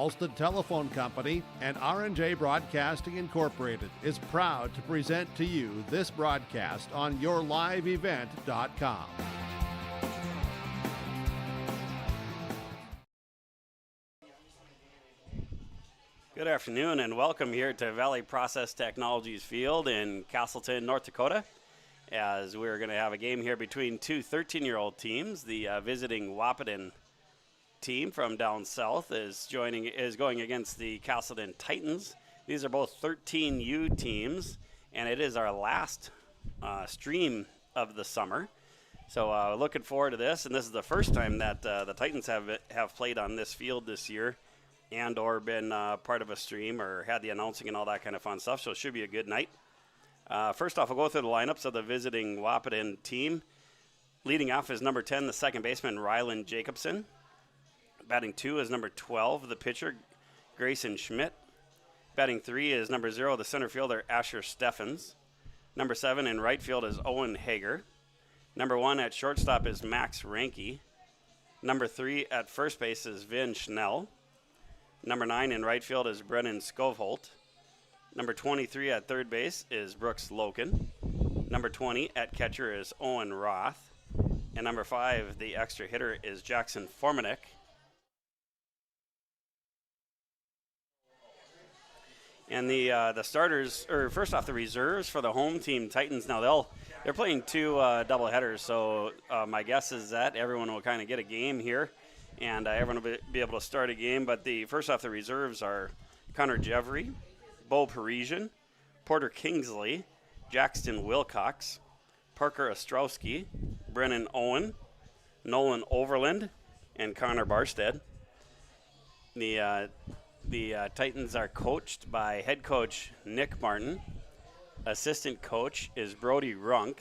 Halstead Telephone Company and R&J Broadcasting Incorporated is proud to present to you this broadcast on yourliveevent.com. Good afternoon and welcome here to Valley Process Technologies Field in Casselton, North Dakota, as we're going to have a game here between two 13-year-old teams. The visiting Wahpeton team from down south is going against the Casselton Titans. These are both 13U teams, and it is our last stream of the summer. So looking forward to this, and this is the first time that the Titans have played on this field this year and or been part of a stream or had the announcing and all that kind of fun stuff, so it should be a good night. First off, I'll go through the lineups of the visiting Wahpeton team. Leading off is number 10, the second baseman, Rylan Jacobson. Batting 2 is number 12, the pitcher, Grayson Schmidt. Batting 3 is number 0, the center fielder, Asher Steffens. Number 7 in right field is Owen Hager. Number 1 at shortstop is Max Ranke. Number 3 at first base is Vin Schnell. Number 9 in right field is Brennan Scoveholt. Number 23 at third base is Brooks Loken. Number 20 at catcher is Owen Roth. And number 5, the extra hitter, is Jackson Formanek. And the starters, or first off, the reserves for the home team Titans. Now they're playing two doubleheaders, so my guess is that everyone will kind of get a game here, and everyone will be able to start a game. But first off, the reserves are Connor Jeffrey, Bo Parisian, Porter Kingsley, Jackson Wilcox, Parker Ostrowski, Brennan Owen, Nolan Overland, and Connor Barstead. The Titans are coached by head coach Nick Martin. Assistant coach is Brody Runk.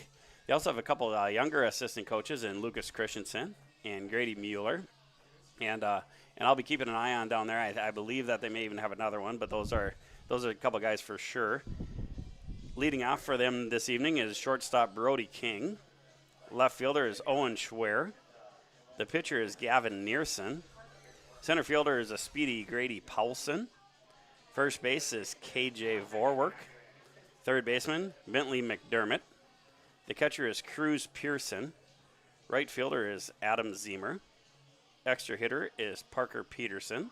They also have a couple younger assistant coaches in Lucas Christensen and Grady Mueller. And I'll be keeping an eye on down there. I believe that they may even have another one, but those are a couple guys for sure. Leading off for them this evening is shortstop Brody King. Left fielder is Owen Schwer. The pitcher is Gavin Nearson. Center fielder is a speedy Grady Paulson. First base is KJ Vorwerk. Third baseman, Bentley McDermott. The catcher is Cruz Pearson. Right fielder is Adam Zemer. Extra hitter is Parker Peterson.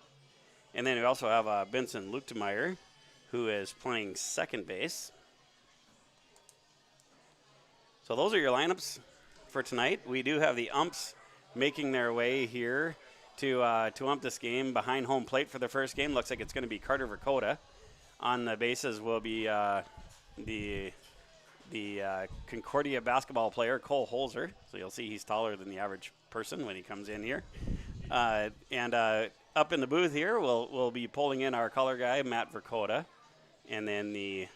And then we also have Benson Luchtemeier, who is playing second base. So those are your lineups for tonight. We do have the umps making their way here to ump this game behind home plate for the first game. Looks like it's going to be Carter Dakota. On the bases will be the Concordia basketball player, Cole Holzer. So you'll see he's taller than the average person when he comes in here. And up in the booth here, we'll be pulling in our color guy, Matt Verkota. And then the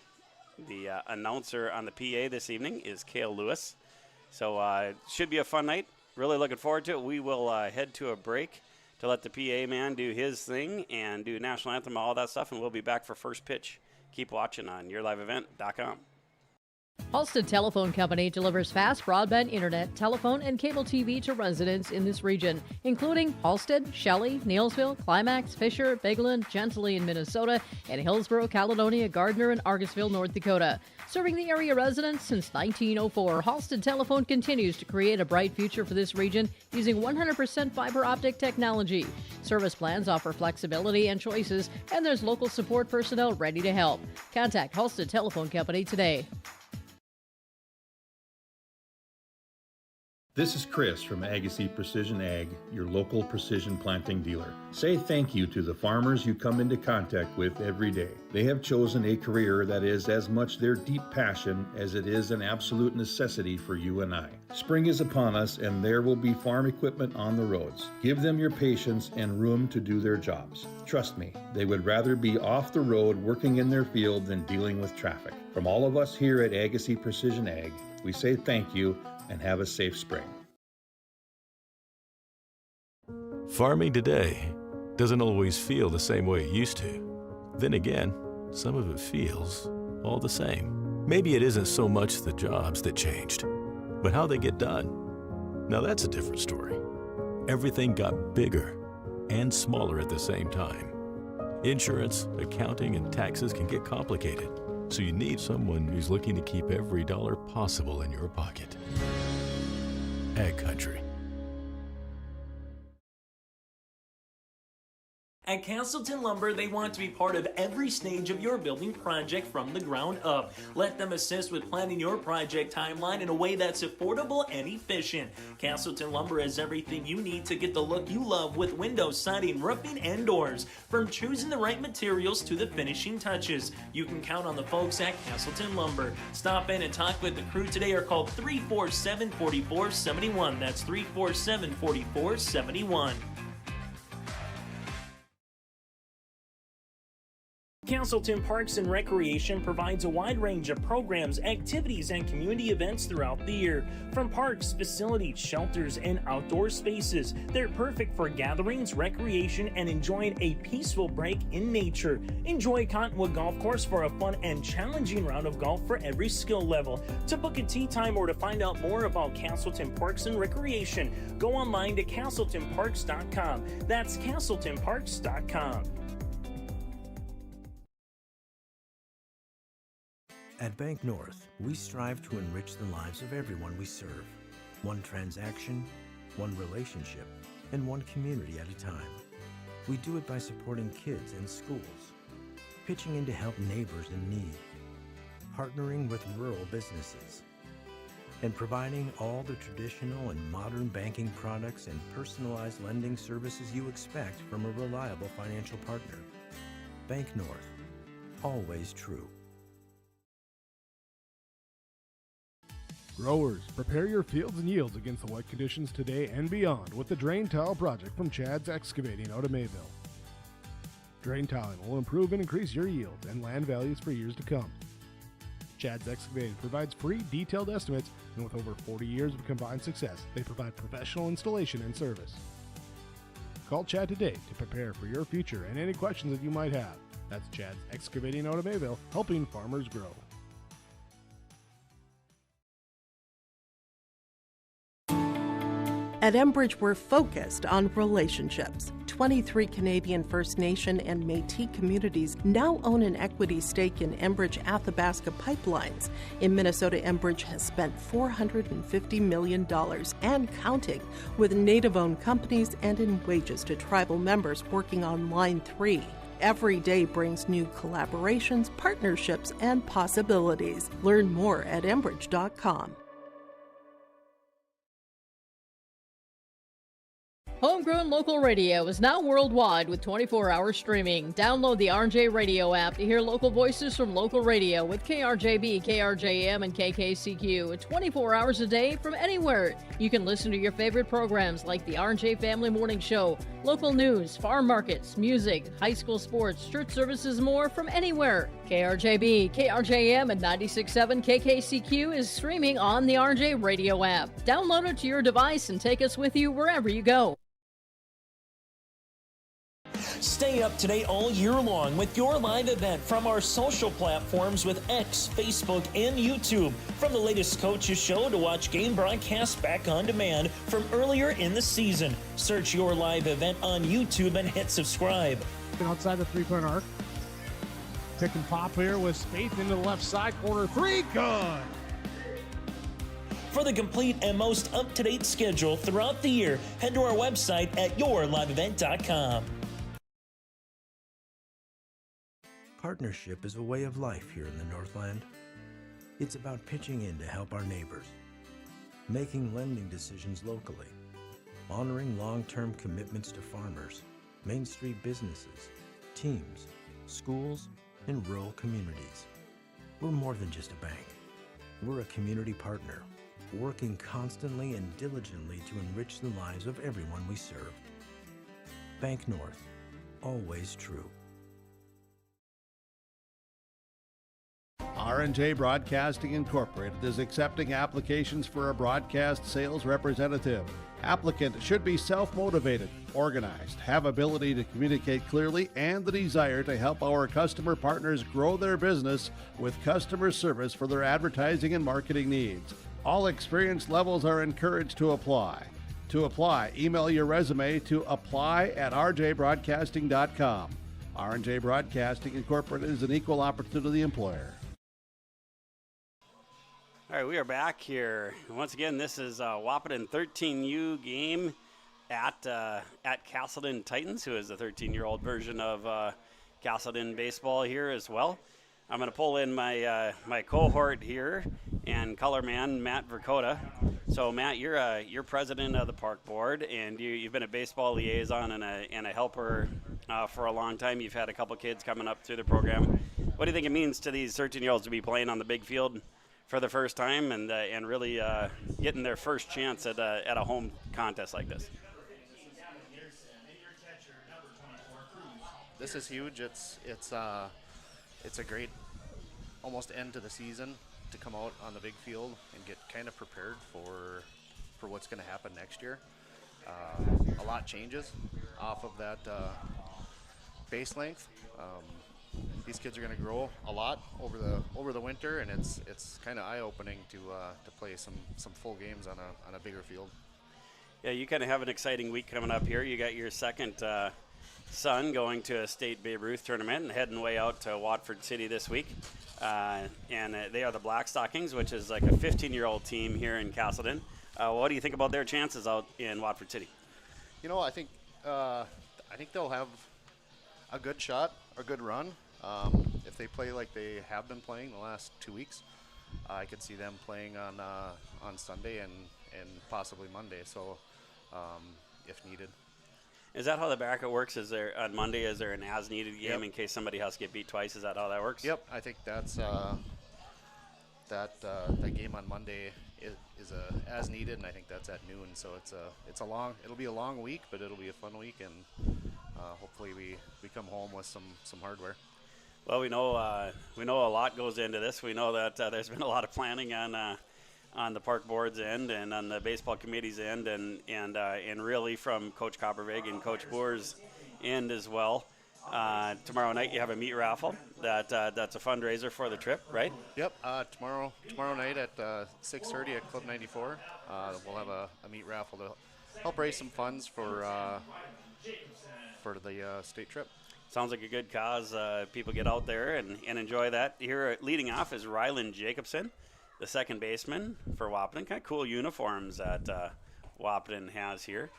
announcer on the PA this evening is Cale Lewis. So it should be a fun night. Really looking forward to it. We will head to a break to let the PA man do his thing and do national anthem, all that stuff, and we'll be back for first pitch. Keep watching on yourliveevent.com. Halstead Telephone Company delivers fast broadband internet, telephone, and cable TV to residents in this region, including Halstead, Shelley, Neelsville, Climax, Fisher, Bigland, Gentilly in Minnesota, and Hillsborough, Caledonia, Gardner, and Argosville, North Dakota. Serving the area residents since 1904, Halstead Telephone continues to create a bright future for this region using 100% fiber optic technology. Service plans offer flexibility and choices, and there's local support personnel ready to help. Contact Halstead Telephone Company today. This is Chris from Agassiz Precision Ag, your local precision planting dealer. Say thank you to the farmers you come into contact with every day. They have chosen a career that is as much their deep passion as it is an absolute necessity for you and I. Spring is upon us and there will be farm equipment on the roads. Give them your patience and room to do their jobs. Trust me, they would rather be off the road working in their field than dealing with traffic. From all of us here at Agassiz Precision Ag, we say thank you and have a safe spring. Farming today doesn't always feel the same way it used to. Then again, some of it feels all the same. Maybe it isn't so much the jobs that changed, but how they get done. Now that's a different story. Everything got bigger and smaller at the same time. Insurance, accounting, and taxes can get complicated, so you need someone who's looking to keep every dollar possible in your pocket. Ag Country. At Casselton Lumber, they want to be part of every stage of your building project from the ground up. Let them assist with planning your project timeline in a way that's affordable and efficient. Casselton Lumber has everything you need to get the look you love with windows, siding, roofing, and doors. From choosing the right materials to the finishing touches, you can count on the folks at Casselton Lumber. Stop in and talk with the crew today or call 347-4471. That's 347-4471. Casselton Parks and Recreation provides a wide range of programs, activities, and community events throughout the year. From parks, facilities, shelters, and outdoor spaces, they're perfect for gatherings, recreation, and enjoying a peaceful break in nature. Enjoy Cottonwood Golf Course for a fun and challenging round of golf for every skill level. To book a tee time or to find out more about Casselton Parks and Recreation, go online to CasseltonParks.com. That's CasseltonParks.com. At Bank North, we strive to enrich the lives of everyone we serve. One transaction, one relationship, and one community at a time. We do it by supporting kids and schools, pitching in to help neighbors in need, partnering with rural businesses, and providing all the traditional and modern banking products and personalized lending services you expect from a reliable financial partner. Bank North, always true. Growers, prepare your fields and yields against the wet conditions today and beyond with the Drain Tile project from Chad's Excavating out of Mayville. Drain tiling will improve and increase your yield and land values for years to come. Chad's Excavating provides free detailed estimates, and with over 40 years of combined success, they provide professional installation and service. Call Chad today to prepare for your future and any questions that you might have. That's Chad's Excavating out of Mayville, helping farmers grow. At Enbridge, we're focused on relationships. 23 Canadian First Nation and Métis communities now own an equity stake in Enbridge Athabasca Pipelines. In Minnesota, Enbridge has spent $450 million and counting with Native-owned companies and in wages to tribal members working on Line 3. Every day brings new collaborations, partnerships, and possibilities. Learn more at Enbridge.com. Homegrown local radio is now worldwide with 24-hour streaming. Download the RJ Radio app to hear local voices from local radio with KRJB, KRJM, and KKCQ 24 hours a day from anywhere. You can listen to your favorite programs like the RJ Family Morning Show, local news, farm markets, music, high school sports, church services, more from anywhere. KRJB, KRJM, and 96.7 KKCQ is streaming on the RJ Radio app. Download it to your device and take us with you wherever you go. Stay up to date all year long with your live event from our social platforms with X, Facebook, and YouTube. From the latest coaches show to watch game broadcasts back on demand from earlier in the season. Search your live event on YouTube and hit subscribe. Outside the three-point arc. Pick and pop here with Spaeth into the left side corner. Three, good. For the complete and most up-to-date schedule throughout the year, head to our website at yourliveevent.com. Partnership is a way of life here in the Northland. It's about pitching in to help our neighbors, making lending decisions locally, honoring long-term commitments to farmers, Main Street businesses, teams, schools, and rural communities. We're more than just a bank. We're a community partner, working constantly and diligently to enrich the lives of everyone we serve. Bank North, always true. R&J Broadcasting Incorporated is accepting applications for a broadcast sales representative. Applicant should be self-motivated, organized, have ability to communicate clearly, and the desire to help our customer partners grow their business with customer service for their advertising and marketing needs. All experience levels are encouraged to apply. To apply, email your resume to apply@rjbroadcasting.com. R&J Broadcasting Incorporated is an equal opportunity employer. All right, we are back here. Once again, this is Wahpeton 13U game at Casselton Titans, who is the 13-year-old version of Casselton baseball here as well. I'm going to pull in my my cohort here and color man Matt Dakota. So Matt, you're president of the park board, and you've been a baseball liaison and a helper for a long time. You've had a couple kids coming up through the program. What do you think it means to these 13-year-olds to be playing on the big field for the first time and really getting their first chance at a home contest like this? This is huge. It's a great almost end to the season to come out on the big field and get kind of prepared for what's going to happen next year. A lot changes off of that base length. These kids are going to grow a lot over the winter, and it's kind of eye-opening to play some full games on a bigger field. Yeah, you kind of have an exciting week coming up here. You got your second son going to a state Babe Ruth tournament and heading way out to Watford City this week. And they are the Blackstockings, which is like a 15-year-old team here in Casselton. What do you think about their chances out in Watford City? I think they'll have a good shot, a good run. If they play like they have been playing the last 2 weeks, I could see them playing on Sunday and possibly Monday. So, if needed. Is that how the bracket works? Is there on Monday? Is there an as-needed game Yep. in case somebody has to get beat twice? Is that how that works? Yep, I think that's that game on Monday is as needed, and I think that's at noon. So it'll be a long week, but it'll be a fun week, and hopefully we come home with some hardware. Well, we know a lot goes into this. We know that there's been a lot of planning on the park board's end and on the baseball committee's end, and really from Coach Coppervig and Coach Boer's end as well. Tomorrow night you have a meat raffle. That's a fundraiser for the trip, right? Yep. Tomorrow night at 6:30 at Club 94, we'll have a meat raffle to help raise some funds for the state trip. Sounds like a good cause. People get out there and enjoy that. Here leading off is Rylan Jacobson, the second baseman for Wahpeton. Kind of cool uniforms that Wahpeton has here.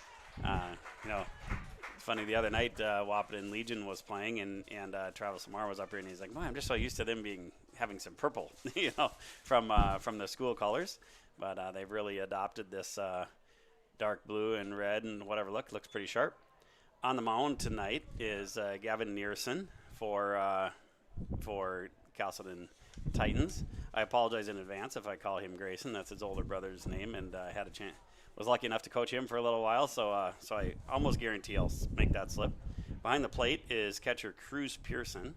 It's funny, the other night Wahpeton Legion was playing, and Travis Lamar was up here, and he's like, "Man, I'm just so used to them having some purple, from the school colors." But they've really adopted this dark blue and red and whatever looks pretty sharp. On the mound tonight is Gavin Nearson for Casselton Titans. I apologize in advance if I call him Grayson. That's his older brother's name, and had a chance. Was lucky enough to coach him for a little while, so I almost guarantee I'll make that slip. Behind the plate is catcher Cruz Pearson.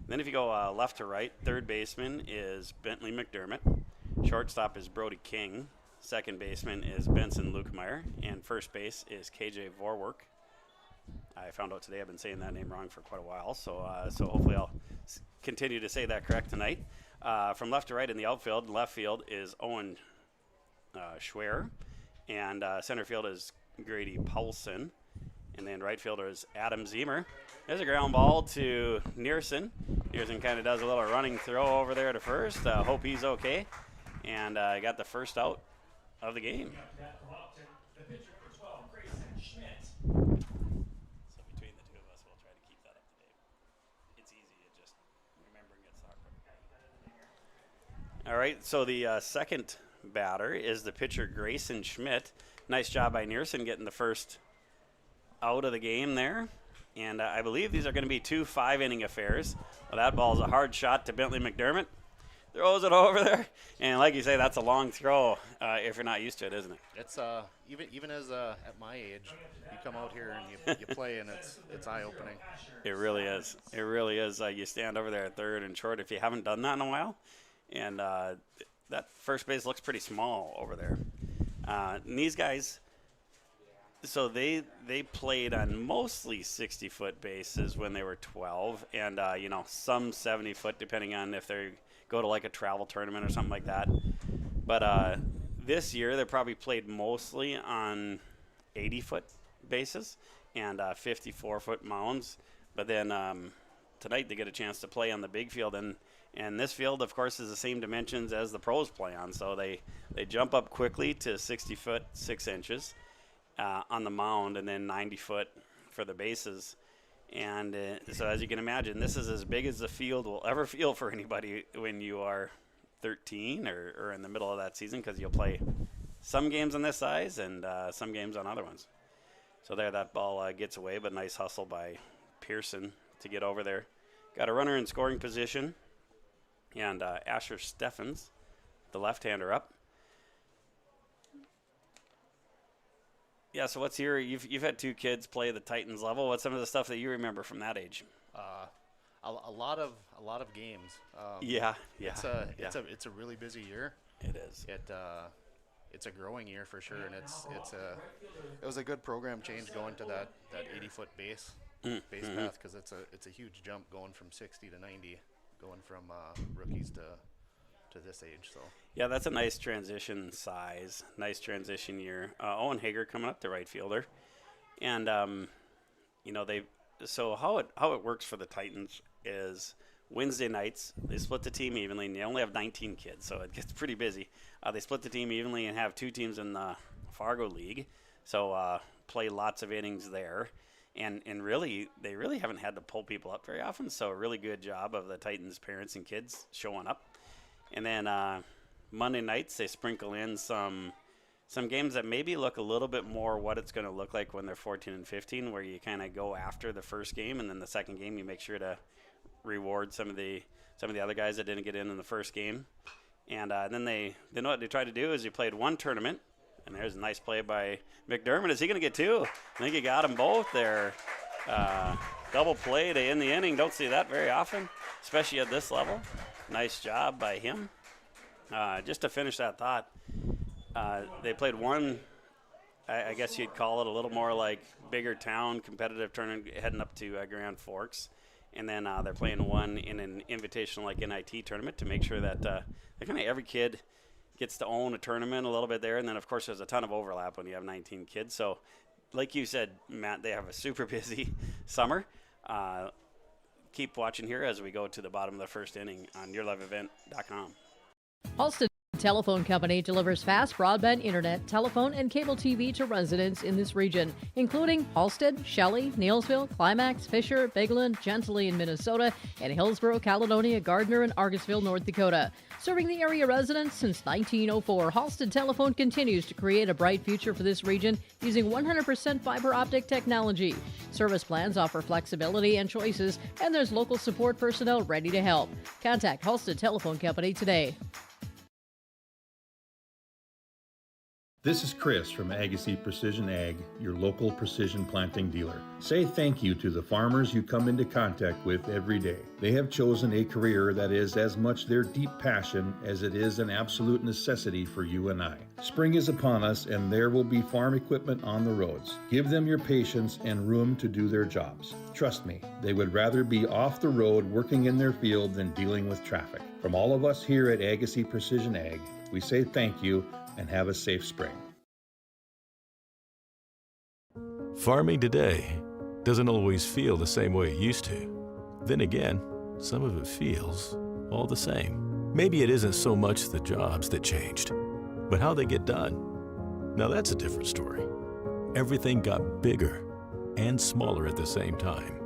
Then if you go left to right, third baseman is Bentley McDermott. Shortstop is Brody King. Second baseman is Benson Lukemeyer, and first base is KJ Vorwerk. I found out today I've been saying that name wrong for quite a while, so hopefully I'll continue to say that correct tonight. From left to right in the outfield, left field is Owen Schwer, and center field is Grady Paulson, and then right fielder is Adam Zemer. There's a ground ball to Nearson. Nearson kind of does a little running throw over there to first. Hope he's okay, and got the first out of the game. All right, so the second batter is the pitcher Grayson Schmidt. Nice job by Nearson getting the first out of the game there. And I believe these are going to be 2 5-inning affairs. Well, that ball's a hard shot to Bentley McDermott. Throws it over there. And like you say, that's a long throw if you're not used to it, isn't it? It's even as at my age, you come out here and you play, and it's eye-opening. It really is. It really is. You stand over there at third and short if you haven't done that in a while. And that first base looks pretty small over there. And these guys, so they played on mostly 60-foot bases when they were 12, and some 70-foot depending on if they go to like a travel tournament or something like that. But this year they probably played mostly on 80-foot bases and 54-foot mounds. But then tonight they get a chance to play on the big field, and this field, of course, is the same dimensions as the pros play on. So they jump up quickly to 60 foot 6 inches on the mound, and then 90 foot for the bases. And so as you can imagine, this is as big as the field will ever feel for anybody when you are 13 or in the middle of that season, because you'll play some games on this size and some games on other ones. So there, that ball gets away, but nice hustle by Pearson to get over there. Got a runner in scoring position, and Asher Steffens, the left-hander, up. Yeah, so what's you've had 2 kids play the Titans level. What's some of the stuff that you remember from that age? A lot of games. Yeah. It's a really busy year. It is. It's a growing year for sure, and it was a good program change going to that 80-foot base path, because it's a huge jump going from 60 to 90, going from rookies to this age. So yeah, that's a nice transition size, nice transition year. Owen Hager coming up, the right fielder, and so how it works for the Titans is Wednesday nights they split the team evenly, and they only have 19 kids, so it gets pretty busy. They split the team evenly and have 2 teams in the Fargo League, so play lots of innings there. And they really haven't had to pull people up very often, so a really good job of the Titans' parents and kids showing up. And then Monday nights they sprinkle in some games that maybe look a little bit more what it's going to look like when they're 14 and 15, where you kind of go after the first game, and then the second game you make sure to reward some of the other guys that didn't get in the first game. And then they know what they try to do is you played one tournament. And there's a nice play by McDermott. Is he going to get 2? I think he got them both there. Double play to end the inning. Don't see that very often, especially at this level. Nice job by him. Just to finish that thought, they played one, I guess you'd call it a little more like bigger town competitive tournament heading up to Grand Forks. And then they're playing one in an invitational like NIT tournament to make sure that kind of every kid gets to own a tournament a little bit there. And then, of course, there's a ton of overlap when you have 19 kids. So, like you said, Matt, they have a super busy summer. Keep watching here as we go to the bottom of the first inning on yourliveevent.com. Halsted Telephone Company delivers fast broadband internet, telephone, and cable TV to residents in this region, including Halsted, Shelley, Neilsville, Climax, Fisher, Bigland, Gentilly in Minnesota, and Hillsborough, Caledonia, Gardner, and Argosville, North Dakota. Serving the area residents since 1904, Halsted Telephone continues to create a bright future for this region using 100% fiber optic technology. Service plans offer flexibility and choices, and there's local support personnel ready to help. Contact Halsted Telephone Company today. This is Chris from Agassiz Precision Ag, your local precision planting dealer. Say thank you to the farmers you come into contact with every day. They have chosen a career that is as much their deep passion as it is an absolute necessity for you and I. Spring is upon us and there will be farm equipment on the roads. Give them your patience and room to do their jobs. Trust me, they would rather be off the road working in their field than dealing with traffic. From all of us here at Agassiz Precision Ag, we say thank you and have a safe spring. Farming today doesn't always feel the same way it used to. Then again, some of it feels all the same. Maybe it isn't so much the jobs that changed, but how they get done. Now that's a different story. Everything got bigger and smaller at the same time.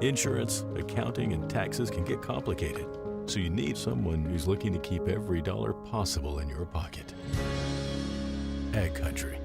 Insurance, accounting, and taxes can get complicated. So you need someone who's looking to keep every dollar possible in your pocket. Ag Country.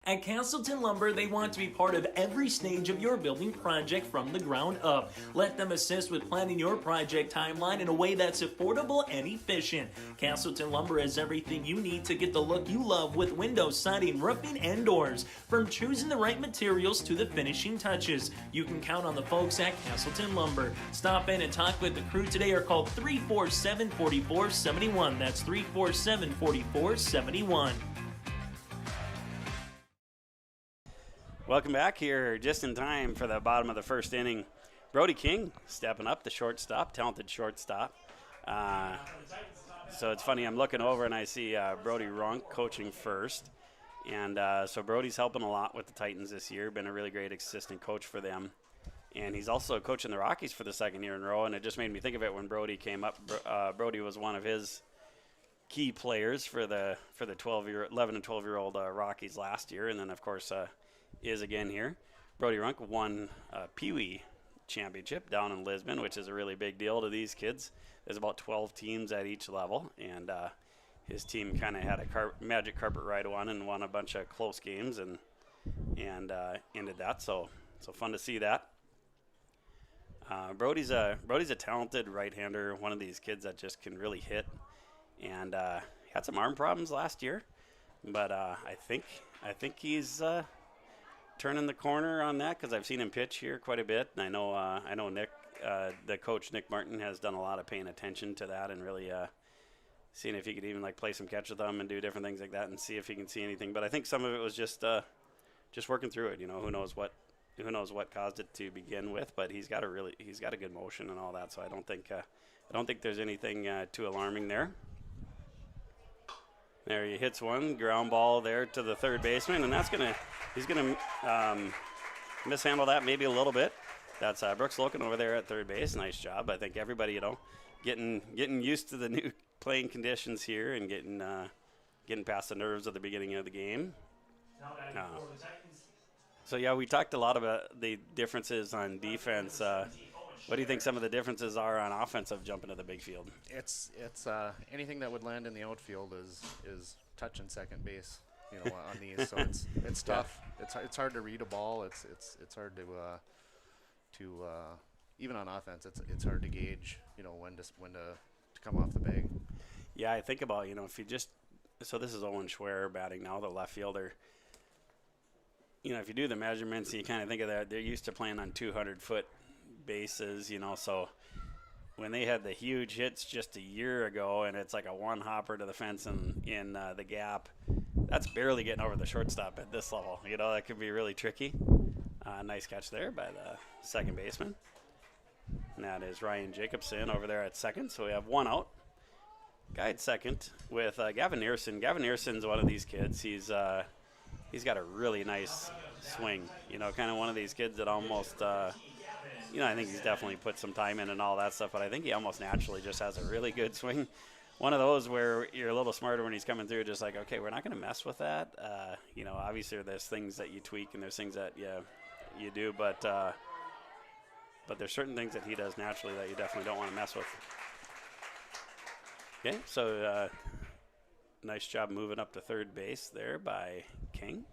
At Casselton Lumber, they want to be part of every stage of your building project from the ground up. Let them assist with planning your project timeline in a way that's affordable and efficient. Casselton Lumber has everything you need to get the look you love with windows, siding, roofing, and doors. From choosing the right materials to the finishing touches, you can count on the folks at Casselton Lumber. Stop in and talk with the crew today or call 347-4471. That's 347-4471. Welcome back here just in time for the bottom of the first inning. Brody King stepping up, the shortstop, talented shortstop. So it's funny, I'm looking over and I see Brody Runk coaching first. And so Brody's helping a lot with the Titans this year, been a really great assistant coach for them. And he's also coaching the Rockies for the second year in a row, and it just made me think of it when Brody came up. Brody was one of his key players for the 11 and 12-year-old Rockies last year, and then, of course, is again here. Brody Runk won Pee Wee championship down in Lisbon, which is a really big deal to these kids. There's about 12 teams at each level, and his team kind of had a magic carpet ride one and won a bunch of close games and ended that. So fun to see that. Brody's a talented right-hander, one of these kids that just can really hit, and had some arm problems last year, but I think he's turning the corner on that, because I've seen him pitch here quite a bit, and I know Nick, the coach Nick Martin, has done a lot of paying attention to that and really seeing if he could even like play some catch with them and do different things like that and see if he can see anything. But I think some of it was just working through it. Who knows what caused it to begin with, but he's got a good motion and all that. So I don't think there's anything too alarming there. There he hits one ground ball there to the third baseman, and he's gonna mishandle that maybe a little bit. That's Brooks Loken over there at third base. Nice job. I think everybody, getting used to the new playing conditions here and getting past the nerves of the beginning of the game. So yeah, we talked a lot about the differences on defense. What do you think some of the differences are on offense of jumping to the big field? It's anything that would land in the outfield is touching second base, on these. So it's tough. It's hard to read a ball. It's hard to even on offense. It's hard to gauge, when to come off the bag. Yeah, I think about if you just this is Owen Schwer batting now, the left fielder. If you do the measurements, you kind of think of that, they're used to playing on 200-foot bases, so when they had the huge hits just a year ago and it's like a one hopper to the fence in the gap, that's barely getting over the shortstop at this level. That could be really tricky. Nice catch there by the second baseman. And that is Ryan Jacobson over there at second. So we have one out. Guy at second with Gavin Nearson. Gavin Nearson's one of these kids. He's got a really nice swing. Kind of one of these kids that almost, I think he's definitely put some time in and all that stuff, but I think he almost naturally just has a really good swing. One of those where you're a little smarter when he's coming through, just like, okay, we're not going to mess with that. Obviously there's things that you tweak and there's things that you do, but there's certain things that he does naturally that you definitely don't want to mess with. Okay, so nice job moving up to third base there by King.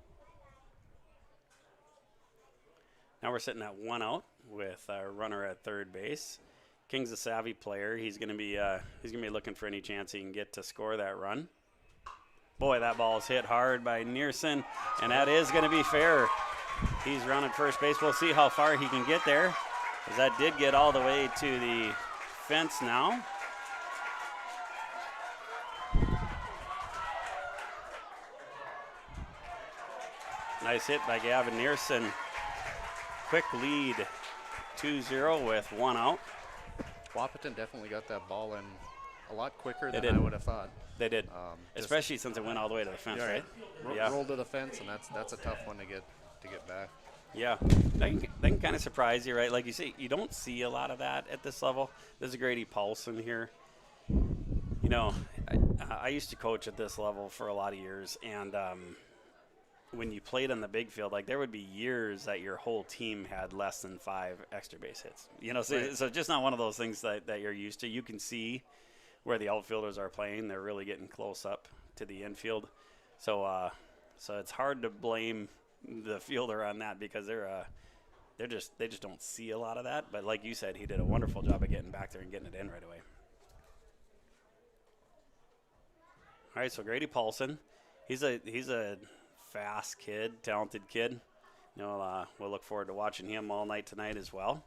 Now we're sitting at one out with a runner at third base. King's a savvy player. He's gonna be looking for any chance he can get to score that run. Boy, that ball is hit hard by Nearson, and that is gonna be fair. He's running first base. We'll see how far he can get there, because that did get all the way to the fence now. Nice hit by Gavin Nearson. Quick lead, 2-0 with one out. Wahpeton definitely got that ball in a lot quicker than I would have thought. They did, especially since it went all the way to the fence, right? Rolled to the fence, and that's a tough one to get back. Yeah, that can kind of surprise you, right? Like you say, you don't see a lot of that at this level. There's a Grady Paulson here. I used to coach at this level for a lot of years, and when you played on the big field, like there would be years that your whole team had less than 5 extra base hits. So just not one of those things that you're used to. You can see where the outfielders are playing. They're really getting close up to the infield. So it's hard to blame the fielder on that, because they just don't see a lot of that. But like you said, he did a wonderful job of getting back there and getting it in right away. All right, so Grady Paulson, he's a fast kid, talented kid. We'll look forward to watching him all night tonight as well.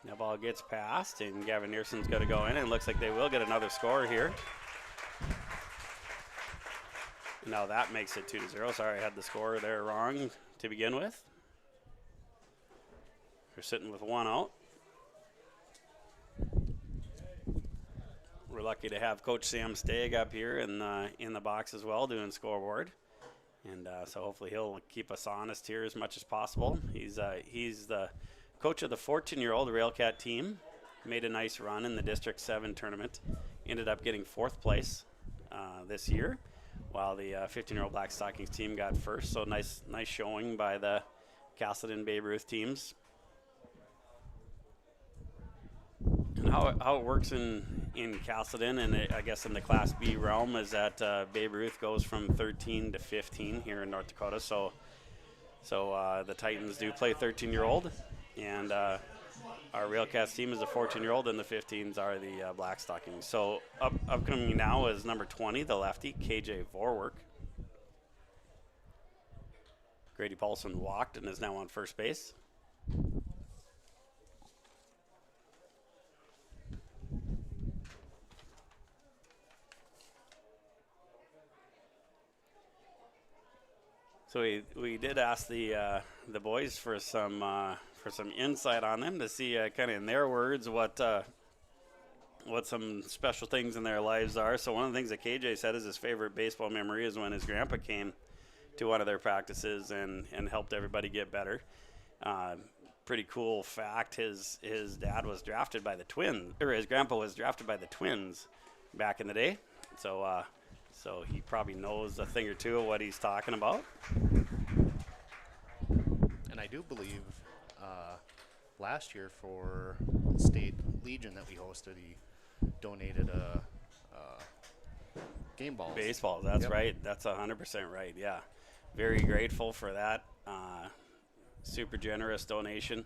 That ball gets passed, and Gavin Nearson's going to go in, and it looks like they will get another score here. Now that makes it 2-0. Sorry, I had the score there wrong to begin with. We're sitting with one out. We're lucky to have Coach Sam Stagg up here in the box as well, doing scoreboard. And so hopefully he'll keep us honest here as much as possible. He's the coach of the 14-year-old Railcat team. Made a nice run in the District 7 tournament. Ended up getting 4th place this year, while the 15-year-old Black Stockings team got 1st. So nice showing by the Casselton Babe Ruth teams. And how it works in Casselton, and I guess in the Class B realm, is that Babe Ruth goes from 13 to 15 here in North Dakota. So the Titans do play 13-year-old, and our Railcats team is the 14-year-old, and the 15s are the Black Stockings. So upcoming now is number 20, the lefty, KJ Vorwerk. Grady Paulson walked and is now on first base. So we did ask the boys for some insight on them, to see kind of in their words what some special things in their lives are. So one of the things that KJ said is his favorite baseball memory is when his grandpa came to one of their practices and helped everybody get better. Pretty cool fact, his dad was drafted by the Twins, or his grandpa was drafted by the Twins back in the day. So he probably knows a thing or two of what he's talking about. And I do believe last year for the State Legion that we hosted, he donated game balls. Baseballs, that's right. That's 100% right, yeah. Very grateful for that. Super generous donation.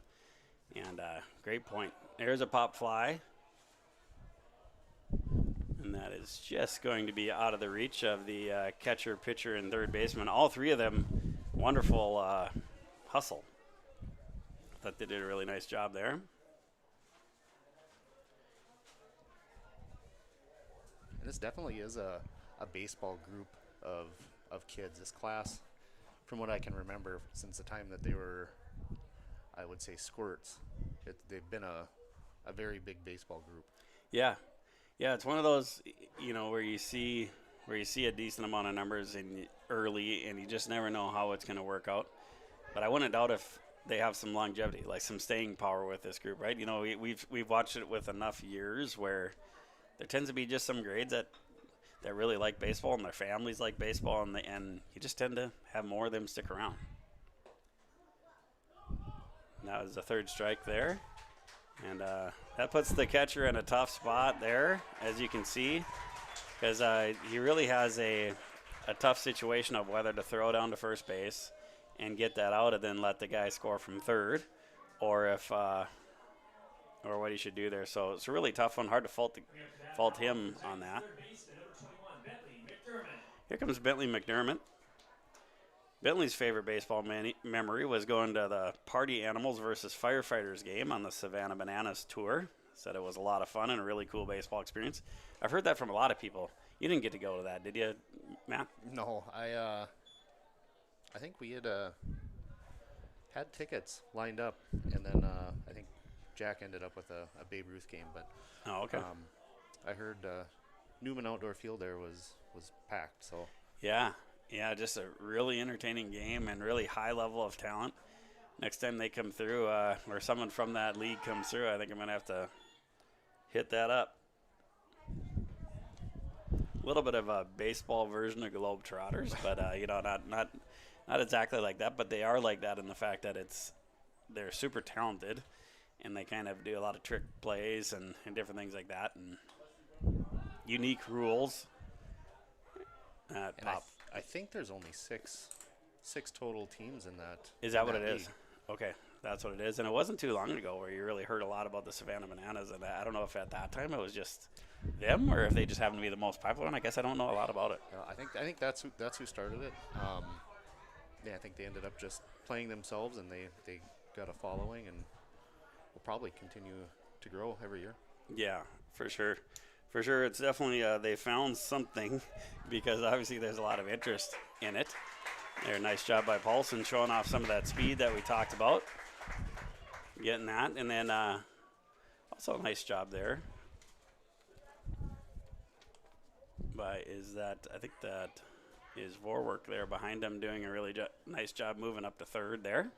And great point. There's a pop fly. And that is just going to be out of the reach of the catcher, pitcher, and third baseman. All three of them, wonderful hustle. I thought they did a really nice job there. And this definitely is a baseball group of kids. This class, from what I can remember, since the time that they were, I would say, squirts, they've been a very big baseball group. Yeah. Yeah, it's one of those, where you see a decent amount of numbers early, and you just never know how it's going to work out. But I wouldn't doubt if they have some longevity, like some staying power with this group, right? We've watched it with enough years where there tends to be just some grades that really like baseball, and their families like baseball, and you just tend to have more of them stick around. That was the third strike there. And that puts the catcher in a tough spot there, as you can see, because he really has a tough situation of whether to throw down to first base and get that out and then let the guy score from third, or what he should do there. So it's a really tough one. Hard to fault him on that. Here comes Bentley McDermott. Bentley's favorite baseball memory was going to the Party Animals versus Firefighters game on the Savannah Bananas tour. Said it was a lot of fun and a really cool baseball experience. I've heard that from a lot of people. You didn't get to go to that, did you, Matt? No, I think we had tickets lined up, and then I think Jack ended up with a Babe Ruth game. But okay. I heard Newman Outdoor Field there was packed. So yeah, just a really entertaining game and really high level of talent. Next time they come through, or someone from that league comes through, I think I'm gonna have to hit that up. A little bit of a baseball version of Globetrotters, but not exactly like that. But they are like that in the fact that they're super talented, and they kind of do a lot of trick plays and different things like that, and unique rules. I think there's only six total teams in that. Is that what it league. is? Okay, that's what it is. And it wasn't too long ago where you really heard a lot about the Savannah Bananas, and I don't know if at that time it was just them or if they just happened to be the most popular one. I guess I don't know a lot about it. I think that's who started it. I think they ended up just playing themselves, and they got a following, and will probably continue to grow every year. Yeah, for sure. For sure, it's definitely they found something, because obviously there's a lot of interest in it. There, nice job by Paulson showing off some of that speed that we talked about. Getting that, and then also a nice job there by is that I think that is Vorwerk there behind him doing a really nice job moving up to third there.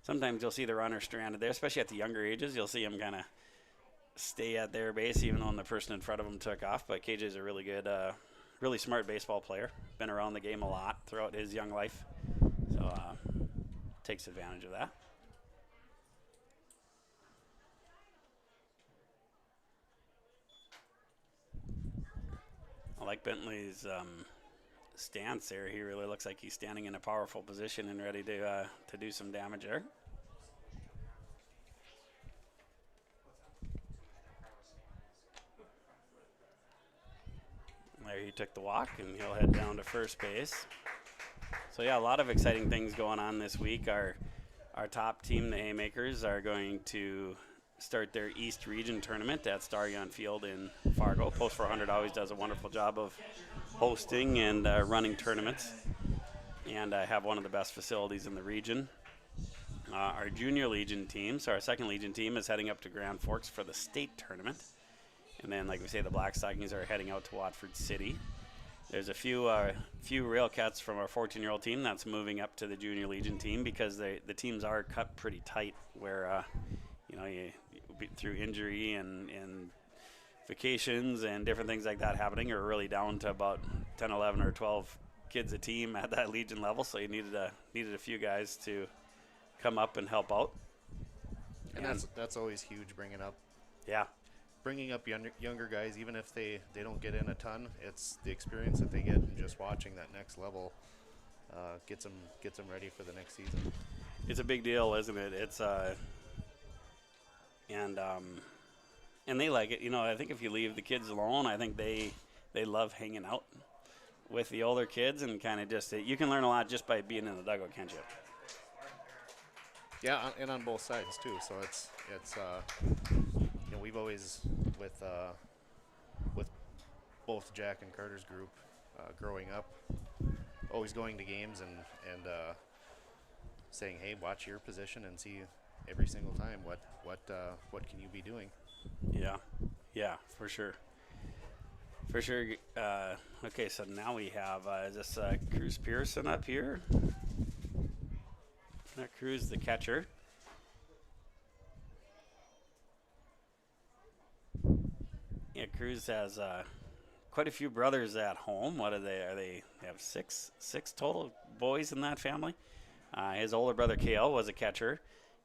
Sometimes you'll see the runner stranded there, especially at the younger ages. You'll see him kind of stay at their base even when the person in front of him took off. But KJ's a really good, really smart baseball player. Been around the game a lot throughout his young life. So takes advantage of that. I like Bentley's stance there. He really looks like he's standing in a powerful position and ready to do some damage there. There he took the walk, and he'll head down to first base. So yeah, a lot of exciting things going on this week. Our top team, the Haymakers, are going to start their East Region tournament at Staryon Field in Fargo. Post 400 always does a wonderful job of hosting and running tournaments, and have one of the best facilities in the region. Our Junior Legion team, so our second Legion team, is heading up to Grand Forks for the state tournament. And then, like we say, the Black Stockings are heading out to Watford City. There's a few Rail Cats from our 14-year-old team that's moving up to the Junior Legion team because the teams are cut pretty tight where, you through injury and vacations and different things like that happening, are really down to about 10, 11, or 12 kids a team at that Legion level. So you needed a few guys to come up and help out. And that's always huge, bringing up younger guys, even if they don't get in a ton. It's the experience that they get and just watching that next level gets them ready for the next season. It's a big deal, isn't it? It's and they like it. I think if you leave the kids alone, I think they love hanging out with the older kids and kind of just you can learn a lot just by being in the dugout, can't you? Yeah, and on both sides too. So it's we've always with both Jack and Carter's group growing up, always going to games and saying, hey, watch your position and see every single time what can you be doing. Yeah, for sure. Okay, so now we have is this Cruz Pearson up here? Cruz, the catcher. Yeah, Cruz has quite a few brothers at home. What are they? They have six total boys in that family. His older brother Kale was a catcher,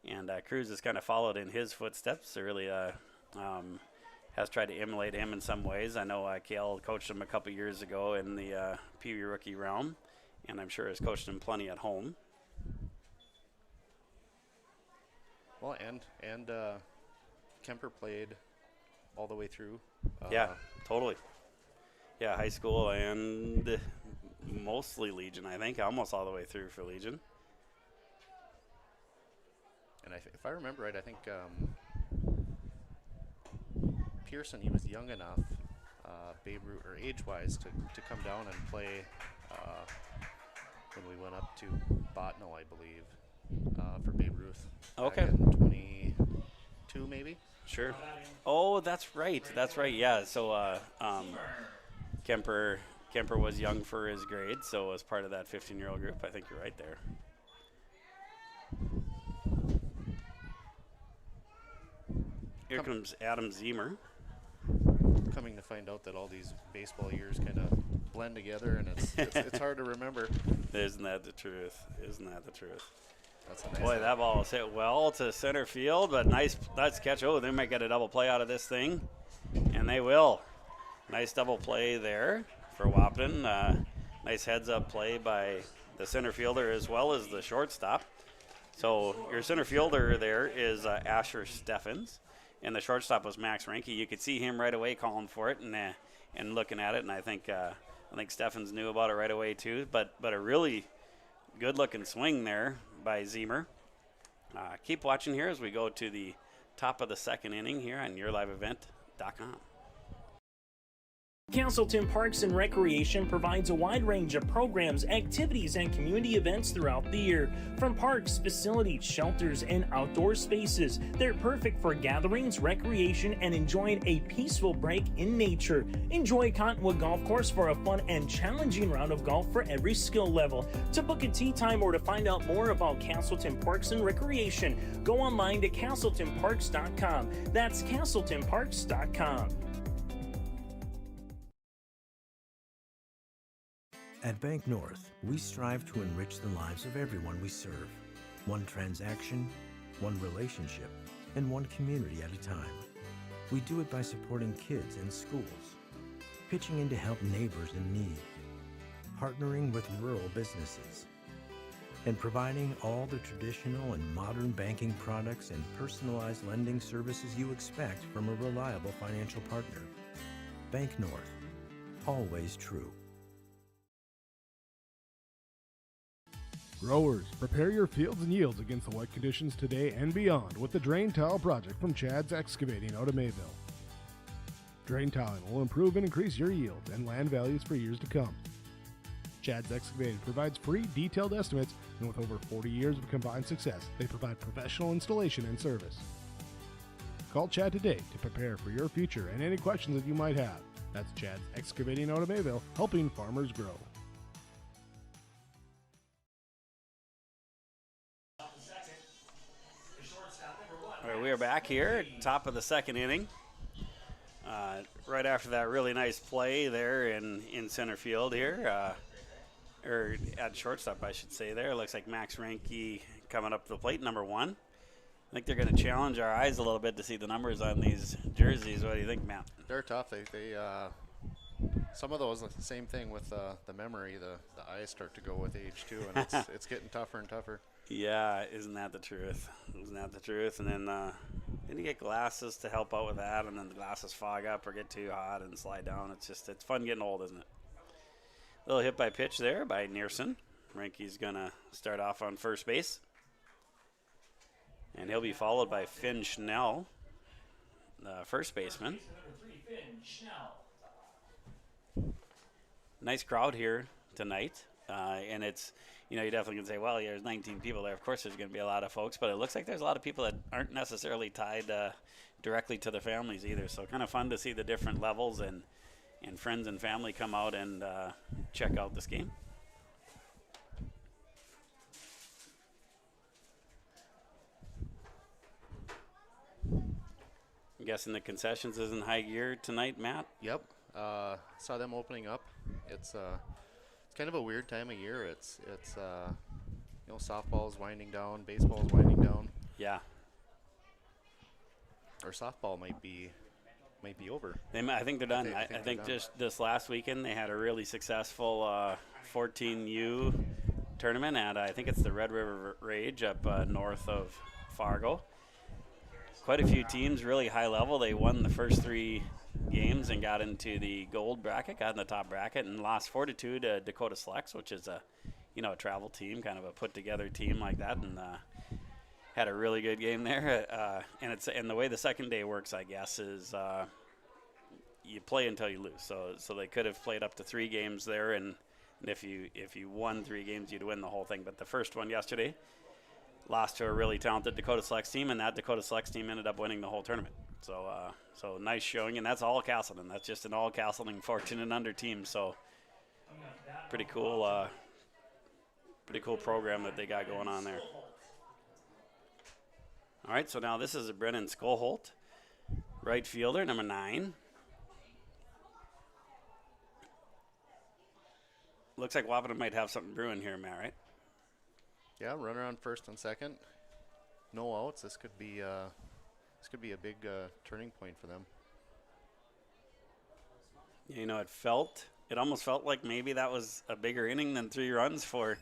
and Cruz has kind of followed in his footsteps. So really has tried to emulate him in some ways. I know Kale coached him a couple years ago in the Pee Wee rookie realm, and I'm sure has coached him plenty at home. Well, and Kemper played all the way through. Yeah, totally. Yeah, high school and mostly Legion, I think, almost all the way through for Legion. And if I remember right, I think Pearson, he was young enough, Babe Ruth, or age-wise, to come down and play when we went up to Botno, I believe, for Babe Ruth. Okay. In 22, maybe? Sure. Oh, that's right. Yeah. So Kemper was young for his grade, so was part of that 15-year-old group. I think you're right there. Here comes Adam Zemer. Coming to find out that all these baseball years kind of blend together, and it's hard to remember. Isn't that the truth? That's a nice Boy, that ball was hit well to center field, but nice catch. Oh, they might get a double play out of this thing, and they will. Nice double play there for Wahpeton. Nice heads-up play by the center fielder as well as the shortstop. So your center fielder there is Asher Steffens, and the shortstop was Max Ranke. You could see him right away calling for it and looking at it, and I think Steffens knew about it right away too. But a really good-looking swing there by Zemer. Keep watching here as we go to the top of the second inning here on YourLiveEvent.com. Casselton Parks and Recreation provides a wide range of programs, activities, and community events throughout the year. From parks, facilities, shelters, and outdoor spaces, they're perfect for gatherings, recreation, and enjoying a peaceful break in nature. Enjoy Cottonwood Golf Course for a fun and challenging round of golf for every skill level. To book a tee time or to find out more about Casselton Parks and Recreation, go online to CasseltonParks.com. That's CasseltonParks.com. At Bank North, we strive to enrich the lives of everyone we serve. One transaction, one relationship, and one community at a time. We do it by supporting kids and schools, pitching in to help neighbors in need, partnering with rural businesses, and providing all the traditional and modern banking products and personalized lending services you expect from a reliable financial partner. Bank North, always true. Growers, prepare your fields and yields against the wet conditions today and beyond with the Drain Tile Project from Chad's Excavating out of Mayville. Drain tiling will improve and increase your yield and land values for years to come. Chad's Excavating provides free detailed estimates, and with over 40 years of combined success, they provide professional installation and service. Call Chad today to prepare for your future and any questions that you might have. That's Chad's Excavating out of Mayville, helping farmers grow. All right, we are back here at top of the second inning. Right after that really nice play there in center field here, or at shortstop, I should say there. It looks like Max Reinke coming up to the plate, number 1. I think they're going to challenge our eyes a little bit to see the numbers on these jerseys. What do you think, Matt? They're tough. They some of those, the same thing with the memory. The eyes start to go with age too, and it's getting tougher and tougher. Yeah, isn't that the truth? Isn't that the truth? And then you get glasses to help out with that, and then the glasses fog up or get too hot and slide down. It's fun getting old, isn't it? Little hit by pitch there by Nearson. Reinke's going to start off on first base. And he'll be followed by Finn Schnell, the first baseman. Nice crowd here tonight. And it's, you definitely can say, well, there's 19 people there. Of course there's going to be a lot of folks, but it looks like there's a lot of people that aren't necessarily tied directly to their families either. So kind of fun to see the different levels and friends and family come out and check out this game. I'm guessing the concessions is in high gear tonight, Matt? Yep. Saw them opening up. It's kind of a weird time of year. It's softball's winding down, baseball's winding down. Yeah. Or softball might be over. I think they're done. I think done. just this last weekend they had a really successful 14U tournament at I think it's the Red River Rage up north of Fargo. Quite a few teams, really high level. They won the first 3 games and got into the gold bracket, got in the top bracket, and lost 4-2 to Dakota Selects, which is a travel team, kind of a put together team like that, and had a really good game there. And the way the second day works, I guess, is you play until you lose. So they could have played up to 3 games there, and if you won 3 games, you'd win the whole thing. But the first one yesterday lost to a really talented Dakota Selects team, and that Dakota Selects team ended up winning the whole tournament. So nice showing, and that's all Casselton. That's just an all Casselton 14 and under team. So pretty cool program that they got going on there. All right, so now this is a Brennan Skolholt, right fielder, number 9. Looks like Wahpeton might have something brewing here, Matt, right? Yeah, runner on first and second. No outs. This could be a big turning point for them. It almost felt like maybe that was a bigger inning than 3 runs for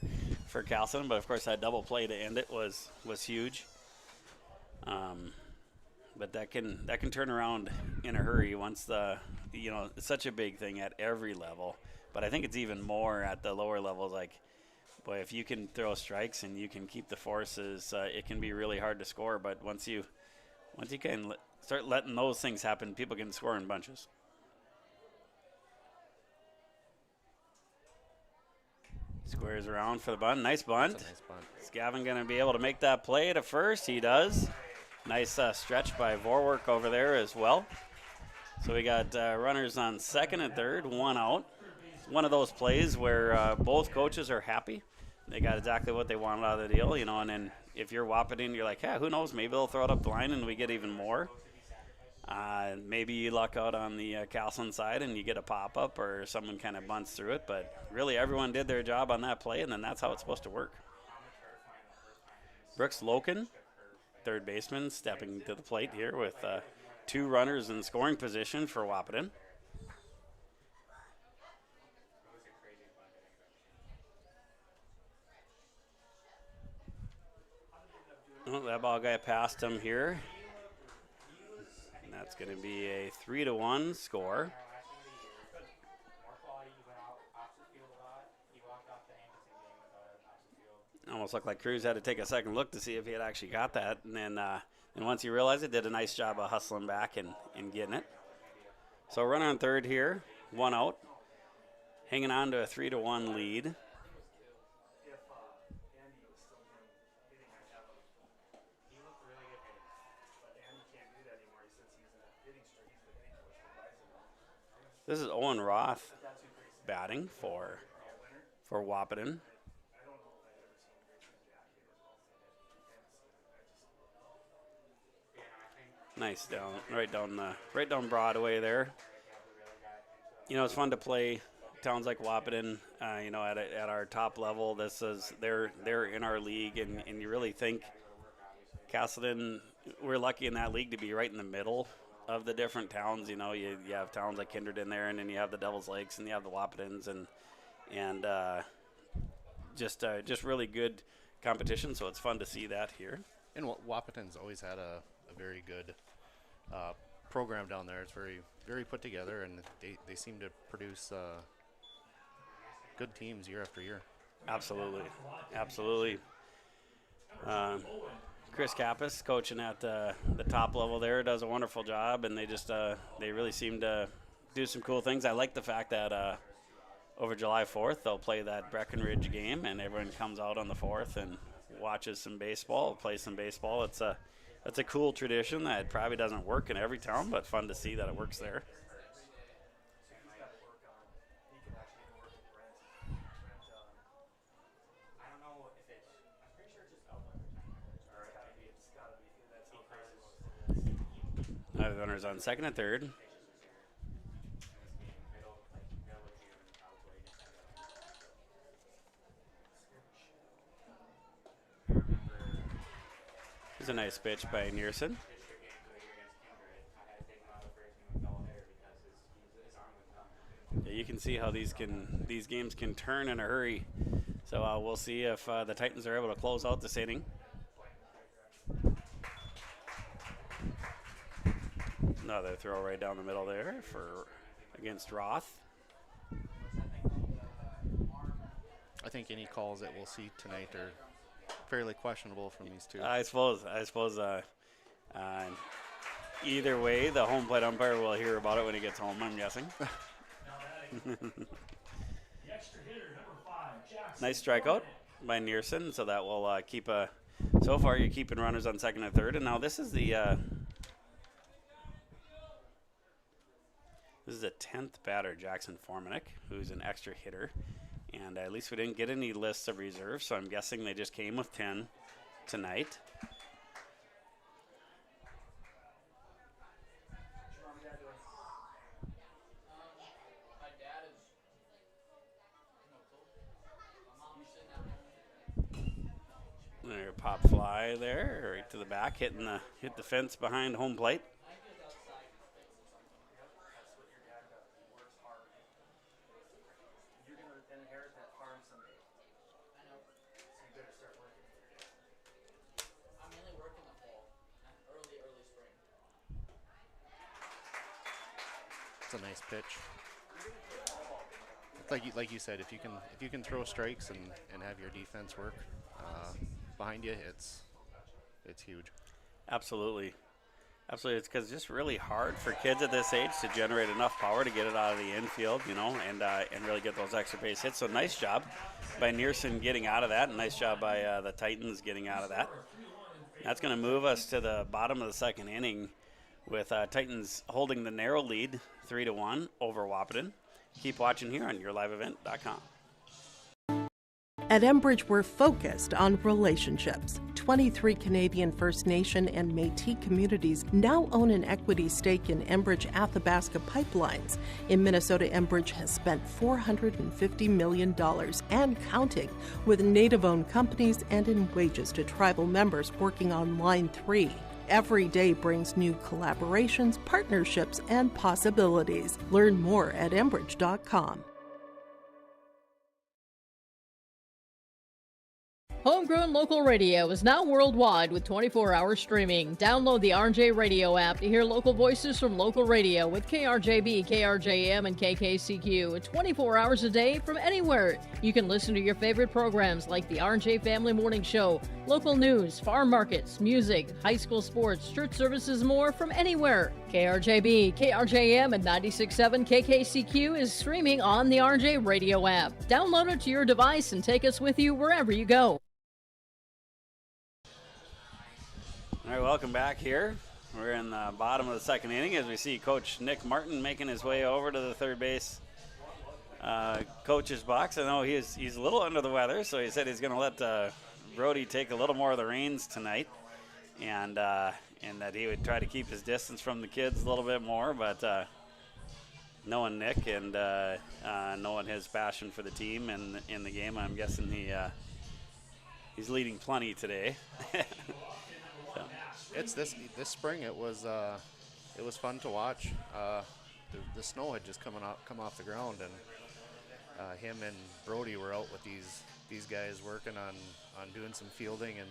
Casselton, but of course that double play to end it was huge. But that can turn around in a hurry once it's such a big thing at every level, but I think it's even more at the lower levels. Like, boy, if you can throw strikes and you can keep the forces, it can be really hard to score. But once you can start letting those things happen, people can score in bunches. Squares around for the bunt. Nice bunt. That's a nice bunt. Is Gavin going to be able to make that play to first? He does. Nice stretch by Vorwerk over there as well. So we got runners on second and third, one out. One of those plays where both coaches are happy. They got exactly what they wanted out of the deal, you know, and then if you're Wahpeton, you're like, yeah, who knows, maybe they'll throw it up the line and we get even more. Maybe you luck out on the Casselton side and you get a pop-up or someone kind of bunts through it, but really everyone did their job on that play, and then that's how it's supposed to work. Brooks Loken, third baseman, stepping to the plate here with 2 runners in scoring position for Wahpeton. Oh, that ball guy passed him here. And that's going to be a 3-1 score. Almost looked like Cruz had to take a second look to see if he had actually got that. And then and once he realized it, did a nice job of hustling back and getting it. So runner on third here, 1 out. Hanging on to a 3-1 lead. This is Owen Roth batting for Wahpeton. Nice right down Broadway there. You know, it's fun to play towns like Wahpeton. You know, at our top level, they're in our league, and you really think Casselton, we're lucky in that league to be right in the middle of the different towns. You know, you have towns like Kindred in there, and then you have the Devil's Lakes, and you have the Wahpetons, and just really good competition. So it's fun to see that here. And Wahpeton's always had a very good program down there. It's very put together, and they seem to produce good teams year after year. Absolutely. Chris Kappas, coaching at the top level there, does a wonderful job, and they really seem to do some cool things. I like the fact that over July 4th they'll play that Breckenridge game, and everyone comes out on the 4th and watches some baseball, plays some baseball. It's a cool tradition that probably doesn't work in every town, but fun to see that it works there. Runners on second and third. Here's a nice pitch by Nearson. Yeah, you can see how these games can turn in a hurry. So we'll see if the Titans are able to close out this inning. Another throw right down the middle there against Roth. I think any calls that we'll see tonight are fairly questionable from these two. I suppose either way, the home plate umpire will hear about it when he gets home, I'm guessing. Nice strikeout by Nearson, so that will keep so far you're keeping runners on second and third, and now this is the 10th batter, Jackson Formanek, who's an extra hitter. And at least we didn't get any lists of reserves, so I'm guessing they just came with 10 tonight. There, pop fly there, right to the back, hit the fence behind home plate. It's a nice pitch. It's like you said, if you can throw strikes and have your defense work behind you, it's huge. Absolutely. Absolutely, it's because it's just really hard for kids at this age to generate enough power to get it out of the infield, and really get those extra base hits. So nice job by Nearson getting out of that, and nice job by the Titans getting out of that. That's going to move us to the bottom of the second inning with Titans holding the narrow lead 3-1 over Wahpeton. Keep watching here on yourliveevent.com. At Enbridge, we're focused on relationships. 23 Canadian First Nation and Métis communities now own an equity stake in Enbridge Athabasca Pipelines. In Minnesota, Enbridge has spent $450 million and counting, with Native-owned companies and in wages to tribal members working on Line 3. Every day brings new collaborations, partnerships, and possibilities. Learn more at Enbridge.com. Homegrown local radio is now worldwide with 24-hour streaming. Download the RJ Radio app to hear local voices from local radio with KRJB, KRJM, and KKCQ 24 hours a day from anywhere. You can listen to your favorite programs like the RJ Family Morning Show, local news, farm markets, music, high school sports, church services, more from anywhere. KRJB, KRJM, and 96.7 KKCQ is streaming on the RJ Radio app. Download it to your device and take us with you wherever you go. All right, welcome back here. We're in the bottom of the second inning as we see Coach Nick Martin making his way over to the third base coach's box. I know he's a little under the weather, so he said he's going to let Brody take a little more of the reins tonight, and that he would try to keep his distance from the kids a little bit more. But knowing Nick and knowing his passion for the team and in the game, I'm guessing he's leading plenty today. It's this spring. It was fun to watch. The snow had just come off the ground, and him and Brody were out with these guys working on doing some fielding, and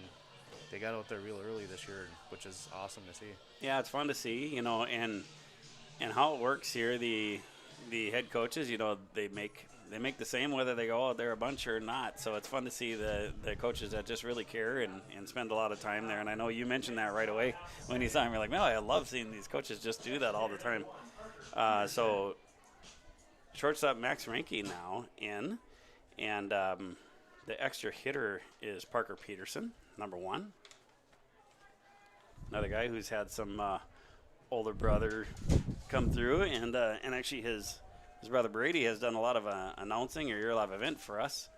they got out there real early this year, which is awesome to see. Yeah, it's fun to see, and how it works here. The head coaches, they make the same whether they go out there a bunch or not. So it's fun to see the coaches that just really care and spend a lot of time there. And I know you mentioned that right away when you saw him. You're like, man, I love seeing these coaches just do that all the time. So shortstop Max Reinke now in, and the extra hitter is Parker Peterson, number 1. Another guy who's had some older brother come through, and actually his brother Brady has done a lot of announcing or Your Live event for us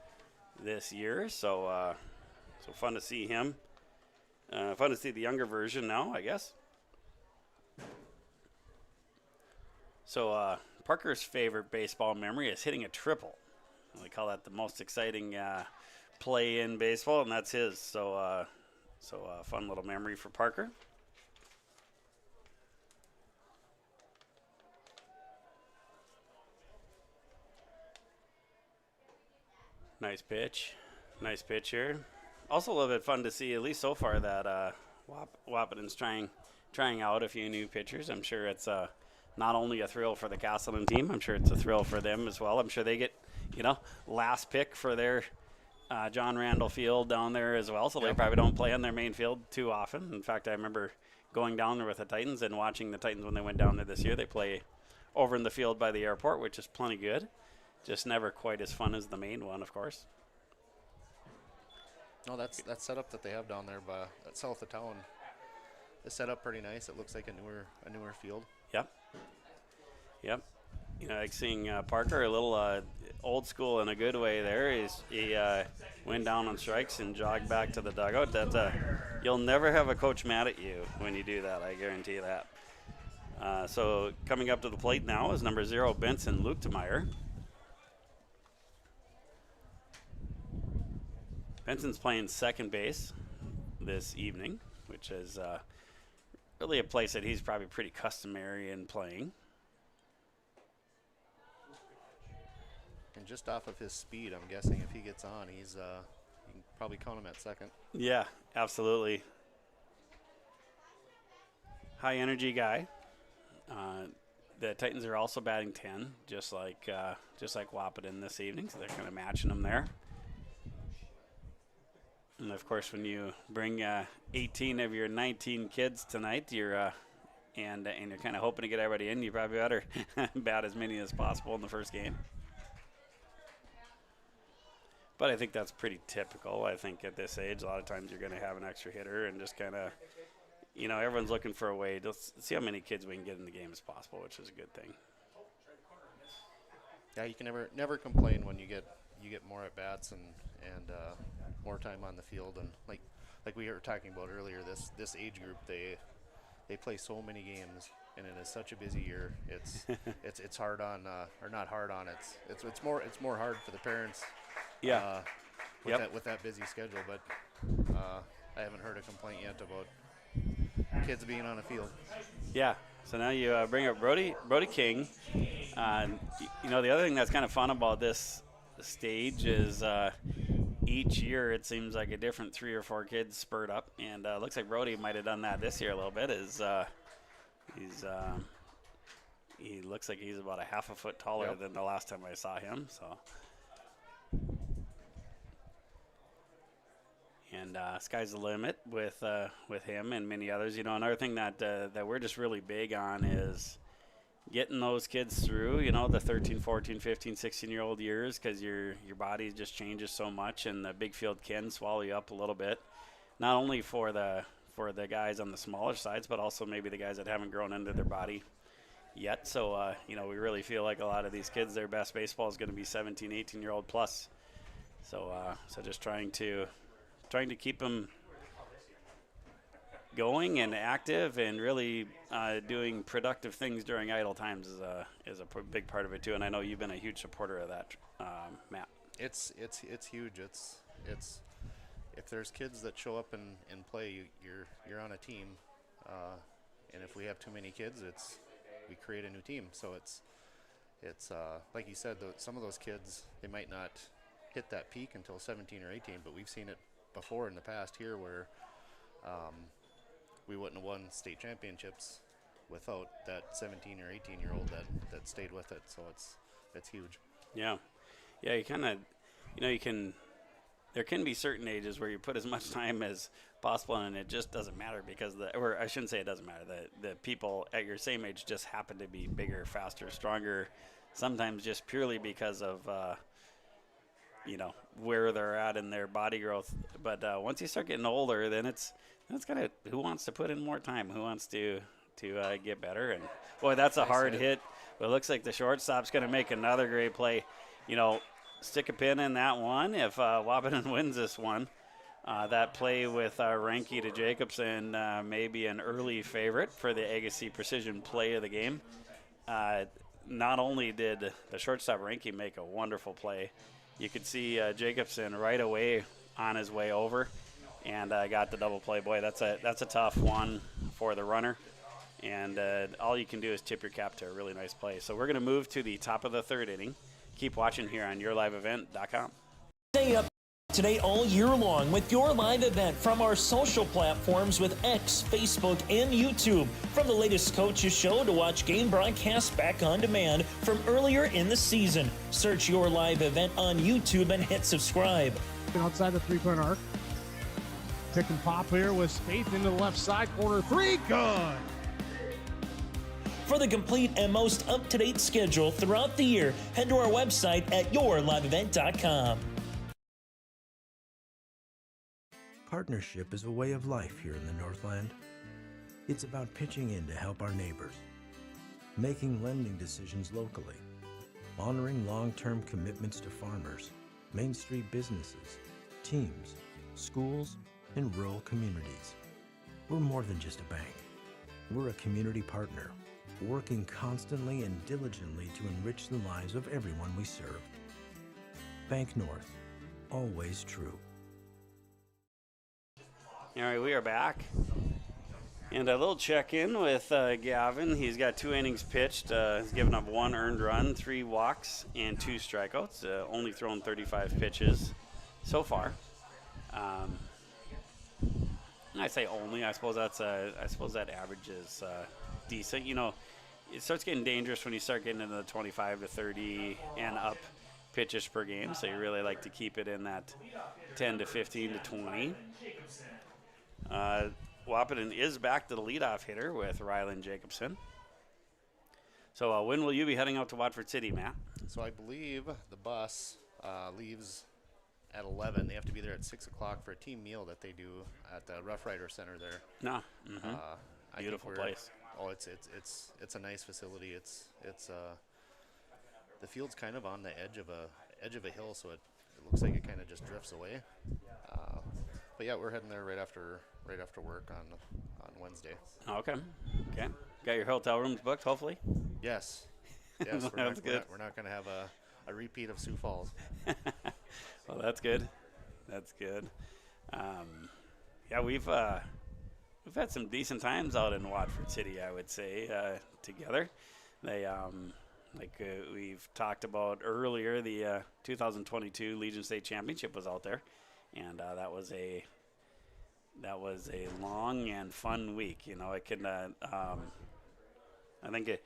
this year. So fun to see him. Fun to see the younger version now, I guess. So Parker's favorite baseball memory is hitting a triple. They call that the most exciting play in baseball, and that's his. So fun little memory for Parker. Nice pitch here. Also a little bit fun to see, at least so far, that Wahpeton's trying out a few new pitchers. I'm sure it's not only a thrill for the Casselton team, I'm sure it's a thrill for them as well. I'm sure they get, last pick for their John Randall Field down there as well, so they probably don't play on their main field too often. In fact, I remember going down there with the Titans and watching the Titans when they went down there this year. They play over in the field by the airport, which is plenty good. Just never quite as fun as the main one, of course. No, that setup that they have down there south of town is set up pretty nice. It looks like a newer field. Yep. Like seeing Parker, a little old school in a good way there. He went down on strikes and jogged back to the dugout. You'll never have a coach mad at you when you do that, I guarantee that. So coming up to the plate now is number 0, Benson Luchtemeier. Benson's playing second base this evening, which is really a place that he's probably pretty customary in playing. And just off of his speed, I'm guessing if he gets on, you can probably count him at second. Yeah, absolutely. High energy guy. The Titans are also batting 10, just like Wahpeton this evening, so they're kind of matching them there. And of course, when you bring 18 of your 19 kids tonight, you're and you're kind of hoping to get everybody in. You probably better bat as many as possible in the first game. But I think that's pretty typical. I think at this age, a lot of times you're going to have an extra hitter and just kind of, everyone's looking for a way to see how many kids we can get in the game as possible, which is a good thing. Yeah, you can never complain when you get more at bats and more time on the field, and like we were talking about earlier, this age group they play so many games, and it is such a busy year. It's hard on or not hard on. It's more hard for the parents. Yeah. With that busy schedule, but I haven't heard a complaint yet about kids being on a field. Yeah. So now you bring up Brody King. The other thing that's kind of fun about this stage is each year it seems like a different 3 or 4 kids spurred up, and looks like Brody might have done that this year a little bit. He looks like he's about a half a foot taller than the last time I saw him. So. And sky's the limit with him and many others. Another thing that we're just really big on is getting those kids through, the 13, 14, 15, 16-year-old years, because your body just changes so much, and the big field can swallow you up a little bit, not only for the guys on the smaller sides, but also maybe the guys that haven't grown into their body yet. So, we really feel like a lot of these kids, their best baseball is going to be 17, 18-year-old plus. So just trying to keep them going and active and really doing productive things during idle times is a big part of it too. And I know you've been a huge supporter of that, Matt. It's huge. It's if there's kids that show up and play, you're on a team, and if we have too many kids, we create a new team. So it's like you said, some of those kids, they might not hit that peak until 17 or 18, but we've seen it before in the past here where we wouldn't have won state championships without that 17 or 18-year-old that stayed with it. So it's huge. Yeah, you kind of, there can be certain ages where you put as much time as possible, and it just doesn't matter because or I shouldn't say it doesn't matter. The people at your same age just happen to be bigger, faster, stronger, sometimes just purely because of where they're at in their body growth. But once you start getting older, then it's kind of who wants to put in more time, who wants to get better. And boy, that's a hard hit. But it looks like the shortstop's going to make another great play. Stick a pin in that one if Wahpeton wins this one. That play with Ranke to Jacobson, maybe an early favorite for the Agassiz Precision play of the game. Not only did the shortstop Ranke make a wonderful play, you could see Jacobson right away on his way over and got the double play. Boy, that's a tough one for the runner. And all you can do is tip your cap to a really nice play. So we're going to move to the top of the third inning. Keep watching here on yourliveevent.com. Stay up today all year long with your live event from our social platforms with X, Facebook, and YouTube. From the latest coaches show to watch game broadcasts back on demand from earlier in the season. Search Your Live Event on YouTube and hit subscribe. Outside the three-point arc. Pick and pop here with Spaeth into the left side corner. 3, good. For the complete and most up-to-date schedule throughout the year, head to our website at yourliveevent.com. Partnership is a way of life here in the Northland. It's about pitching in to help our neighbors, making lending decisions locally, honoring long-term commitments to farmers, Main Street businesses, teams, schools, and rural communities. We're more than just a bank. We're a community partner, working constantly and diligently to enrich the lives of everyone we serve. Bank North, always true. All right, we are back. And a little check-in with Gavin. He's got 2 innings pitched. He's given up 1 earned run, 3 walks, and 2 strikeouts. Only thrown 35 pitches so far. I say only. I suppose that average is decent. It starts getting dangerous when you start getting into the 25 to 30 and up pitches per game. So you really like to keep it in that 10 to 15 to 20. Wahpeton is back to the leadoff hitter with Rylan Jacobson. So when will you be heading out to Watford City, Matt? So I believe the bus leaves at 11. They have to be there at 6 o'clock for a team meal that they do at the Rough Rider Center there. No. I Beautiful think place. Oh, it's a nice facility. It's the field's kind of on the edge of a hill, so it looks like it kind of just drifts away. But yeah, we're heading there right after work on Wednesday. Okay. Got your hotel rooms booked, hopefully? Yes. That's good. We're not going to have a repeat of Sioux Falls. Well, that's good. Yeah, we've had some decent times out in Watford City, I would say, together. They we've talked about earlier, the 2022 Legion State Championship was out there, and that was a long and fun week. You know, it can I think it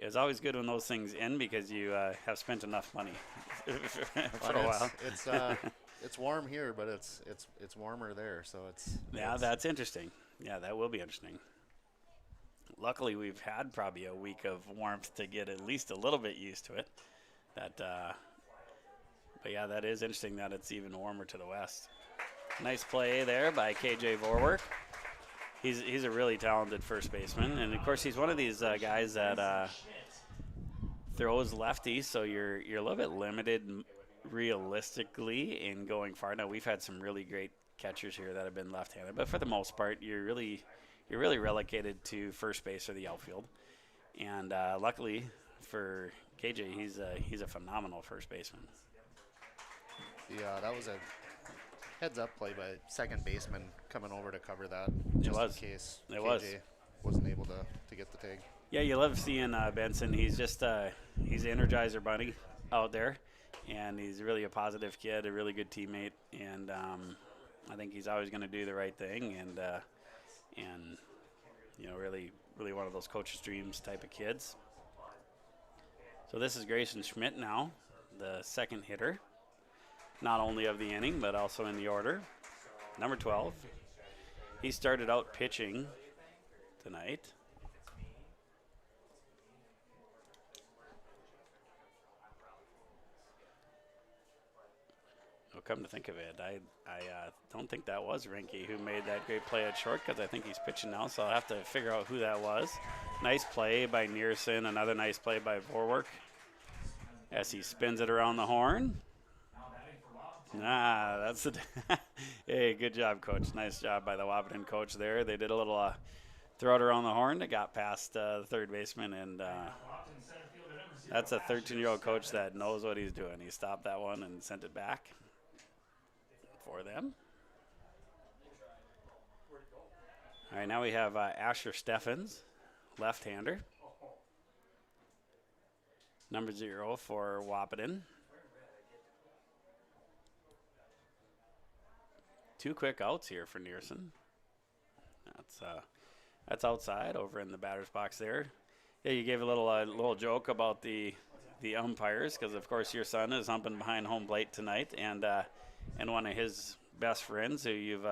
was always good when those things end because you have spent enough money for a while. It's warm here, but it's warmer there, so that's interesting. Yeah, that will be interesting. Luckily, we've had probably a week of warmth to get at least a little bit used to it. But yeah, that is interesting that it's even warmer to the west. Nice play there by KJ Vorwerk. He's a really talented first baseman, and of course he's one of these guys that throws lefty, so you're a little bit limited realistically in going far. Now we've had some really great catchers here that have been left-handed, but for the most part, you're really relegated to first base or the outfield. And luckily for KJ, he's a phenomenal first baseman. Yeah, that was a heads-up play by second baseman coming over to cover that, In case KJ wasn't able to get the tag. Yeah, you love seeing Benson. He's just he's an Energizer bunny out there, and he's really a positive kid, a really good teammate, and I think he's always going to do the right thing, and you know, really one of those coach's dreams type of kids. So this is Grayson Schmidt now, the second hitter, not only of the inning but also in the order. Number 12. He started out pitching tonight. Well, come to think of it, I don't think that was Rinke who made that great play at short, because I think he's pitching now, so I'll have to figure out who that was. Nice play by Nearson, another nice play by Vorwerk as he spins it around the horn. That's the hey, good job, coach. Nice job by the Wahpeton coach there. They did a little throw it around the horn that got past the third baseman, and that's a 13-year-old coach that knows what he's doing. He stopped that one and sent it back for them. All right, now we have Asher Steffens, left-hander. Number 0 for Wahpeton. 2 quick outs here for Nearson. That's outside over in the batter's box there. Yeah, you gave a little joke about the umpires, because of course your son is humping behind home plate tonight, and one of his best friends who you've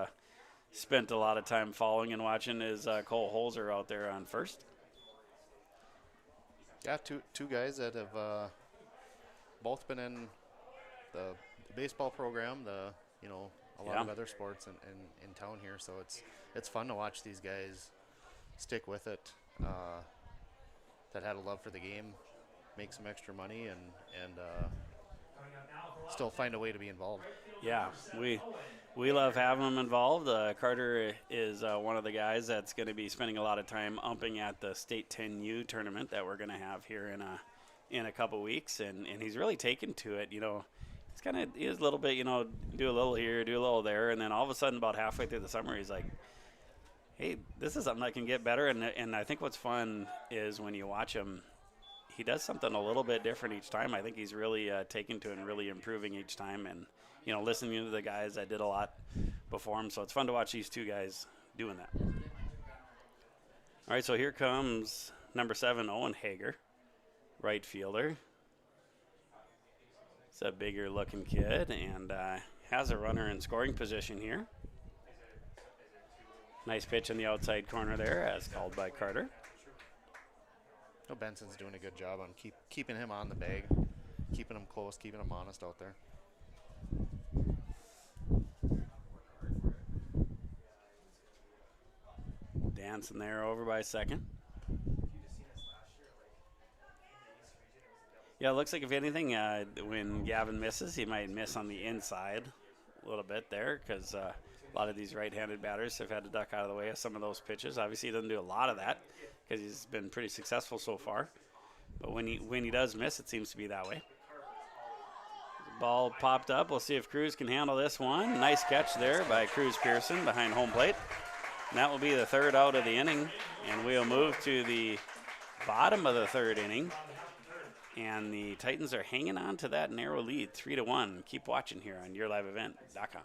spent a lot of time following and watching is Cole Holzer out there on first. Yeah, two guys that have both been in the baseball program, a lot of other sports in town here, so it's fun to watch these guys stick with it, that had a love for the game, make some extra money, and still find a way to be involved. Yeah, we love having them involved. Carter is one of the guys that's going to be spending a lot of time umping at the State 10U tournament that we're going to have here in a couple weeks, and he's really taken to it. You know, he's a little bit, do a little here, do a little there, and then all of a sudden about halfway through the summer he's like, hey, this is something that can get better. And I think what's fun is when you watch him, he does something a little bit different each time. I think he's really taken to it and really improving each time, and listening to the guys that did a lot before him. So it's fun to watch these two guys doing that. All right, so here comes number 7, Owen Hager, right fielder. It's a bigger looking kid and has a runner in scoring position here. Nice pitch in the outside corner there, as called by Carter. No, Benson's doing a good job on keeping him on the bag, keeping him close, keeping him honest out there. Dancing there over by second. Yeah, it looks like if anything, when Gavin misses, he might miss on the inside a little bit there, because a lot of these right-handed batters have had to duck out of the way of some of those pitches. Obviously, he doesn't do a lot of that because he's been pretty successful so far. But when he does miss, it seems to be that way. The ball popped up. We'll see if Cruz can handle this one. Nice catch there by Cruz Pearson behind home plate. And that will be the third out of the inning. And we'll move to the bottom of the third inning. And the Titans are hanging on to that narrow lead, 3-1. Keep watching here on YourLiveEvent.com.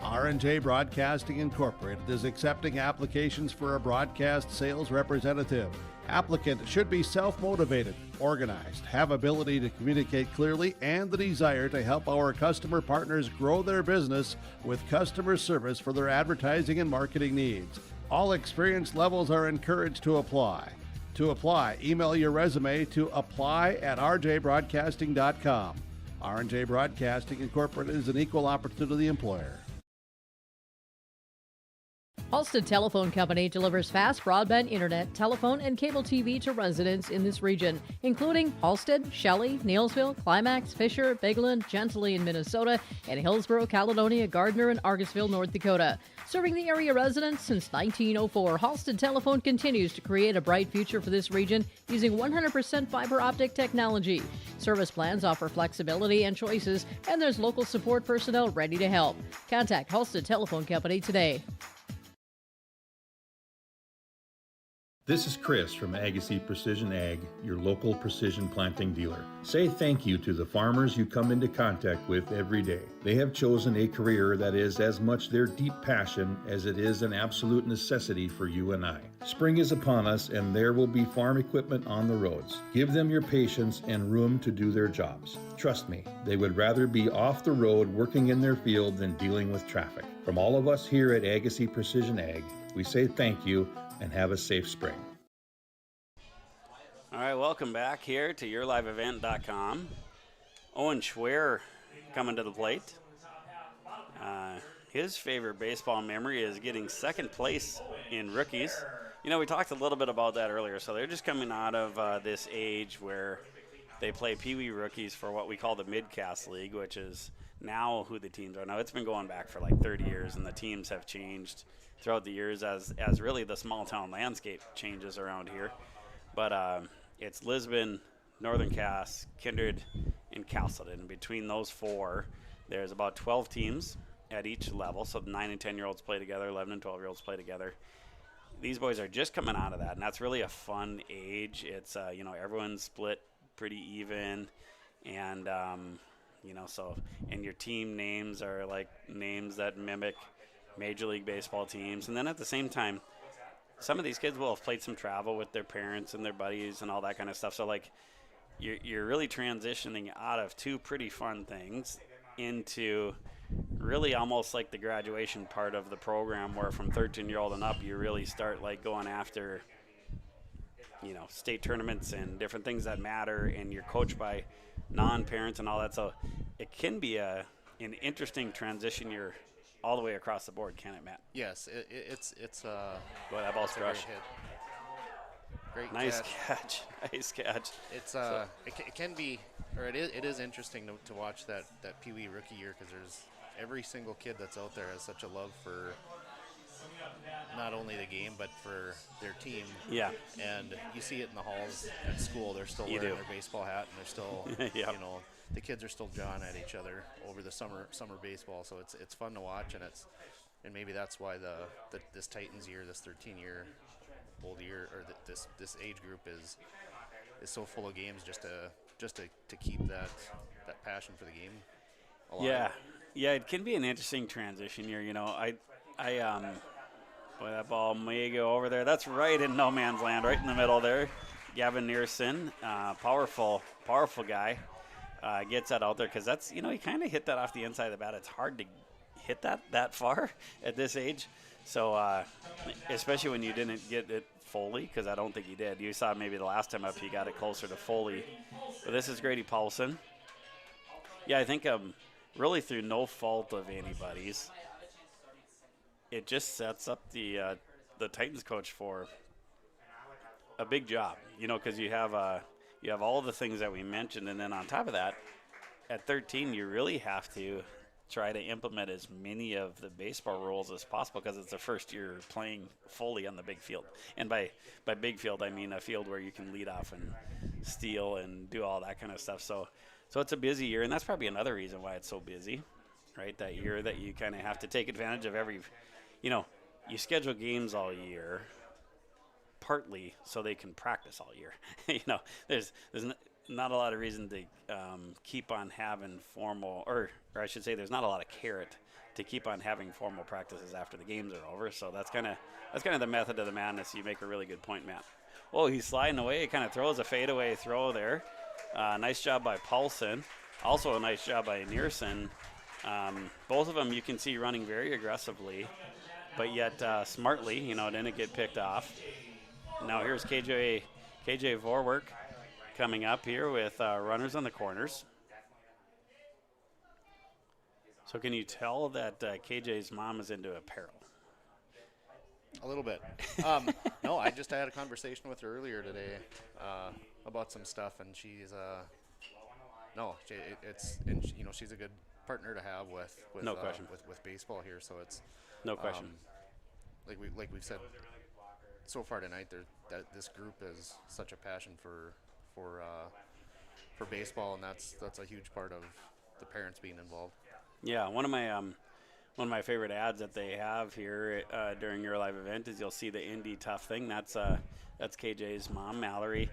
R&J Broadcasting Incorporated is accepting applications for a broadcast sales representative. Applicant should be self-motivated, organized, have ability to communicate clearly, and the desire to help our customer partners grow their business with customer service for their advertising and marketing needs. All experience levels are encouraged to apply. To apply, email your resume to apply@rjbroadcasting.com. R&J Broadcasting Incorporated is an equal opportunity employer. Halstead Telephone Company delivers fast broadband internet, telephone, and cable TV to residents in this region, including Halstead, Shelley, Neilsville, Climax, Fisher, Bigland, Gentilly in Minnesota, and Hillsborough, Caledonia, Gardner, and Argusville, North Dakota. Serving the area residents since 1904, Halstead Telephone continues to create a bright future for this region using 100% fiber optic technology. Service plans offer flexibility and choices, and there's local support personnel ready to help. Contact Halstead Telephone Company today. This is Chris from Agassiz Precision Ag, your local precision planting dealer. Say thank you to the farmers you come into contact with every day. They have chosen a career that is as much their deep passion as it is an absolute necessity for you and I. Spring is upon us and there will be farm equipment on the roads. Give them your patience and room to do their jobs. Trust me, they would rather be off the road working in their field than dealing with traffic. From all of us here at Agassiz Precision Ag, we say thank you and have a safe spring. All right, welcome back here to YourLiveEvent.com. Owen Schwer coming to the plate. His favorite baseball memory is getting second place in rookies. You know, we talked a little bit about that earlier. So they're just coming out of this age where they play Pee Wee rookies for what we call the Midcast League, which is now who the teams are. Now, it's been going back for like 30 years, and the teams have changed throughout the years as really the small town landscape changes around here. But it's Lisbon, Northern Cass, Kindred, and Casselton. And between those four, there's about 12 teams at each level. So 9 and 10-year-olds play together, 11 and 12-year-olds play together. These boys are just coming out of that, and that's really a fun age. It's, everyone's split pretty even. And, and your team names are like names that mimic Major League Baseball teams. And then at the same time, some of these kids will have played some travel with their parents and their buddies and all that kind of stuff. So, like, you're really transitioning out of two pretty fun things into really almost like the graduation part of the program, where from 13-year-old and up, you really start, like, going after, state tournaments and different things that matter, and you're coached by non-parents and all that. So it can be an interesting transition year all the way across the board, can it, Matt? Yes, it's boy, that ball's crushed. Great nice catch. Nice catch. It's it can be, or it is interesting to watch that Pee Wee rookie year, because there's every single kid that's out there has such a love for not only the game but for their team. Yeah. And you see it in the halls at school. They're still wearing their baseball hat, and they're still the kids are still jawing at each other over the summer baseball. So it's fun to watch, and maybe that's why this Titans year, this 13-year-old year, or this age group is so full of games, just to keep that passion for the game alive. Yeah, it can be an interesting transition year. Boy, that ball may go over there. That's right in no man's land, right in the middle there. Gavin Nearson, powerful guy. Gets that out there because that's, he kind of hit that off the inside of the bat. It's hard to hit that far at this age. So especially when you didn't get it fully, because I don't think he did. You saw maybe the last time up he got it closer to fully. But this is Grady Paulson. Yeah, I think really through no fault of anybody's, it just sets up the Titans coach for a big job, because you have all the things that we mentioned, and then on top of that, at 13, you really have to try to implement as many of the baseball rules as possible, because it's the first year playing fully on the big field. And by big field, I mean a field where you can lead off and steal and do all that kind of stuff. So it's a busy year, and that's probably another reason why it's so busy, right? That year that you kind of have to take advantage of every, you schedule games all year, partly so they can practice all year. There's not a lot of reason to keep on having formal, or I should say, there's not a lot of carrot to keep on having formal practices after the games are over. So that's kind of the method of the madness. You make a really good point, Matt. Oh, he's sliding away. He kind of throws a fadeaway throw there. Nice job by Paulson. Also a nice job by Nearson. Both of them you can see running very aggressively, but yet smartly, didn't get picked off. Now here's KJ Vorwerk coming up here with runners on the corners. So can you tell that KJ's mom is into apparel? A little bit. No, I had a conversation with her earlier today about some stuff, and she's she's a good partner to have with no question with baseball here. So it's no question. Like we've said so far tonight, that this group is such a passion for baseball, and that's a huge part of the parents being involved. Yeah, one of my favorite ads that they have here during your live event is you'll see the Indy Tough thing. That's KJ's mom, Mallory,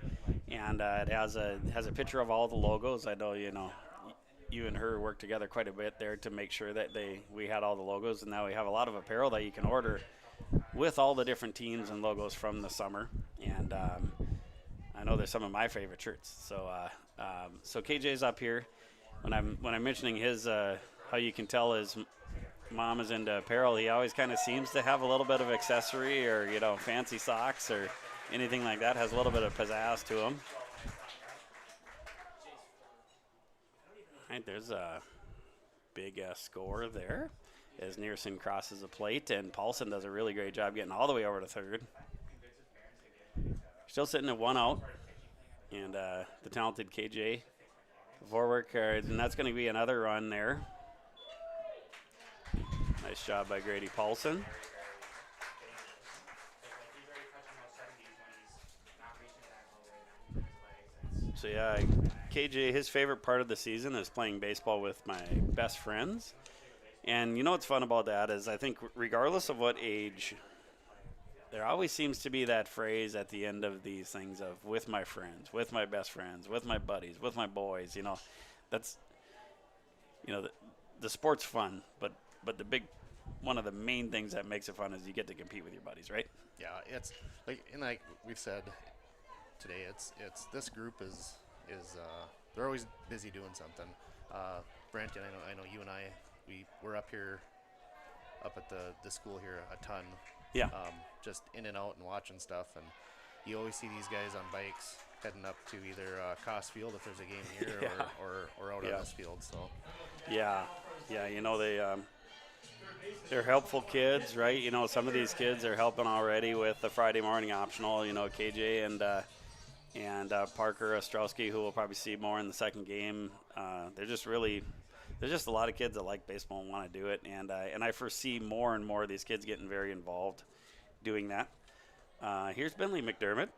and it has a picture of all the logos. I know you and her worked together quite a bit there to make sure that we had all the logos, and now we have a lot of apparel that you can order with all the different teams and logos from the summer. And I know there's some of my favorite shirts. So KJ's up here. When I'm mentioning his how you can tell his mom is into apparel, he always kind of seems to have a little bit of accessory or fancy socks or anything like that. Has a little bit of pizzazz to him. All right, there's a big score there as Nearson crosses the plate, and Paulson does a really great job getting all the way over to third. Still sitting at 1 out, and the talented KJ Vorwerk, and that's going to be another run there. Nice job by Grady Paulson. So yeah, KJ, his favorite part of the season is playing baseball with my best friends. And what's fun about that is I think regardless of what age, there always seems to be that phrase at the end of these things of with my friends, with my best friends, with my buddies, with my boys. That's the sport's fun, but the one of the main things that makes it fun is you get to compete with your buddies, right? Yeah, it's like we've said today, it's this group is they're always busy doing something. Brent, and I know you and we're up at the school here a ton. Yeah. Just in and out and watching stuff, and you always see these guys on bikes heading up to either Coss Field if there's a game here yeah. or out on this field. So. Yeah, they're helpful kids, right? Some of these kids are helping already with the Friday morning optional. KJ and Parker Ostrowski, who we'll probably see more in the second game. There's just a lot of kids that like baseball and want to do it, and I foresee more and more of these kids getting very involved doing that. Here's Bentley McDermott.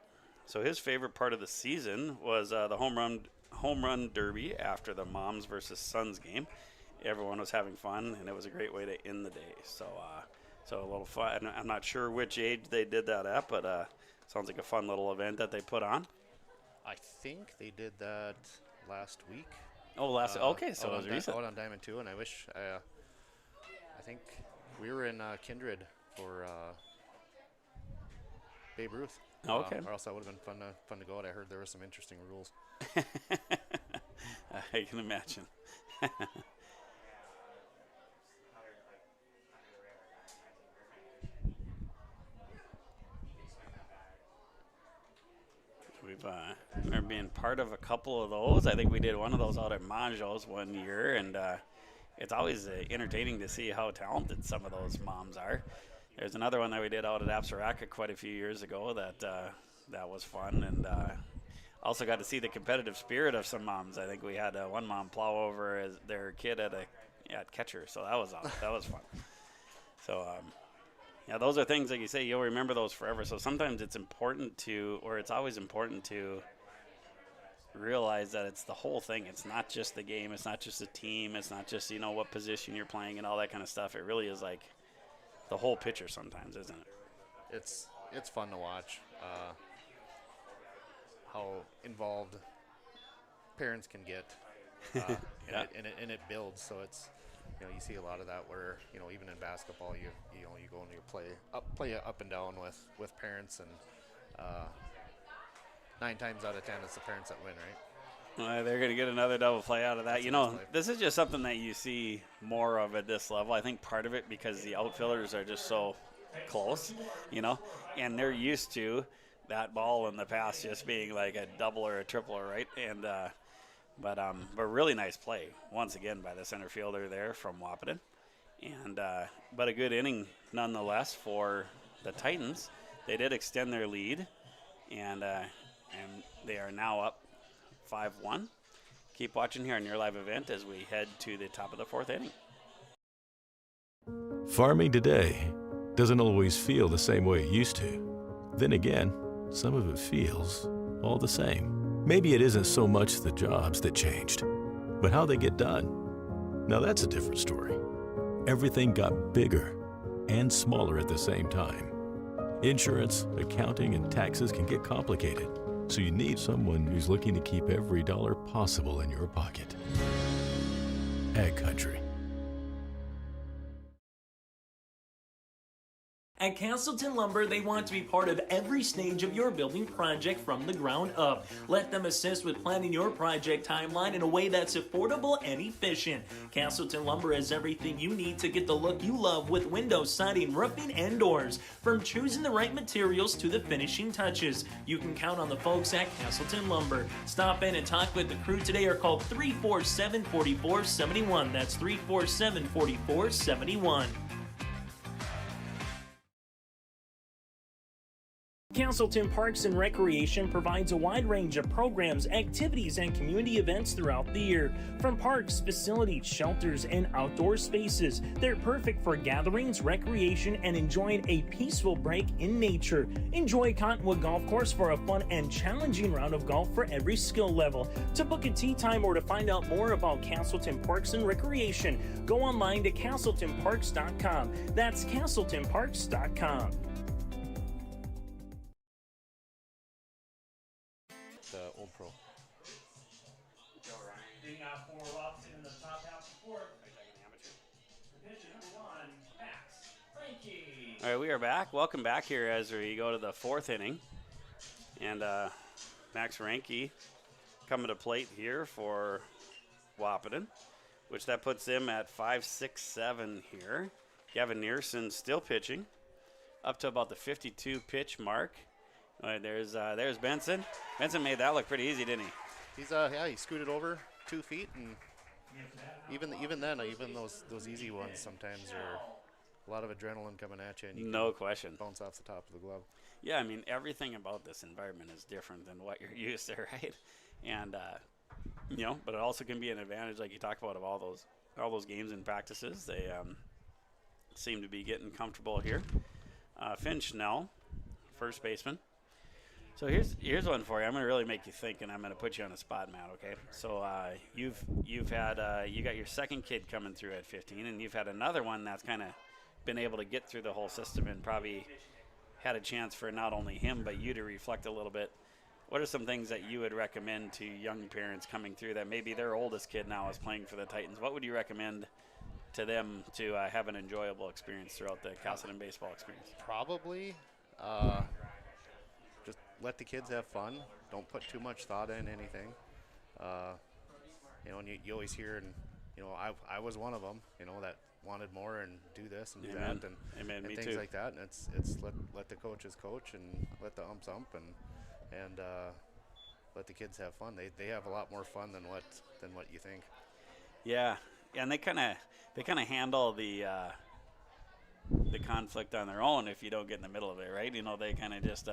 So his favorite part of the season was the home run derby after the Moms versus Sons game. Everyone was having fun, and it was a great way to end the day. So a little fun. I'm not sure which age they did that at, but sounds like a fun little event that they put on. I think they did that last week. Oh, okay, so it was recent. Out on Diamond 2, and I wish, I think we were in Kindred for Babe Ruth. Oh, okay. Or else that would have been fun to go out. I heard there were some interesting rules. I can imagine. we've remember being part of a couple of those. I think we did one of those out at Majo's one year, and it's always entertaining to see how talented some of those moms are. There's another one that we did out at Apsaraka quite a few years ago that was fun, and also got to see the competitive spirit of some moms. I think we had one mom plow over their kid at catcher, so that was awesome. That was fun. So yeah, those are things like you say, you'll remember those forever. So sometimes it's always important to realize that it's the whole thing. It's not just the game. It's not just the team. It's not just, what position you're playing and all that kind of stuff. It really is like the whole picture sometimes, isn't it? It's fun to watch how involved parents can get, and it builds. So it's, you see a lot of that where, even in basketball, you go and you play up and down with parents, and 9 times out of 10 it's the parents that win, right? They're going to get another double play out of that. This is just something that you see more of at this level. I think part of it because the outfielders are just so close, and they're used to that ball in the past just being like a double or a triple, right? And but really nice play once again by the center fielder there from Wahpeton, and but a good inning nonetheless for the Titans. They did extend their lead, and they are now up 5-1. Keep watching here on your live event as we head to the top of the 4th inning. Farming today doesn't always feel the same way it used to. Then again, some of it feels all the same. Maybe it isn't so much the jobs that changed, but how they get done. Now that's a different story. Everything got bigger and smaller at the same time. Insurance, accounting, and taxes can get complicated, so you need someone who's looking to keep every dollar possible in your pocket. Ag Country. At Casselton Lumber, they want to be part of every stage of your building project from the ground up. Let them assist with planning your project timeline in a way that's affordable and efficient. Casselton Lumber has everything you need to get the look you love with windows, siding, roofing, and doors. From choosing the right materials to the finishing touches, you can count on the folks at Casselton Lumber. Stop in and talk with the crew today or call 347-4471. That's 347-4471. Casselton Parks and Recreation provides a wide range of programs, activities, and community events throughout the year. From parks, facilities, shelters, and outdoor spaces, they're perfect for gatherings, recreation, and enjoying a peaceful break in nature. Enjoy Cottonwood Golf Course for a fun and challenging round of golf for every skill level. To book a tee time or to find out more about Casselton Parks and Recreation, go online to CasseltonParks.com. That's CasseltonParks.com. Old Pro. They got 4 up in the top half of the 4th. Position number 1, Max Frankie. All right, we are back. Welcome back here as we go to the 4th inning. And Max Ranke coming to plate here for Wahpeton, which that puts them at 5-6-7 here. Gavin Nearson still pitching up to about the 52 pitch mark. All right, there's Benson. Benson made that look pretty easy, didn't he? He's he scooted over 2 feet, and even then, even those easy ones sometimes are a lot of adrenaline coming at you, and you no question bounce off the top of the glove. Yeah, I mean everything about this environment is different than what you're used to, right? And but it also can be an advantage, like you talked about, of all those games and practices. They seem to be getting comfortable here. Finn Schnell, first baseman. So here's one for you. I'm going to really make you think, and I'm going to put you on the spot, Matt. Okay. So you've had you got your second kid coming through at 15, and you've had another one that's kind of been able to get through the whole system and probably had a chance for not only him but you to reflect a little bit. What are some things that you would recommend to young parents coming through that maybe their oldest kid now is playing for the Titans? What would you recommend to them to have an enjoyable experience throughout the Casselton baseball experience? Probably. Just let the kids have fun. Don't put too much thought in anything. And you always hear, and I was one of them. That wanted more and do this and do Amen. that and Me things too. like that. And it's let the coaches coach and let the umps ump and let the kids have fun. They have a lot more fun than what you think. Yeah, and they kind of handle the conflict on their own if you don't get in the middle of it, right? They kind of just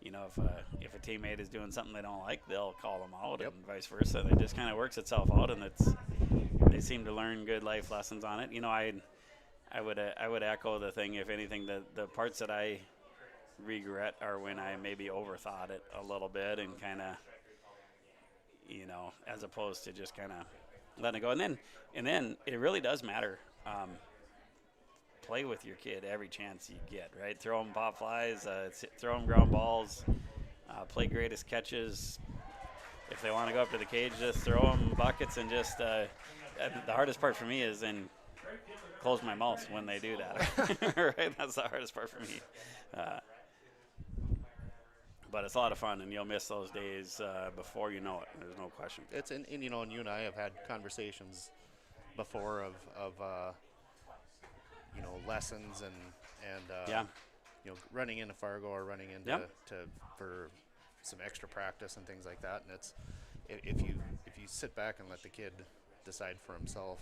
if a teammate is doing something they don't like, they'll call them out, and vice versa. It just kind of works itself out, and they seem to learn good life lessons on it. I would echo the thing. If anything, the parts that I regret are when I maybe overthought it a little bit and kind of, as opposed to just kind of letting it go. And then it really does matter. Play with your kid every chance you get, right? Throw them pop flies, throw them ground balls, play greatest catches. If they want to go up to the cage, just throw them buckets, and just the hardest part for me is then close my mouth when they do that. Right? That's the hardest part for me. But it's a lot of fun, and you'll miss those days before you know it. There's no question. And you and I have had conversations before of lessons and running into Fargo or running into for some extra practice and things like that. And it's if you sit back and let the kid decide for himself,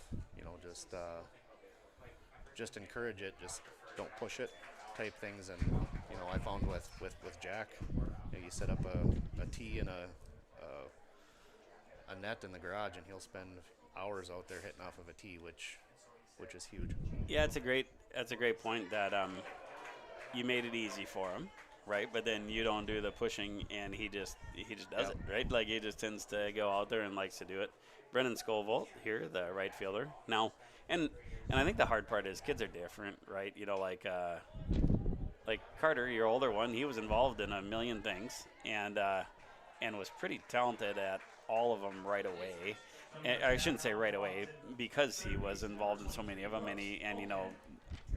just encourage it, just don't push it type things. And I found with Jack, you set up a tee and a net in the garage, and he'll spend hours out there hitting off of a tee, which is huge. Yeah, that's a great point that you made it easy for him, right? But then you don't do the pushing, and he just does it, right? Like, he just tends to go out there and likes to do it. Brennan Scoville here, the right fielder. Now, and I think the hard part is kids are different, right? Like Carter, your older one, he was involved in a million things and was pretty talented at all of them right away. And I shouldn't say right away, because he was involved in so many of them, and he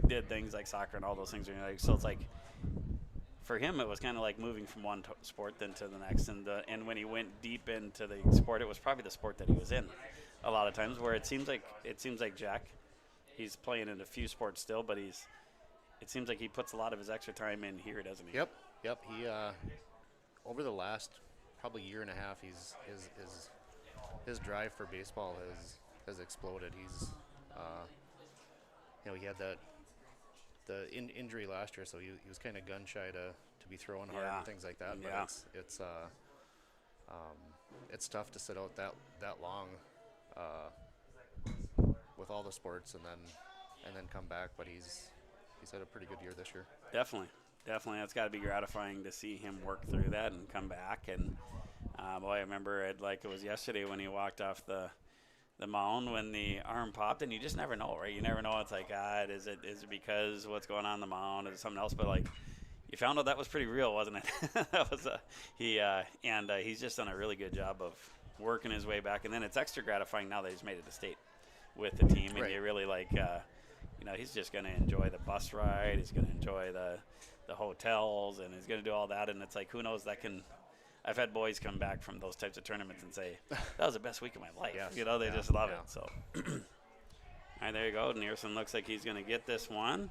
did things like soccer and all those things. So it's like, for him, it was kind of like moving from one sport then to the next. And when he went deep into the sport, it was probably the sport that he was in a lot of times, where it seems like Jack, he's playing in a few sports still, but it seems like he puts a lot of his extra time in here, doesn't he? Yep. He over the last probably year and a half, his drive for baseball has exploded. He's he had the injury last year, so he was kind of gun shy to be throwing hard and things like that. But it's tough to sit out that long with all the sports and then come back. But he's had a pretty good year this year. Definitely. It's got to be gratifying to see him work through that and come back. And I remember it like it was yesterday when he walked off the mound when the arm popped, and you just never know, right? You never know. It's like, is it because what's going on the mound? Is it something else? But like, you found out that was pretty real, wasn't it? That was he's just done a really good job of working his way back. And then it's extra gratifying now that he's made it to state with the team, and you really like, he's just going to enjoy the bus ride. He's going to enjoy the hotels, and he's going to do all that. And it's like, who knows, that can. I've had boys come back from those types of tournaments and say, that was the best week of my life. Yes. They just love it. So, all right, there you go. Nearson looks like he's going to get this one.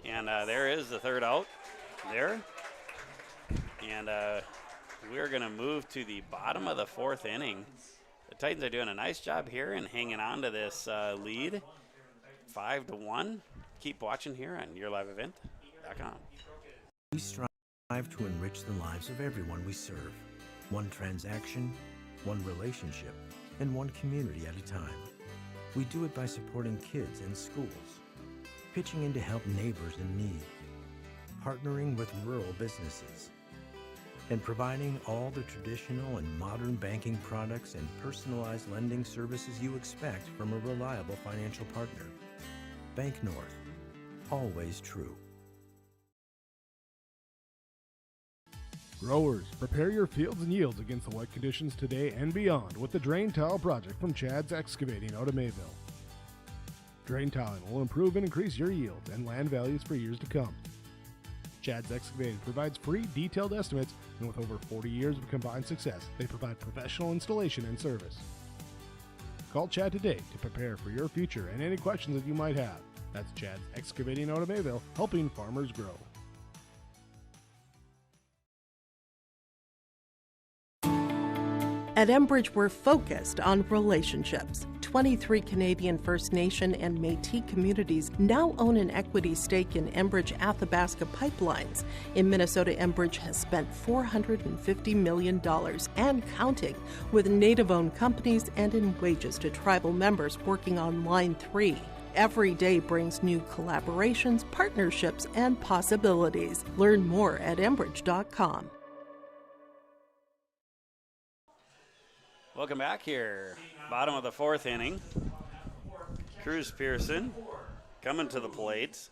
And there is the third out there. And we're going to move to the bottom of the fourth inning. The Titans are doing a nice job here and hanging on to this lead, 5-1. Keep watching here on YourLiveEvent.com. We strive to enrich the lives of everyone we serve, one transaction, one relationship, and one community at a time. We do it by supporting kids and schools, pitching in to help neighbors in need, partnering with rural businesses, and providing all the traditional and modern banking products and personalized lending services you expect from a reliable financial partner. Bank North, always true. Growers, prepare your fields and yields against the wet conditions today and beyond with the Drain Tile project from Chad's Excavating out of Mayville. Drain tiling will improve and increase your yield and land values for years to come. Chad's Excavating provides free detailed estimates, and with over 40 years of combined success, they provide professional installation and service. Call Chad today to prepare for your future and any questions that you might have. That's Chad's Excavating out of Mayville, helping farmers grow. At Enbridge, we're focused on relationships. 23 Canadian First Nation and Métis communities now own an equity stake in Enbridge Athabasca Pipelines. In Minnesota, Enbridge has spent $450 million and counting, with Native-owned companies and in wages to tribal members working on Line 3. Every day brings new collaborations, partnerships, and possibilities. Learn more at Enbridge.com. Welcome back here. Bottom of the fourth inning. Cruz Pearson coming to the plate.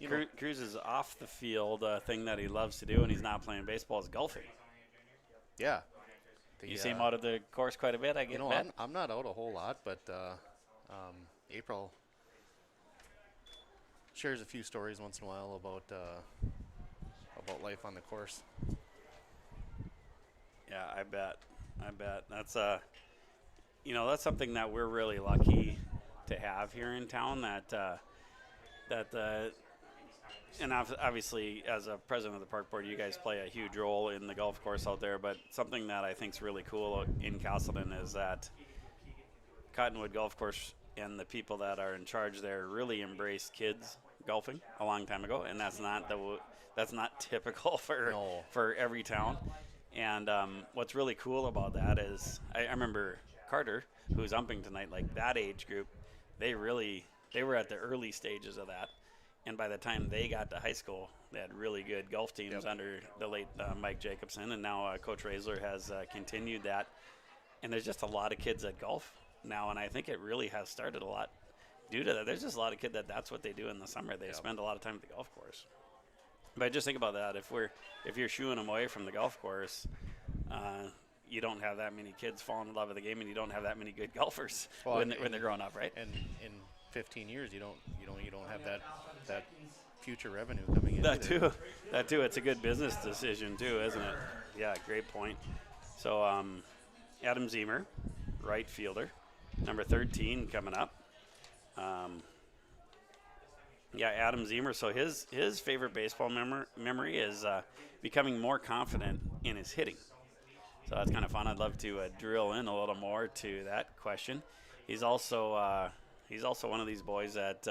Yeah, Cruz is off the field. Thing that he loves to do when he's not playing baseball is golfing. Yeah. You see him out of the course quite a bit, I get that. I'm not out a whole lot, but April shares a few stories once in a while about life on the course. Yeah, I bet. That's that's something that we're really lucky to have here in town. And obviously, as a president of the park board, you guys play a huge role in the golf course out there. But something that I think is really cool in Casselton is that Cottonwood Golf Course and the people that are in charge there really embraced kids golfing a long time ago, and that's not typical for every town. And what's really cool about that is I remember Carter, who's umping tonight, like that age group, they were at the early stages of that, and by the time they got to high school, they had really good golf teams under the late Mike Jacobson, and now Coach Raisler has continued that. And there's just a lot of kids that golf now, and I think it really has started a lot due to that. There's just a lot of kids that's what they do in the summer. They spend a lot of time at the golf course. But just think about that. If you're shooing them away from the golf course, you don't have that many kids falling in love with the game, and you don't have that many good golfers when they're growing up, right? And in 15 years, you don't have that future revenue coming in. That too. It's a good business decision too, isn't it? Yeah, great point. So Adam Zemer, right fielder, number 13 coming up. Adam Zemer. So his favorite baseball memory is becoming more confident in his hitting. So that's kind of fun. I'd love to drill in a little more to that question. He's also one of these boys that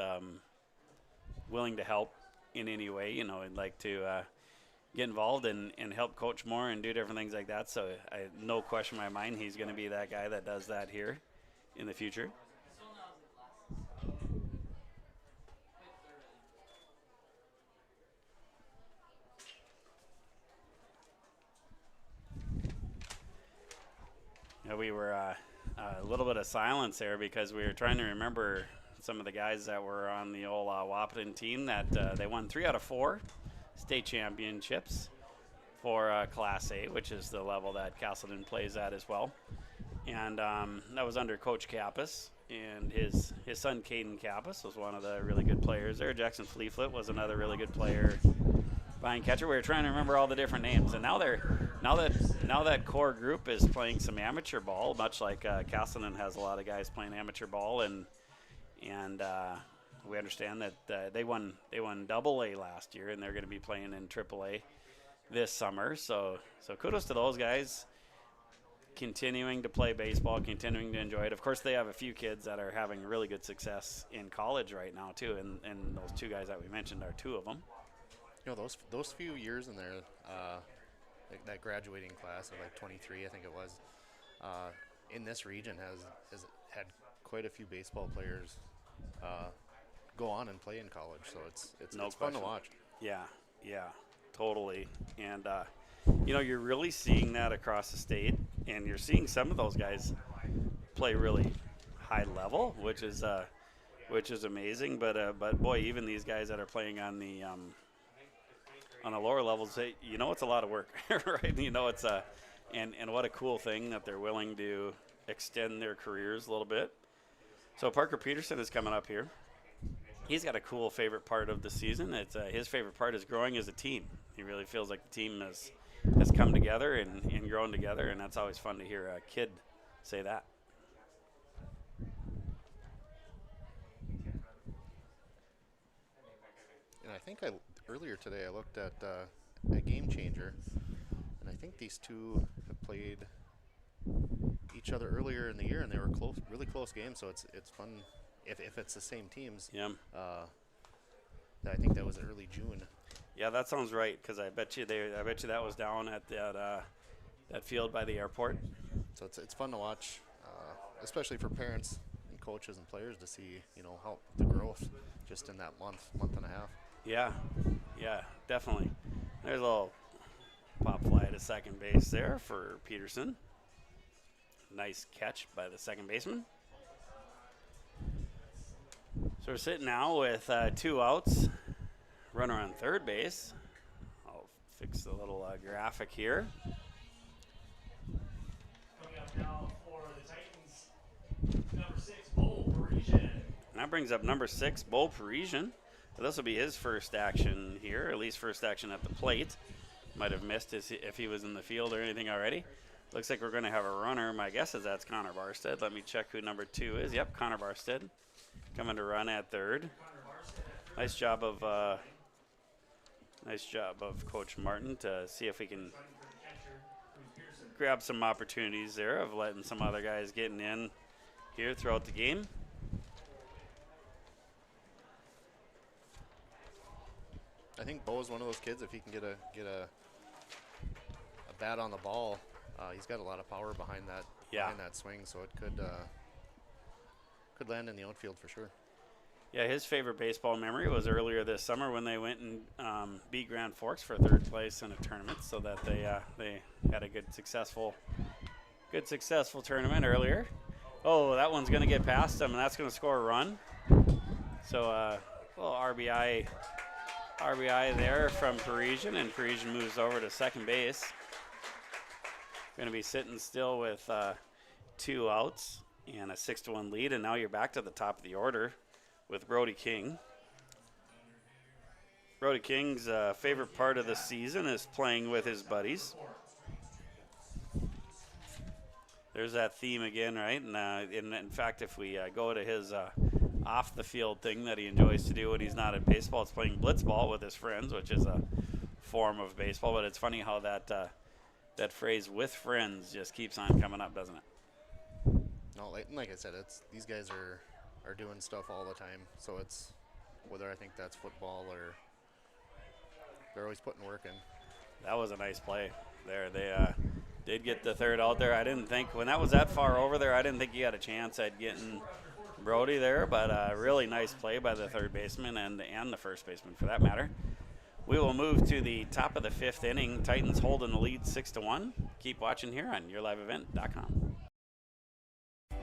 willing to help in any way. He'd like to get involved and help coach more and do different things like that. So no question in my mind he's going to be that guy that does that here in the future. We were a little bit of silence there because we were trying to remember some of the guys that were on the old Wahpeton team that they won 3 out of 4 state championships for Class A, which is the level that Casselton plays at as well. And that was under Coach Kappas, and his son Caden Kappas was one of the really good players there. Jackson Fleeflet was another really good player behind catcher. We were trying to remember all the different names, and now that core group is playing some amateur ball, much like Casselton has a lot of guys playing amateur ball, and we understand that they won AA last year, and they're going to be playing in AAA this summer. So kudos to those guys, continuing to play baseball, continuing to enjoy it. Of course, they have a few kids that are having really good success in college right now too, and those 2 guys that we mentioned are 2 of them. Those few years in there, that graduating class of like 23, I think it was, in this region has had quite a few baseball players go on and play in college. So it's fun to watch. Yeah, totally. And you're really seeing that across the state, and you're seeing some of those guys play really high level, which is amazing. But boy, even these guys that are playing on the lower levels, it's a lot of work, right? It's and what a cool thing that they're willing to extend their careers a little bit. So Parker Peterson is coming up here. He's got a cool favorite part of the season. It's his favorite part is growing as a team. He really feels like the team has come together and grown together, and that's always fun to hear a kid say that. think earlier today I looked at a Game Changer, and I think these two have played each other earlier in the year, and they were really close games. So it's fun if it's the same teams. Yeah. I think that was early June. Yeah, that sounds right. Because I bet you that was down at that field by the airport. So it's fun to watch, especially for parents and coaches and players to see how the growth just in that month and a half. Yeah, definitely. There's a little pop fly to second base there for Peterson. Nice catch by the second baseman. So we're sitting now with 2 outs. Runner on third base. I'll fix the little graphic here. Coming up now for the Titans, number 6, Bo Parisian. And that brings up number 6, Bo Parisian. So this will be his first action here, or at least first action at the plate. Might have missed if he was in the field or anything already. Looks like we're going to have a runner. My guess is that's Connor Barstead. Let me check who number 2 is. Yep, Connor Barstead coming to run at third. Nice job of Coach Martin to see if we can grab some opportunities there of letting some other guys getting in here throughout the game. I think Bo's one of those kids. If he can get a bat on the ball, he's got a lot of power behind that swing. So it could land in the outfield for sure. Yeah, his favorite baseball memory was earlier this summer when they went and beat Grand Forks for third place in a tournament, so that they had a good successful tournament earlier. Oh, that one's going to get past him, and that's going to score a run. So a little RBI there from Parisian, and Parisian moves over to second base. Going to be sitting still with 2 outs and a 6-1 lead, and now you're back to the top of the order with Brody King. Brody King's favorite part of the season is playing with his buddies. There's that theme again, right? And in fact, if we go to his off-the-field thing that he enjoys to do when he's not at baseball, it's playing blitzball with his friends, which is a form of baseball. But it's funny how that phrase "with friends" just keeps on coming up, doesn't it? No, like I said, these guys are doing stuff all the time. So it's whether I think that's football or they're always putting work in. That was a nice play there. They did get the third out there. I didn't think when that was that far over there, I didn't think you had a chance at getting Brody there, but a really nice play by the third baseman and the first baseman for that matter. We will move to the top of the 5th inning. Titans holding the lead 6-1. Keep watching here on YourLiveEvent.com.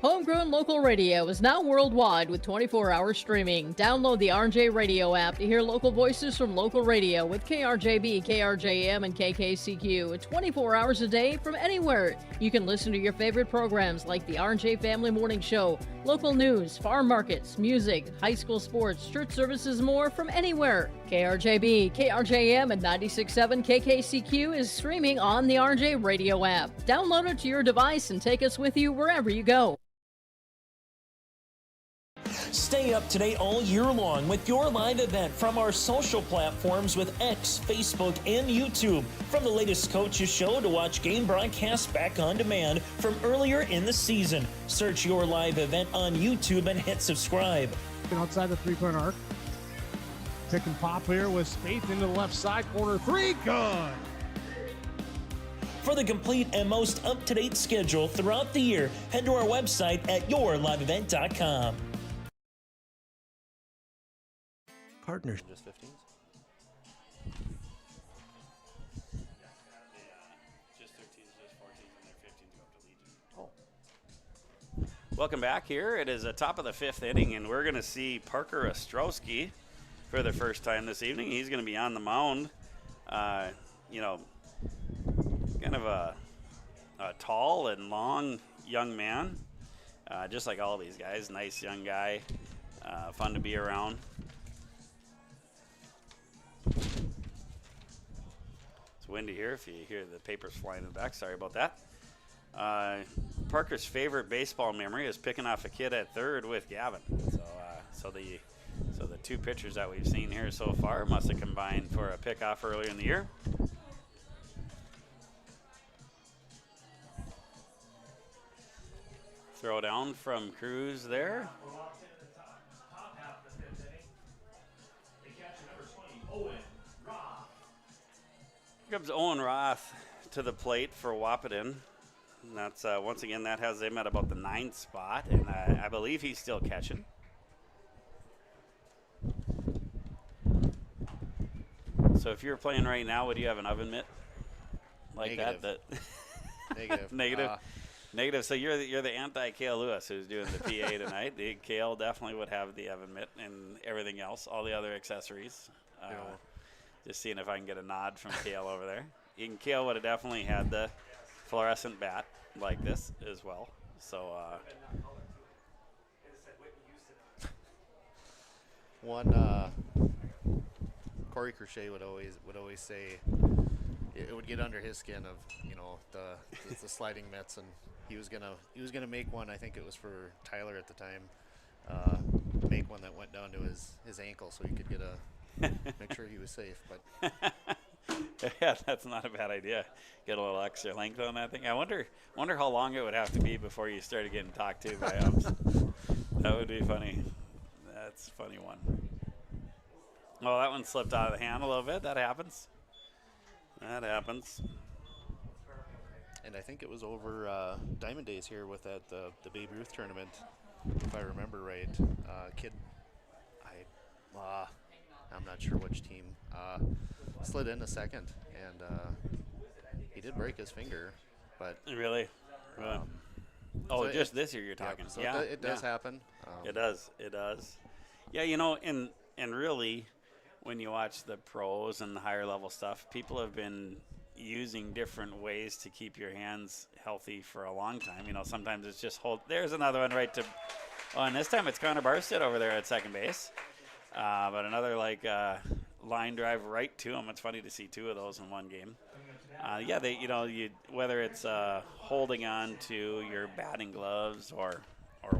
Homegrown local radio is now worldwide with 24-hour streaming. Download the RJ Radio app to hear local voices from local radio with KRJB, KRJM, and KKCQ 24 hours a day from anywhere. You can listen to your favorite programs like the RJ Family Morning Show, local news, farm markets, music, high school sports, church services, more from anywhere. KRJB, KRJM, and 96.7 KKCQ is streaming on the RJ Radio app. Download it to your device and take us with you wherever you go. Stay up to date all year long with your live event from our social platforms with X, Facebook, and YouTube. From the latest coaches show to watch game broadcasts back on demand from earlier in the season. Search your live event on YouTube and hit subscribe. Outside the 3-point arc. Pick and pop here with Spaeth into the left side corner. 3, good. For the complete and most up-to-date schedule throughout the year, head to our website at yourliveevent.com. Partners. Just 15s? Just 13s, just 14s, and their 15s go up to Legion. Oh. Welcome back here. It is the top of the 5th inning, and we're going to see Parker Ostrowski for the first time this evening. He's going to be on the mound. Kind of a tall and long young man, just like all these guys. Nice young guy, fun to be around. It's windy here if you hear the papers flying in the back. Sorry about that. Parker's favorite baseball memory is picking off a kid at third with Gavin. So So the two pitchers that we've seen here so far must have combined for a pickoff earlier in the year. Throw down from Cruz there. Here comes Owen Roth to the plate for Wahpeton. And that's once again, that has him at about the 9th spot, and I believe he's still catching. So if you're playing right now, would you have an oven mitt like Negative. that? Negative. Negative. Negative. So you're the anti-Cale Lewis who's doing the PA tonight. The Cale definitely would have the oven mitt and everything else, all the other accessories. Just seeing if I can get a nod from Cale over there. Cale would have definitely had the fluorescent bat like this as well. So Corey Crochet would always say it would get under his skin of the sliding mitts, and he was gonna make one. I think it was for Tyler at the time. Make one that went down to his ankle so he could get make sure he was safe. But yeah, that's not a bad idea. Get a little extra length on that thing. I wonder how long it would have to be before you started getting talked to by umps. That would be funny. That's a funny one. Well, that one slipped out of the hand a little bit. That happens. And I think it was over Diamond Days here with that the Babe Ruth tournament, if I remember right. I'm not sure which team slid in a second, and he did break his finger, but really. So just this year you're talking. So it does happen. It does. Yeah, and really, when you watch the pros and the higher level stuff, people have been using different ways to keep your hands healthy for a long time. Sometimes it's just hold. There's another one right to. Oh, and this time it's Connor Barstead over there at second base. But another line drive right to him. It's funny to see two of those in one game. Whether it's holding on to your batting gloves or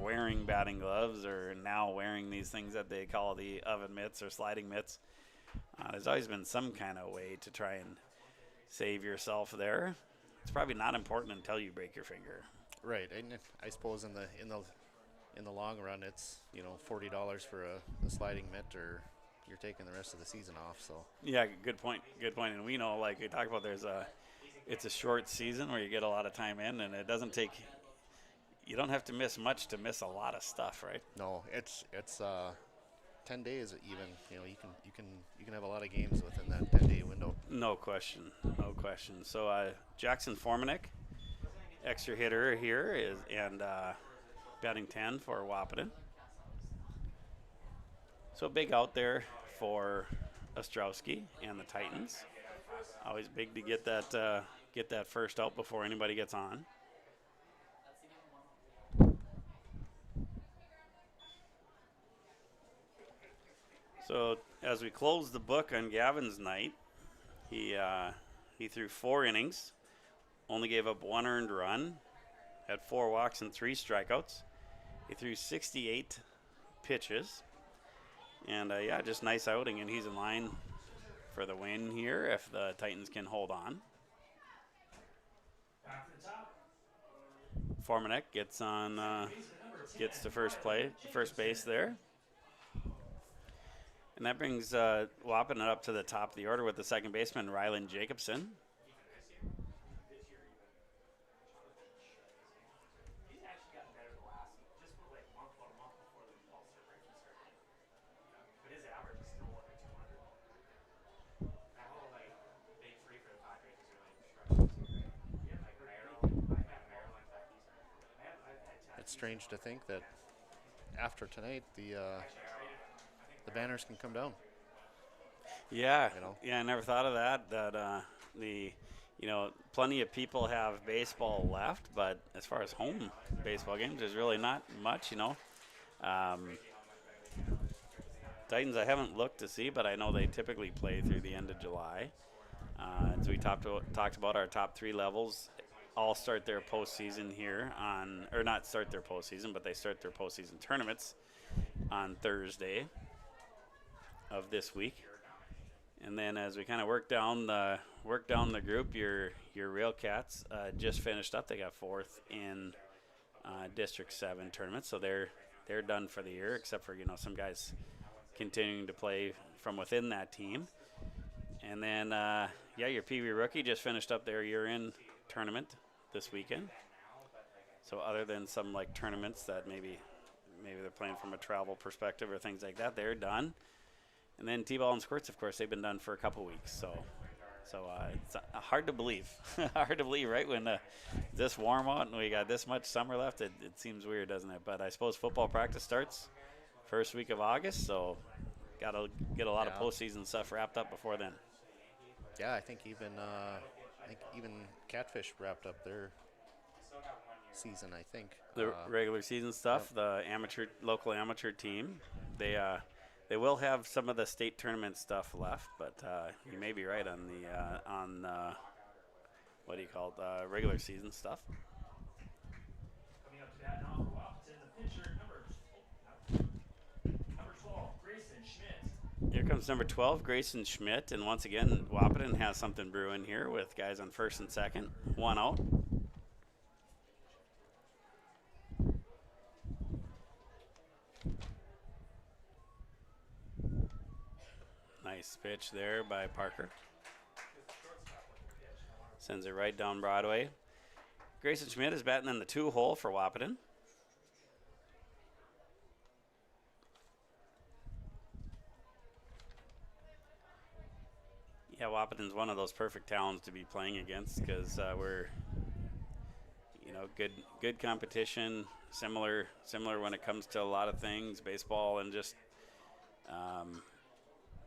wearing batting gloves, or now wearing these things that they call the oven mitts or sliding mitts. There's always been some kind of way to try and save yourself there. It's probably not important until you break your finger. Right, and I suppose in the long run, it's $40 for a sliding mitt, or you're taking the rest of the season off. So yeah, good point. And we know, like we talked about, it's a short season where you get a lot of time in, and it doesn't take. You don't have to miss much to miss a lot of stuff, right? No, it's 10 days even. You can have a lot of games within that 10-day window. No question. So Jackson Formanek, extra hitter here, and batting 10 for Wahpeton. So big out there for Ostrowski and the Titans. Always big to get that first out before anybody gets on. So as we close the book on Gavin's night, he threw 4 innings, only gave up 1 earned run, had 4 walks and 3 strikeouts. He threw 68 pitches, and just nice outing, and he's in line for the win here if the Titans can hold on. Formanek gets to first base there. And that brings Wahpeton up to the top of the order with the second baseman, Rylan Jacobson. It's strange to think that after tonight, the banners can come down. Yeah, I never thought of that. Plenty of people have baseball left, but as far as home baseball games, there's really not much. Titans, I haven't looked to see, but I know they typically play through the end of July. As we talked about, our top 3 levels all start their postseason here not start their postseason, but they start their postseason tournaments on Thursday of this week. And then as we kind of work down the group, your Railcats just finished up. They got 4th in District 7 tournament, so they're done for the year, except for some guys continuing to play from within that team. And then your Pee Wee rookie just finished up their year-end tournament this weekend. So other than some like tournaments that maybe they're playing from a travel perspective or things like that, they're done. And then T-ball and squirts, of course, they've been done for a couple weeks. So it's hard to believe. Hard to believe, right? When this warm out and we got this much summer left, it seems weird, doesn't it? But I suppose football practice starts first week of August, so got to get a lot of postseason stuff wrapped up before then. Yeah, I think even Catfish wrapped up their season. I think the regular season stuff. The local amateur team, they will have some of the state tournament stuff left, but you may be right on the what do you call it, regular season stuff. Coming up to that now for Wahpeton, the pitcher, number 12, Grayson Schmidt. Here comes number 12, Grayson Schmidt, and once again, Wahpeton has something brewing here with guys on first and second, 1 out. Nice pitch there by Parker. Sends it right down Broadway. Grayson Schmidt is batting in the 2 hole for Wahpeton. Yeah, Wahpeton's one of those perfect towns to be playing against because we're, good competition, similar when it comes to a lot of things, baseball and just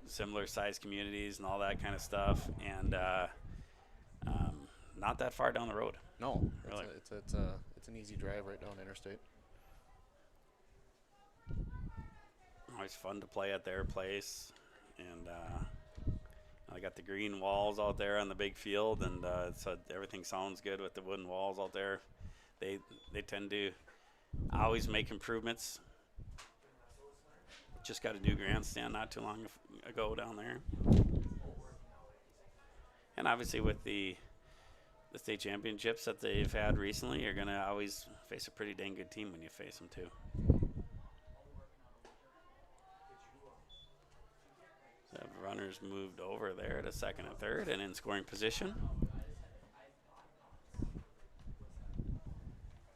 similar size communities and all that kind of stuff, and not that far down the road. No, really. It's an easy drive right down Interstate. Always fun to play at their place, and I got the green walls out there on the big field, and so everything sounds good with the wooden walls out there. They tend to always make improvements. Just got a new grandstand not too long ago down there. And obviously with the state championships that they've had recently, you're going to always face a pretty dang good team when you face them too. So runners moved over there to second and third and in scoring position.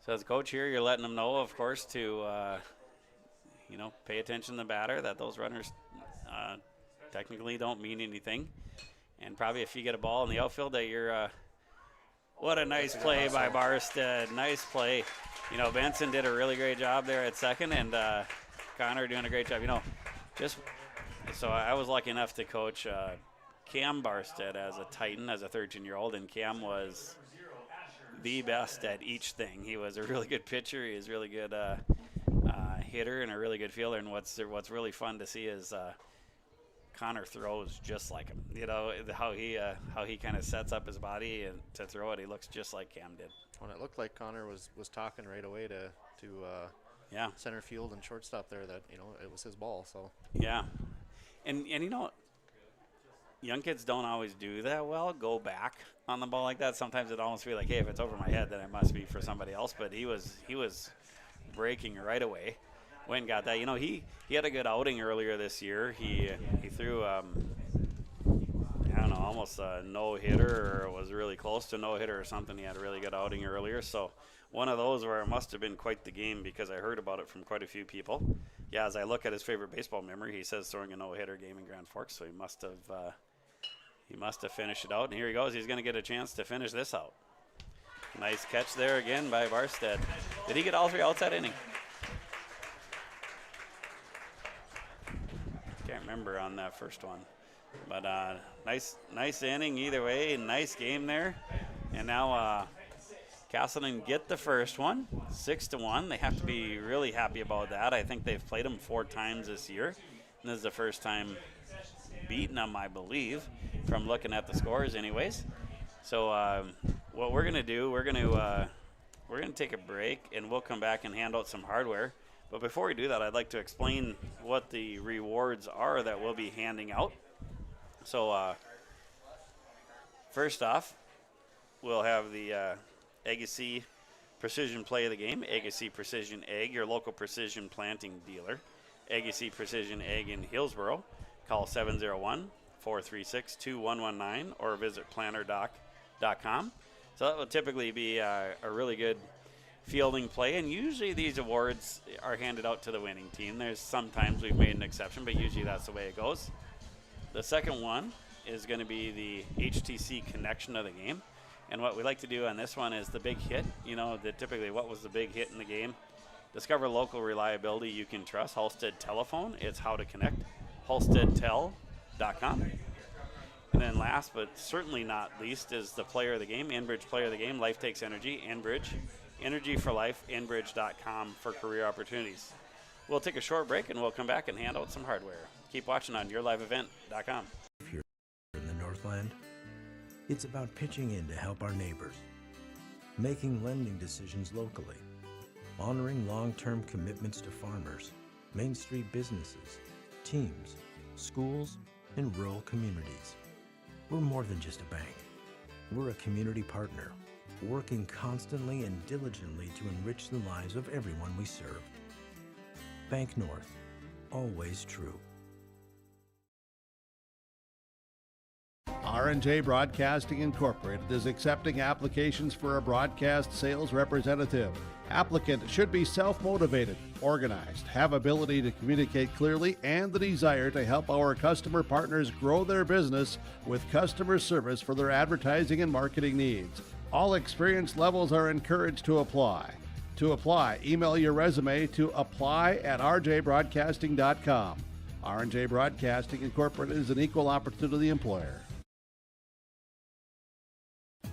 So as a coach here, you're letting them know, of course, to pay attention to the batter, that those runners technically don't mean anything. And probably if you get a ball in the outfield that you're what a nice play by Barstead. Nice play. Benson did a really great job there at second, and Connor doing a great job. So I was lucky enough to coach Cam Barstead as a Titan, as a 13-year-old, and Cam was the best at each thing. He was a really good pitcher. He was a really good hitter and a really good fielder. And what's really fun to see is Connor throws just like him. How he kind of sets up his body and to throw it. He looks just like Cam did. Well, it looked like Connor was talking right away to center field and shortstop there that it was his ball. So yeah, and young kids don't always do that well. Go back on the ball like that. Sometimes it almost feels like, hey, if it's over my head, then it must be for somebody else. But he was breaking right away. Went and got that. He had a good outing earlier this year. He threw almost a no-hitter, or was really close to no-hitter or something. He had a really good outing earlier. So one of those where it must have been quite the game, because I heard about it from quite a few people. Yeah, as I look at his favorite baseball memory, he says throwing a no-hitter game in Grand Forks, so he must have finished it out. And here he goes. He's going to get a chance to finish this out. Nice catch there again by Barstead. Did he get all 3 outs that inning? Can't remember on that first one. But nice inning either way. Nice game there. And now Casselton get the first one, 6-1. They have to be really happy about that. I think they've played them 4 times this year. And this is the first time beating them, I believe, from looking at the scores anyways. So what we're going to do, we're going to take a break, and we'll come back and hand out some hardware. But before we do that, I'd like to explain what the rewards are that we'll be handing out. So first off, we'll have the Agassiz Precision Play of the Game, Agassiz Precision Ag, your local precision planting dealer. Agassiz Precision Ag in Hillsboro. Call 701-436-2119 or visit plannerdoc.com. So that will typically be a really good fielding play, and usually these awards are handed out to the winning team. There's sometimes we've made an exception, but usually that's the way it goes. The second one is going to be the HTC Connection of the Game. And what we like to do on this one is the big hit. You know, typically what was the big hit in the game? Discover local reliability you can trust. Halstead Telephone. It's how to connect. HalsteadTel.com. And then last but certainly not least is the player of the game, Enbridge Player of the Game. Life Takes Energy, Enbridge. Energy for Life, Enbridge.com for career opportunities. We'll take a short break and we'll come back and hand out some hardware. Keep watching on YourLiveEvent.com. If you're in the Northland, it's about pitching in to help our neighbors, making lending decisions locally, honoring long-term commitments to farmers, Main Street businesses, teams, schools, and rural communities. We're more than just a bank. We're a community partner, working constantly and diligently to enrich the lives of everyone we serve. Bank North, always true. R&J Broadcasting Incorporated is accepting applications for a broadcast sales representative. Applicant should be self-motivated, organized, have ability to communicate clearly, and the desire to help our customer partners grow their business with customer service for their advertising and marketing needs. All experience levels are encouraged to apply. To apply, email your resume to apply@rjbroadcasting.com. R&J Broadcasting Incorporated is an equal opportunity employer.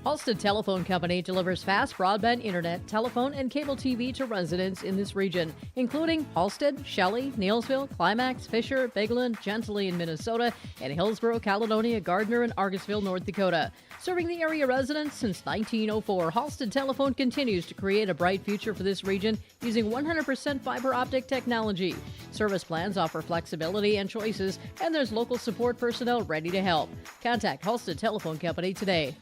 Halstead Telephone Company delivers fast broadband internet, telephone, and cable TV to residents in this region, including Halstead, Shelley, Neilsville, Climax, Fisher, Bigland, Gentilly in Minnesota, and Hillsboro, Caledonia, Gardner, and Argosville, North Dakota. Serving the area residents since 1904, Halstead Telephone continues to create a bright future for this region using 100% fiber optic technology. Service plans offer flexibility and choices, and there's local support personnel ready to help. Contact Halstead Telephone Company today.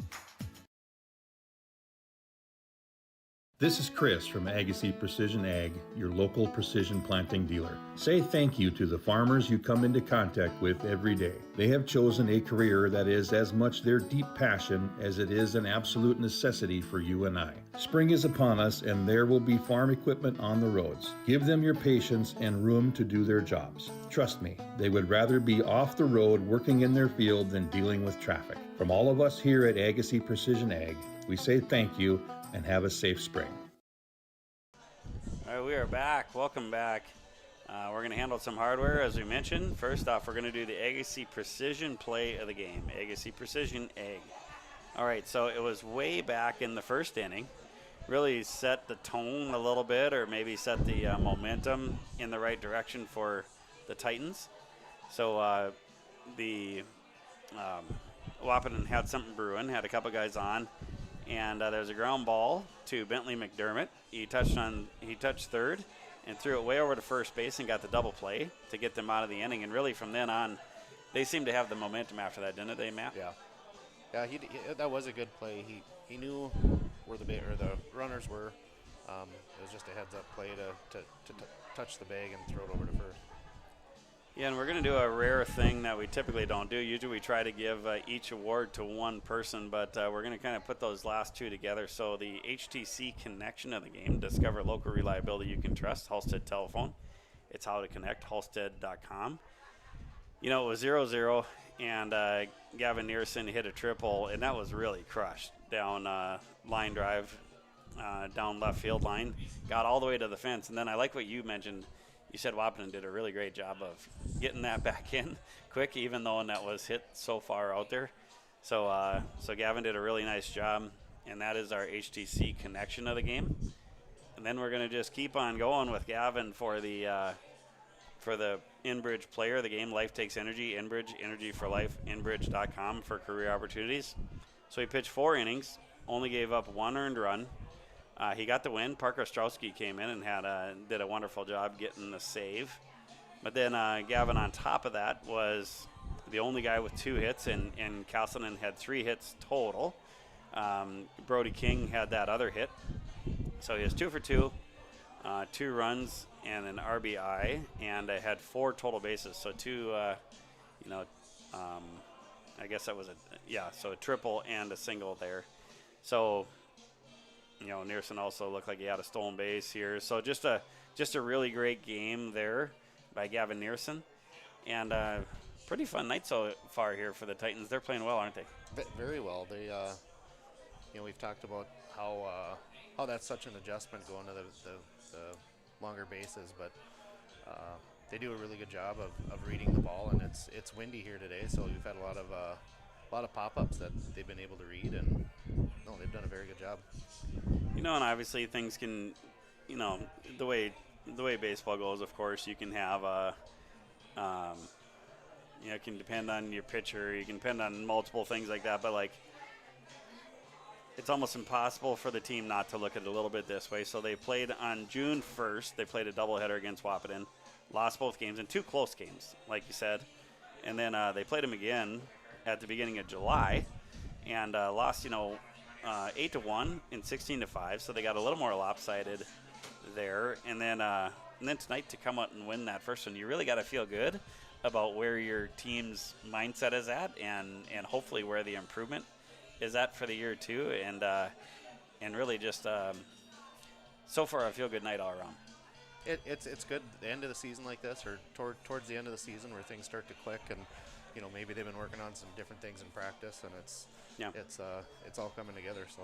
This is Chris from Agassiz Precision Ag, your local precision planting dealer. Say thank you to the farmers you come into contact with every day. They have chosen a career that is as much their deep passion as it is an absolute necessity for you and I. Spring is upon us and there will be farm equipment on the roads. Give them your patience and room to do their jobs. Trust me, they would rather be off the road working in their field than dealing with traffic. From all of us here at Agassiz Precision Ag, we say thank you and have a safe spring. All right, we are back. Welcome back. We're going to handle some hardware, as we mentioned. First off, we're going to do the Agassiz Precision Play of the Game, Agassiz Precision Ag. All right, so it was way back in the first inning. Really set the tone a little bit, or maybe set the momentum in the right direction for the Titans. So the Wahpeton had something brewing, had a couple guys on. And there's a ground ball to Bentley McDermott. He touched third and threw it way over to first base and got the double play to get them out of the inning. And really from then on, they seemed to have the momentum after that, didn't they, Matt? Yeah. Yeah, he that was a good play. He knew where the runners were. It was just a heads-up play to touch the bag and throw it over to first. Yeah, and we're going to do a rare thing that we typically don't do. Usually we try to give each award to one person, but we're going to kind of put those last two together. So the HTC Connection of the Game, discover local reliability you can trust, Halstead Telephone. It's how to connect, halstead.com. You know, it was 0-0, and Gavin Nearson hit a triple, and that was really crushed down line drive, down left field line. Got all the way to the fence, and then I like what you mentioned. You said Wahpeton did a really great job of getting that back in quick, even though that was hit so far out there. So Gavin did a really nice job, and that is our HTC Connection of the Game. And then we're going to just keep on going with Gavin for the Enbridge Player of the Game. Life Takes Energy, Enbridge, Energy for Life, Enbridge.com for career opportunities. So he pitched 4 innings, only gave up 1 earned run, He got the win. Parker Ostrowski came in and did a wonderful job getting the save. But then Gavin on top of that was the only guy with 2 hits, and Casselton had 3 hits total. Brody King had that other hit. So he was 2 for 2, 2 runs and an RBI, and I had 4 total bases. So 2, I guess that was so a triple and a single there. So, Nearson also looked like he had a stolen base here. So just a really great game there by Gavin Nearson, and pretty fun night so far here for the Titans. They're playing well, aren't they? Very well. They, we've talked about how that's such an adjustment going to the longer bases, but they do a really good job of reading the ball, and it's windy here today, so we've had a lot of pop-ups that they've been able to read, and they've done a very good job. And obviously things can, the way baseball goes, of course, you can have it can depend on your pitcher, you can depend on multiple things like that, but it's almost impossible for the team not to look at it a little bit this way. So they played on June 1st, they played a doubleheader against Wahpeton, lost both games, and 2 close games, like you said. And then they played them again at the beginning of July and lost, 8-1 and 16-5. So they got a little more lopsided there. And then tonight to come out and win that first one, you really got to feel good about where your team's mindset is at, and hopefully where the improvement is at for the year too. And really just so far a feel good night all around. It's good at the end of the season like this, or towards the end of the season where things start to click, and maybe they've been working on some different things in practice, and it's all coming together. So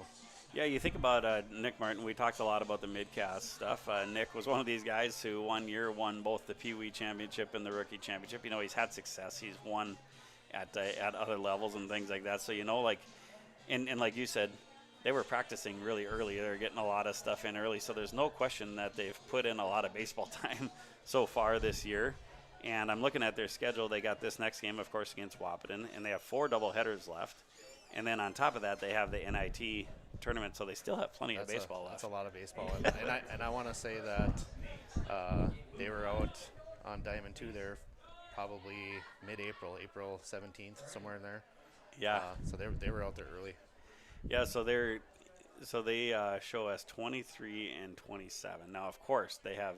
yeah, you think about Nick Martin. We talked a lot about the mid-cast stuff. Nick was one of these guys who one year won both the Pee Wee Championship and the Rookie Championship. He's had success. He's won at other levels and things like that. So and like you said, they were practicing really early. They're getting a lot of stuff in early. So there's no question that they've put in a lot of baseball time so far this year. And I'm looking at their schedule. They got this next game, of course, against Wahpeton, and they have 4 doubleheaders left. And then on top of that, they have the NIT tournament, so they still have plenty of baseball left. That's a lot of baseball. and I want to say that they were out on Diamond 2 there probably mid-April, April 17th, somewhere in there. Yeah. So they were out there early. Yeah, so they show us 23 and 27. Now, of course, they have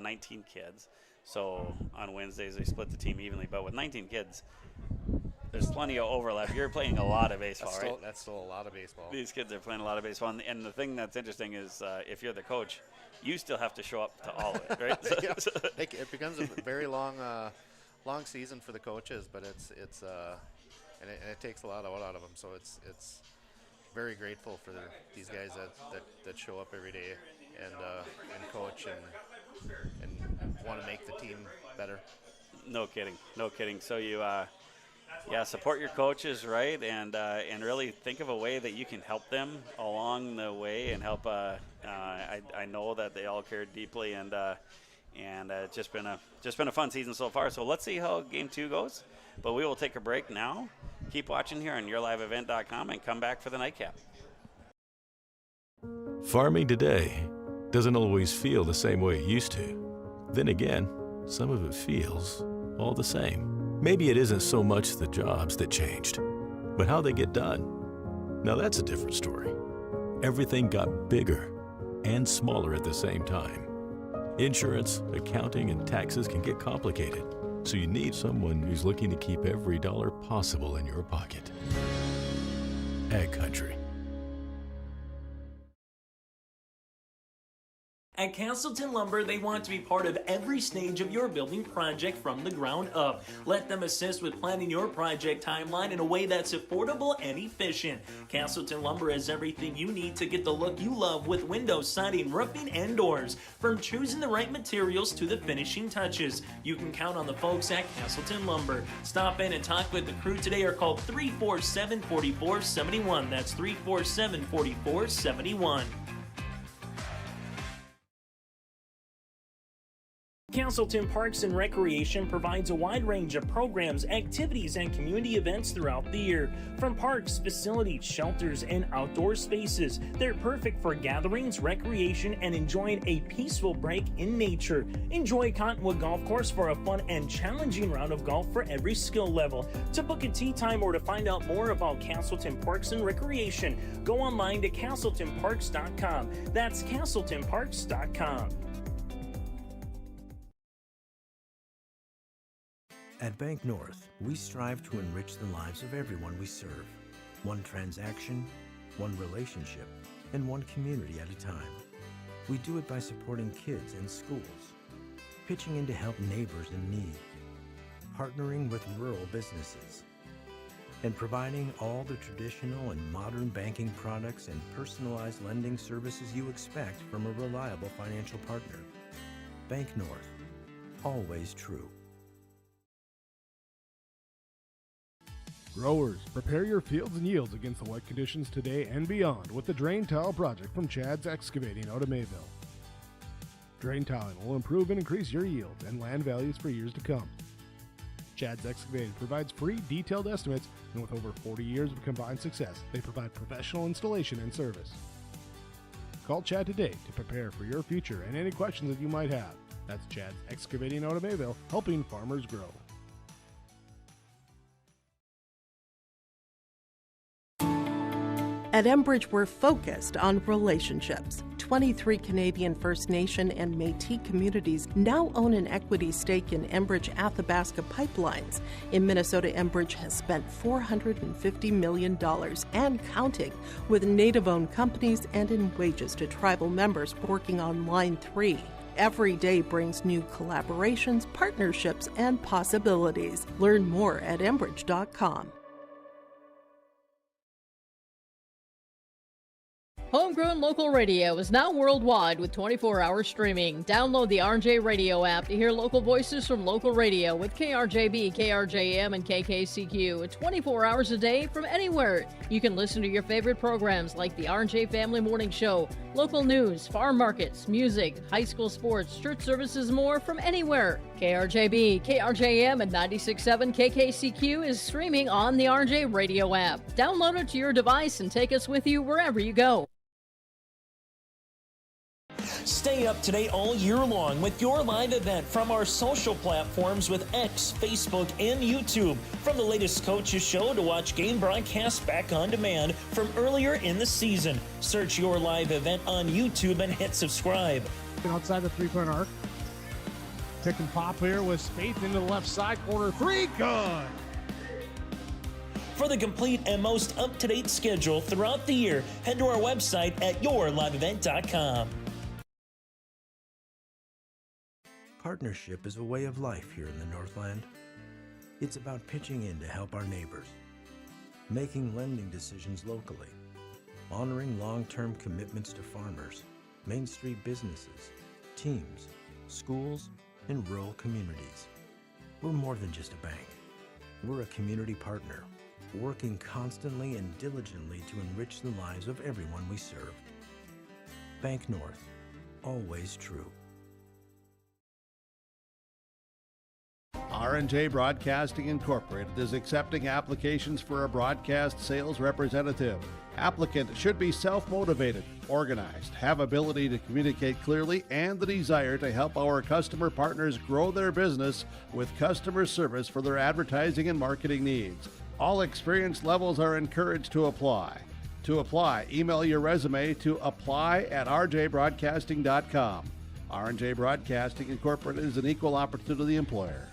19 kids. So on Wednesdays they split the team evenly, but with 19 kids, there's plenty of overlap. You're playing a lot of baseball, right? That's still a lot of baseball. These kids are playing a lot of baseball, and the thing that's interesting is if you're the coach, you still have to show up to all of it, right? Yeah. It becomes a very long season for the coaches, but it takes a lot out of them. So it's very grateful for these guys that show up every day and coach and want to make the team better. No kidding. So you support your coaches, right? And really think of a way that you can help them along the way and help. I know that they all care deeply, and it's just been a fun season so far. So let's see how Game 2 goes. But we will take a break now. Keep watching here on YourLiveEvent.com and come back for the nightcap. Farming today doesn't always feel the same way it used to. Then again, some of it feels all the same. Maybe it isn't so much the jobs that changed, but how they get done. Now that's a different story. Everything got bigger and smaller at the same time. Insurance, accounting, and taxes can get complicated, so you need someone who's looking to keep every dollar possible in your pocket. Ag Country. At Casselton Lumber, they want to be part of every stage of your building project from the ground up. Let them assist with planning your project timeline in a way that's affordable and efficient. Casselton Lumber has everything you need to get the look you love with windows, siding, roofing, and doors. From choosing the right materials to the finishing touches, you can count on the folks at Casselton Lumber. Stop in and talk with the crew today or call 347-4471. That's 347-4471. Casselton Parks and Recreation provides a wide range of programs, activities, and community events throughout the year. From parks, facilities, shelters, and outdoor spaces, they're perfect for gatherings, recreation, and enjoying a peaceful break in nature. Enjoy Cottonwood Golf Course for a fun and challenging round of golf for every skill level. To book a tee time or to find out more about Casselton Parks and Recreation, go online to CasseltonParks.com. That's CasseltonParks.com. At Bank North, we strive to enrich the lives of everyone we serve. One transaction, one relationship, and one community at a time. We do it by supporting kids and schools, pitching in to help neighbors in need, partnering with rural businesses, and providing all the traditional and modern banking products and personalized lending services you expect from a reliable financial partner. Bank North, always true. Growers, prepare your fields and yields against the wet conditions today and beyond with the Drain Tile Project from Chad's Excavating out of Mayville. Drain tiling will improve and increase your yield and land values for years to come. Chad's Excavating provides free detailed estimates, and with over 40 years of combined success, they provide professional installation and service. Call Chad today to prepare for your future and any questions that you might have. That's Chad's Excavating out of Mayville, helping farmers grow. At Enbridge, we're focused on relationships. 23 Canadian First Nation and Métis communities now own an equity stake in Enbridge Athabasca Pipelines. In Minnesota, Enbridge has spent $450 million and counting with Native-owned companies and in wages to tribal members working on Line 3. Every day brings new collaborations, partnerships, and possibilities. Learn more at Enbridge.com. Homegrown local radio is now worldwide with 24-hour streaming. Download the RJ Radio app to hear local voices from local radio with KRJB, KRJM, and KKCQ 24 hours a day from anywhere. You can listen to your favorite programs like the RJ Family Morning Show, local news, farm markets, music, high school sports, church services, more from anywhere. KRJB, KRJM, and 96.7 KKCQ is streaming on the RJ Radio app. Download it to your device and take us with you wherever you go. Stay up to date all year long with your live event from our social platforms with X, Facebook, and YouTube. From the latest coaches show to watch game broadcasts back on demand from earlier in the season. Search your live event on YouTube and hit subscribe. Outside the three-point arc. Pick and pop here with Spaeth into the left side corner. Three, good. For the complete and most up-to-date schedule throughout the year, head to our website at yourliveevent.com. Partnership is a way of life here in the Northland. It's about pitching in to help our neighbors, making lending decisions locally, honoring long-term commitments to farmers, Main Street businesses, teams, schools, and rural communities. We're more than just a bank. We're a community partner, working constantly and diligently to enrich the lives of everyone we serve. Bank North, always true. R&J Broadcasting Incorporated is accepting applications for a broadcast sales representative. Applicant should be self-motivated, organized, have ability to communicate clearly, and the desire to help our customer partners grow their business with customer service for their advertising and marketing needs. All experience levels are encouraged to apply. To apply, email your resume to apply@rjbroadcasting.com. R&J Broadcasting Incorporated is an equal opportunity employer.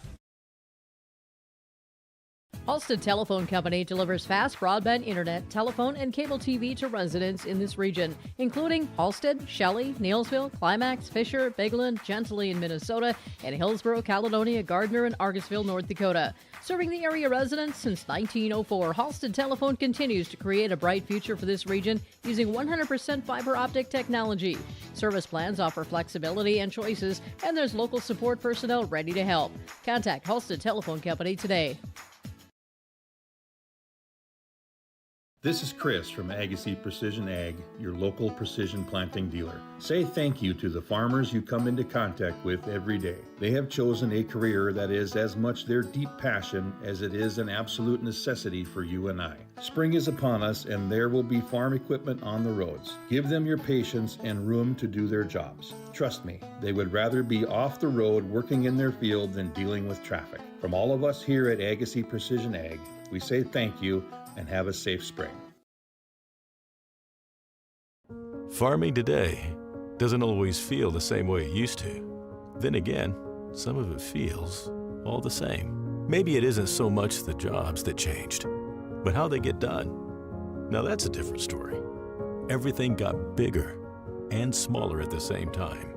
Halstead Telephone Company delivers fast broadband internet, telephone, and cable TV to residents in this region, including Halstead, Shelley, Neillsville, Climax, Fisher, Bigland, Gentilly in Minnesota, and Hillsborough, Caledonia, Gardner, and Argusville, North Dakota. Serving the area residents since 1904, Halstead Telephone continues to create a bright future for this region using 100% fiber optic technology. Service plans offer flexibility and choices, and there's local support personnel ready to help. Contact Halstead Telephone Company today. This is Chris from Agassiz Precision Ag, your local precision planting dealer. Say thank you to the farmers you come into contact with every day. They have chosen a career that is as much their deep passion as it is an absolute necessity for you and I. Spring is upon us and there will be farm equipment on the roads. Give them your patience and room to do their jobs. Trust me, they would rather be off the road working in their field than dealing with traffic. From all of us here at Agassiz Precision Ag, we say thank you and have a safe spring. Farming today doesn't always feel the same way it used to. Then again, some of it feels all the same. Maybe it isn't so much the jobs that changed, but how they get done. Now that's a different story. Everything got bigger and smaller at the same time.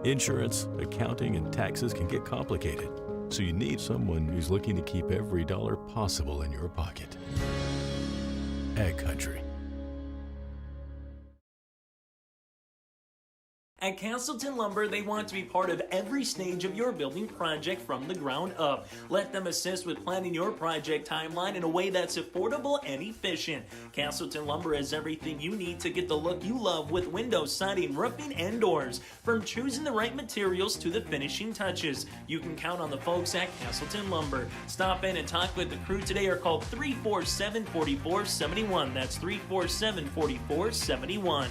Insurance, accounting, and taxes can get complicated, so you need someone who's looking to keep every dollar possible in your pocket. Ag Country. At Casselton Lumber, they want to be part of every stage of your building project from the ground up. Let them assist with planning your project timeline in a way that's affordable and efficient. Casselton Lumber has everything you need to get the look you love with windows, siding, roofing, and doors. From choosing the right materials to the finishing touches, you can count on the folks at Casselton Lumber. Stop in and talk with the crew today or call 347-4471. That's 347-4471.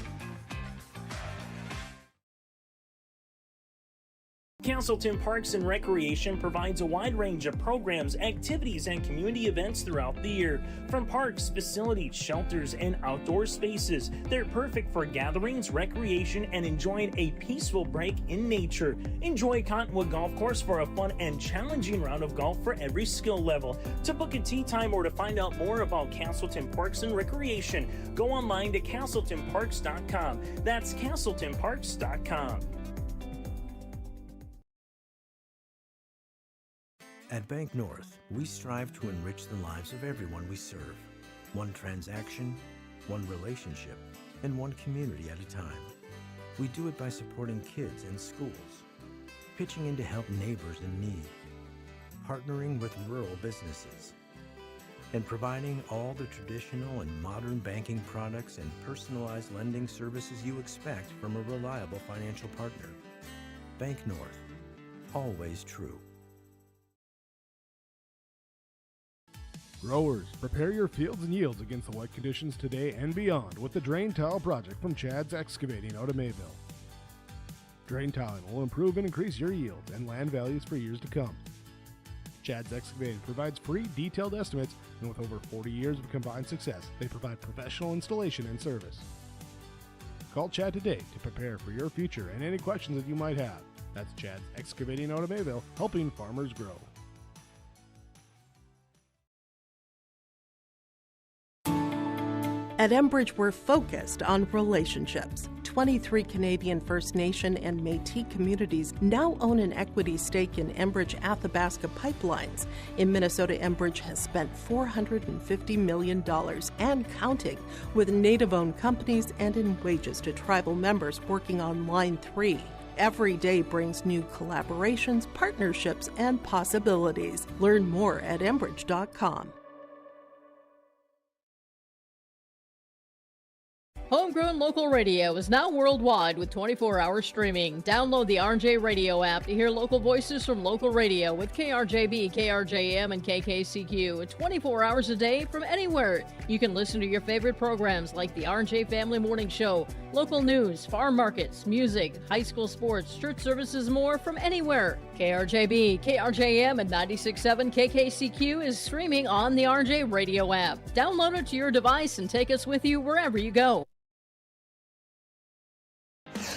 Casselton Parks and Recreation provides a wide range of programs, activities, and community events throughout the year. From parks, facilities, shelters, and outdoor spaces, they're perfect for gatherings, recreation, and enjoying a peaceful break in nature. Enjoy Cottonwood Golf Course for a fun and challenging round of golf for every skill level. To book a tee time or to find out more about Casselton Parks and Recreation, go online to CasseltonParks.com. That's CasseltonParks.com. At Bank North, we strive to enrich the lives of everyone we serve. One transaction, one relationship, and one community at a time. We do it by supporting kids and schools, pitching in to help neighbors in need, partnering with rural businesses, and providing all the traditional and modern banking products and personalized lending services you expect from a reliable financial partner. Bank North, always true. Growers, prepare your fields and yields against the wet conditions today and beyond with the Drain Tile project from Chad's Excavating out of Mayville. Drain tiling will improve and increase your yield and land values for years to come. Chad's Excavating provides free detailed estimates, and with over 40 years of combined success, they provide professional installation and service. Call Chad today to prepare for your future and any questions that you might have. That's Chad's Excavating out of Mayville, helping farmers grow. At Enbridge, we're focused on relationships. 23 Canadian First Nation and Métis communities now own an equity stake in Enbridge Athabasca Pipelines. In Minnesota, Enbridge has spent $450 million and counting with Native-owned companies and in wages to tribal members working on Line 3. Every day brings new collaborations, partnerships, and possibilities. Learn more at Enbridge.com. Homegrown local radio is now worldwide with 24-hour streaming. Download the RJ Radio app to hear local voices from local radio with KRJB, KRJM, and KKCQ 24 hours a day from anywhere. You can listen to your favorite programs like the RJ Family Morning Show, local news, farm markets, music, high school sports, church services, more from anywhere. KRJB, KRJM, and 96.7 KKCQ is streaming on the RJ Radio app. Download it to your device and take us with you wherever you go.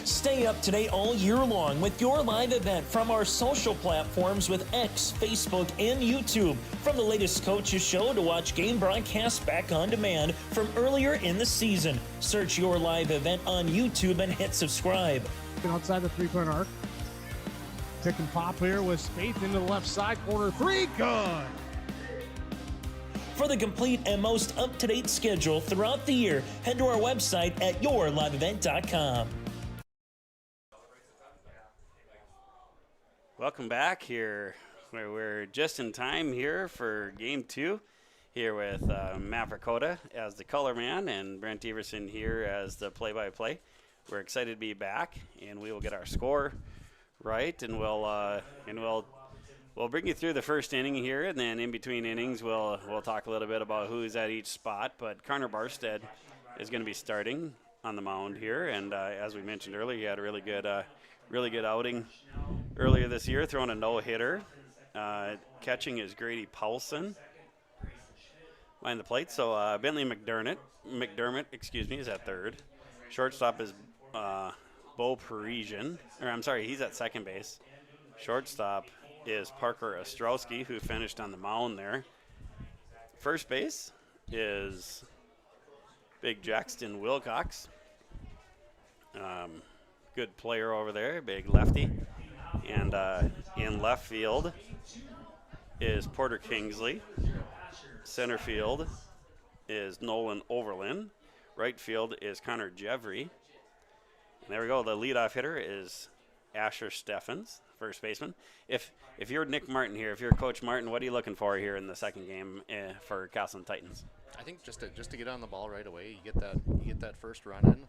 Stay up to date all year long with your live event from our social platforms with X, Facebook, and YouTube. From the latest coaches show to watch game broadcasts back on demand from earlier in the season. Search your live event on YouTube and hit subscribe. Outside the three-point arc. Pick and pop here with Spaeth into the left side corner. Three, good! For the complete and most up-to-date schedule throughout the year, head to our website at yourliveevent.com. Welcome back here. We're just in time here for Game 2. here with Matt Dakota as the color man and Brent Everson here as the play-by-play. We're excited to be back, and we will get our score right, and we'll bring you through the first inning here, and then in between innings we'll talk a little bit about who's at each spot. But Connor Barstead is going to be starting on the mound here, and as we mentioned earlier, he had a really good outing earlier this year, throwing a no-hitter. Catching is Grady Paulson behind the plate. So Bentley McDermott, is at third. Shortstop is Bo Parisian. He's at second base. Shortstop is Parker Ostrowski, who finished on the mound there. First base is Big Jackson Wilcox. Good player over there, big lefty. And in left field is Porter Kingsley. Center field is Nolan Overland. Right field is Connor Jevry. And there we go. The leadoff hitter is Asher Steffens, first baseman. If you're Nick Martin here, if you're Coach Martin, what are you looking for here in the second game for Casselton Titans? I think just to get on the ball right away, you get that first run in,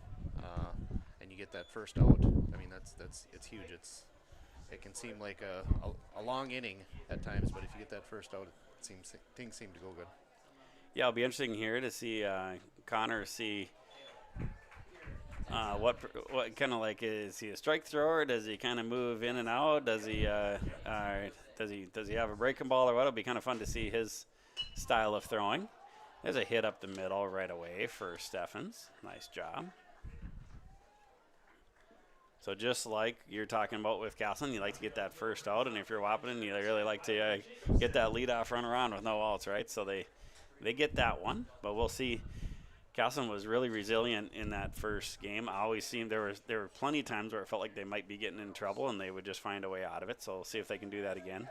and you get that first out. I mean, it's huge. It can seem like a long inning at times, but if you get that first out, things seem to go good. Yeah, it'll be interesting here to see Connor see what kind of like, is he a strike thrower? Does he kind of move in and out? Does he have a breaking ball or what? It'll be kind of fun to see his style of throwing. There's a hit up the middle right away for Steffens. Nice job. So just like you're talking about with Casselton, you like to get that first out, and if you're Wahpeton, you really like to get that leadoff run around with no outs, right? So they get that one, but we'll see. Casselton was really resilient in that first game. I always seemed there were plenty of times where it felt like they might be getting in trouble, and they would just find a way out of it. So we'll see if they can do that again.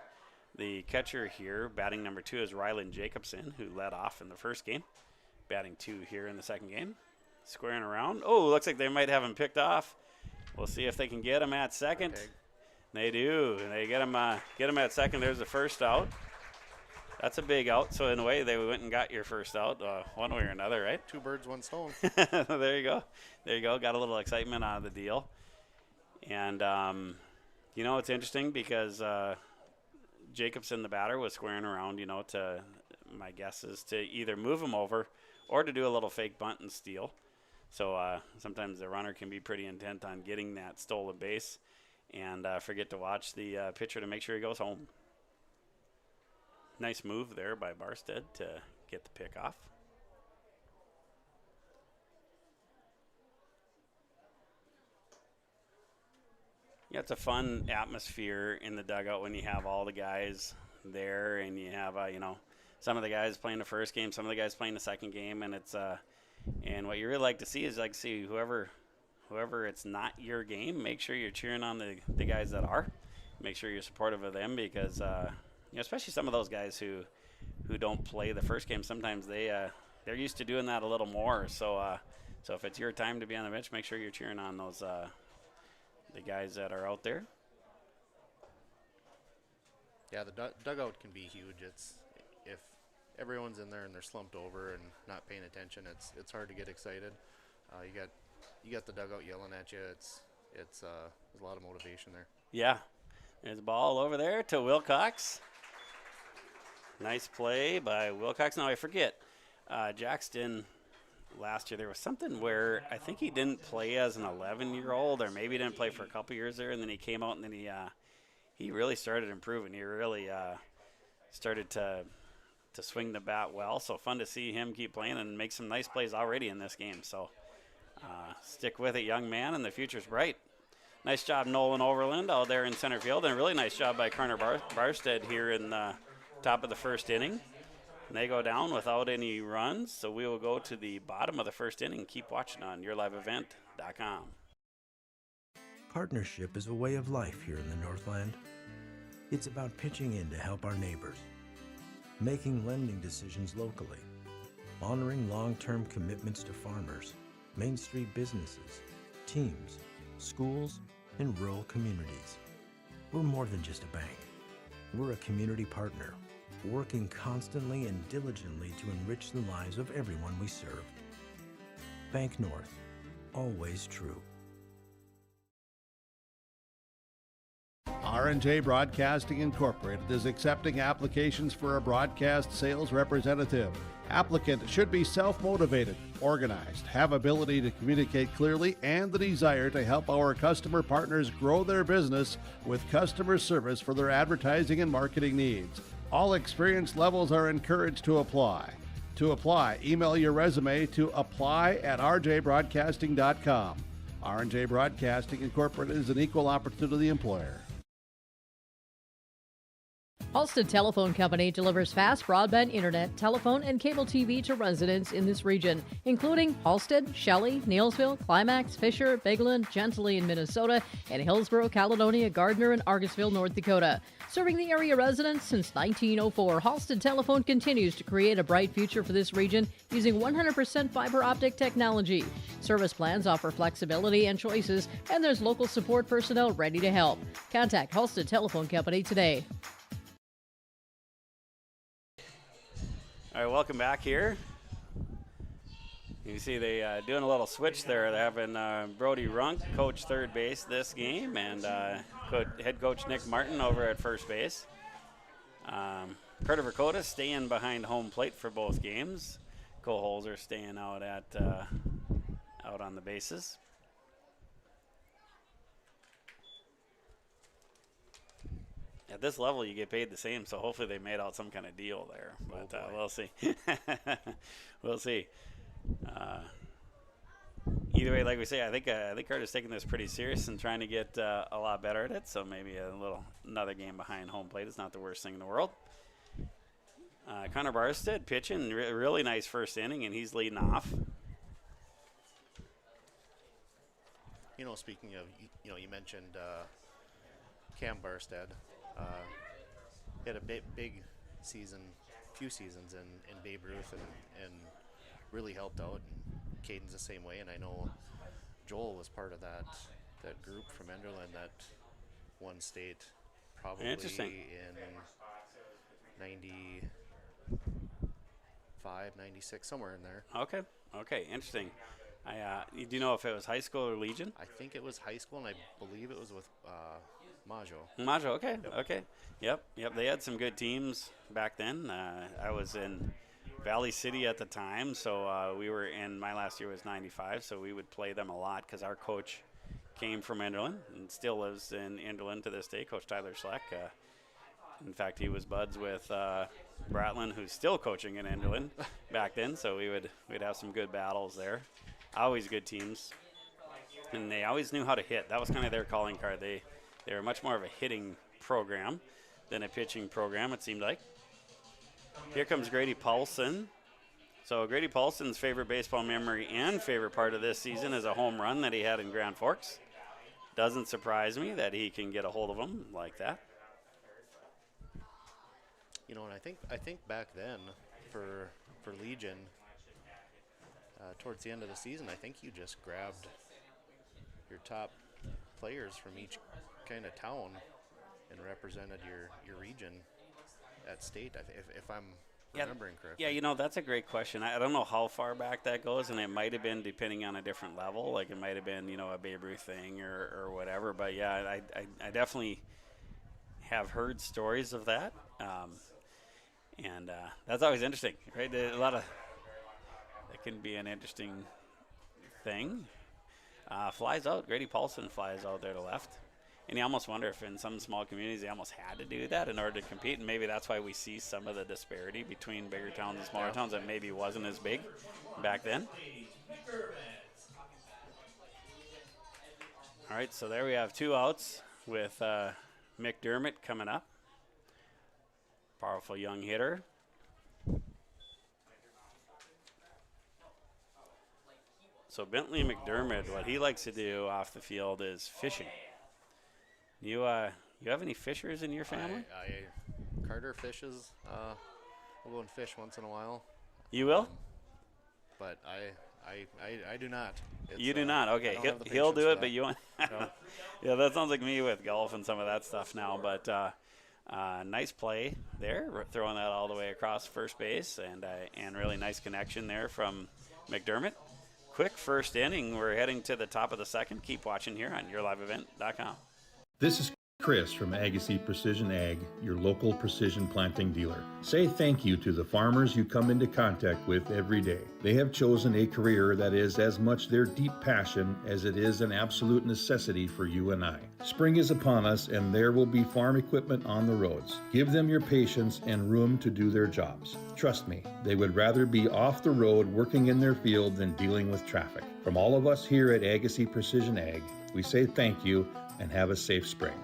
The catcher here, batting number 2, is Rylan Jacobson, who led off in the first game. Batting 2 here in the second game. Squaring around. Oh, looks like they might have him picked off. We'll see if they can get him at second. Okay. They do. They get him at second. There's the first out. That's a big out. So in a way, they went and got your first out, one way or another, right? 2 birds, 1 stone. There you go. Got a little excitement out of the deal. And it's interesting because Jacobson, the batter, was squaring around. My guess is to either move him over or to do a little fake bunt and steal. So sometimes the runner can be pretty intent on getting that stolen base and forget to watch the pitcher to make sure he goes home. Nice move there by Barstead to get the pick off. Yeah, it's a fun atmosphere in the dugout when you have all the guys there and you have, some of the guys playing the first game, some of the guys playing the second game, and it's and what you really like to see is whoever it's not your game, make sure you're cheering on the guys that are. Make sure you're supportive of them because especially some of those guys who don't play the first game, sometimes they're used to doing that a little more. So if it's your time to be on the bench, make sure you're cheering on those the guys that are out there. Yeah, the dugout can be huge. If everyone's in there and they're slumped over and not paying attention, it's hard to get excited. You got the dugout yelling at you. There's a lot of motivation there. Yeah, there's a ball over there to Wilcox. Nice play by Wilcox. Now I forget, Jackson last year there was something where I think he didn't play as an 11-year-old, or maybe he didn't play for a couple years there, and then he came out and then he really started improving. He really started to swing the bat well. So fun to see him keep playing and make some nice plays already in this game. So stick with it, young man, and the future's bright. Nice job, Nolan Overland, out there in center field, and a really nice job by Connor Barstead here in the top of the first inning. And they go down without any runs, so we will go to the bottom of the first inning. Keep watching on yourliveevent.com. Partnership is a way of life here in the Northland. It's about pitching in to help our neighbors, making lending decisions locally, honoring long-term commitments to farmers, Main Street businesses, teams, schools, and rural communities. We're more than just a bank. We're a community partner, working constantly and diligently to enrich the lives of everyone we serve. Bank North, always true. R&J Broadcasting Incorporated is accepting applications for a broadcast sales representative. Applicant should be self-motivated, organized, have ability to communicate clearly, and the desire to help our customer partners grow their business with customer service for their advertising and marketing needs. All experience levels are encouraged to apply. To apply, email your resume to apply@rjbroadcasting.com. R&J Broadcasting Incorporated is an equal opportunity employer. Halstead Telephone Company delivers fast broadband internet, telephone, and cable TV to residents in this region, including Halstead, Shelley, Neelsville, Climax, Fisher, Bigland, Gentilly in Minnesota, and Hillsborough, Caledonia, Gardner, and Argusville, North Dakota. Serving the area residents since 1904, Halstead Telephone continues to create a bright future for this region using 100% fiber optic technology. Service plans offer flexibility and choices, and there's local support personnel ready to help. Contact Halstead Telephone Company today. All right, welcome back here. You see they doing a little switch there. They're having Brody Runk coach third base this game, and head coach Nick Martin over at first base. Carter Dakota staying behind home plate for both games. Cole Holzer staying out on the bases. At this level, you get paid the same, so hopefully they made out some kind of deal there. But we'll see. We'll see. Either way, like we say, I think Carter's taking this pretty serious and trying to get a lot better at it. So maybe another game behind home plate is not the worst thing in the world. Connor Barstead pitching, really nice first inning, and he's leading off. Speaking of, you mentioned Cam Barstead. He had a big season, few seasons in Babe Ruth, and really helped out. And Caden's the same way, and I know Joel was part of that group from Enderlin that won state probably in 95, 96, somewhere in there. Okay, interesting. Do you know if it was high school or Legion? I think it was high school, and I believe it was with Majo. Okay, yep. Okay. Yep. They had some good teams back then. I was in Valley City at the time, so we were in, my last year was 95, so we would play them a lot because our coach came from Enderlin and still lives in Enderlin to this day, Coach Tyler Schleck. In fact, he was buds with Bratlin, who's still coaching in Enderlin back then, so we'd have some good battles there. Always good teams, and they always knew how to hit. That was kind of their calling card. They were much more of a hitting program than a pitching program, it seemed like. Here comes Grady Paulson. So Grady Paulson's favorite baseball memory and favorite part of this season is a home run that he had in Grand Forks. Doesn't surprise me that he can get a hold of them like that. And I think back then for Legion, towards the end of the season, I think you just grabbed your top players from each kind of town and represented your region at state, if I'm remembering correctly. Yeah, that's a great question. I don't know how far back that goes, and it might have been depending on a different level. Like it might have been, a Babe Ruth thing or whatever. But yeah, I definitely have heard stories of that. And that's always interesting, right? That can be an interesting thing. Flies out. Grady Paulson flies out there to left. And you almost wonder if in some small communities they almost had to do that in order to compete. And maybe that's why we see some of the disparity between bigger towns and smaller towns that maybe wasn't as big back then. All right, so there we have 2 outs with McDermott coming up. Powerful young hitter. So Bentley McDermott, what he likes to do off the field is fishing. You have any fishers in your family? Carter fishes. We'll go and fish once in a while. You will? But I do not. You do not. Okay, he'll do it, but you want. Yeah, that sounds like me with golf and some of that stuff now. But Nice play there, throwing that all the way across first base, and really nice connection there from McDermott. Quick first inning. We're heading to the top of the second. Keep watching here on yourliveevent.com. This is Chris from Agassiz Precision Ag, your local precision planting dealer. Say thank you to the farmers you come into contact with every day. They have chosen a career that is as much their deep passion as it is an absolute necessity for you and I. Spring is upon us and there will be farm equipment on the roads. Give them your patience and room to do their jobs. Trust me, they would rather be off the road working in their field than dealing with traffic. From all of us here at Agassiz Precision Ag, we say thank you and have a safe spring.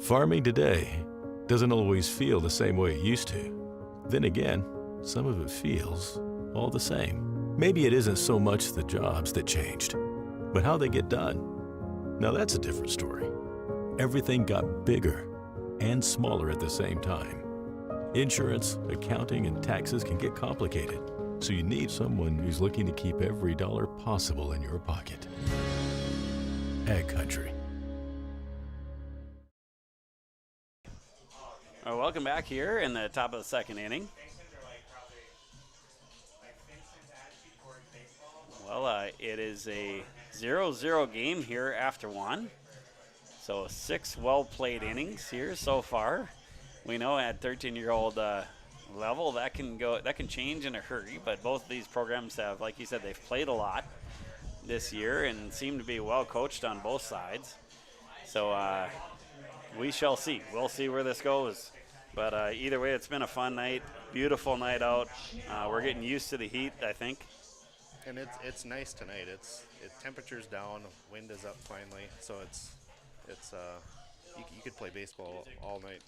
Farming today doesn't always feel the same way it used to. Then again, some of it feels all the same. Maybe it isn't so much the jobs that changed, but how they get done. Now that's a different story. Everything got bigger and smaller at the same time. Insurance, accounting, and taxes can get complicated, so you need someone who's looking to keep every dollar possible in your pocket. Ag Country. Welcome back here in the top of the second inning. Well, it is a 0-0 game here after one. So 6 well-played innings here so far. We know at 13-year-old level that can change in a hurry, but both of these programs have, like you said, they've played a lot this year and seem to be well coached on both sides. So we shall see. We'll see where this goes. But either way, it's been a fun night, beautiful night out. We're getting used to the heat, I think. And it's nice tonight. Temperature's down, wind is up finally, so you could play baseball all night.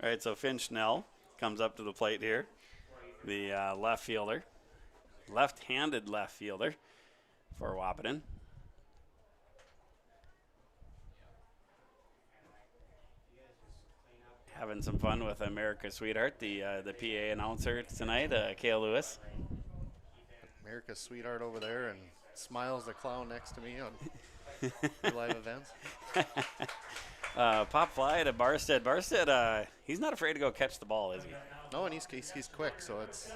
All right, so Finn Schnell comes up to the plate here, the left-handed left fielder for Wahpeton. Having some fun with America's Sweetheart, the PA announcer tonight, Kale Lewis. America's Sweetheart over there, and Smiles the clown next to me on live events. Pop fly to Barstead. Barstead, he's not afraid to go catch the ball, is he? No, and he's quick, so it's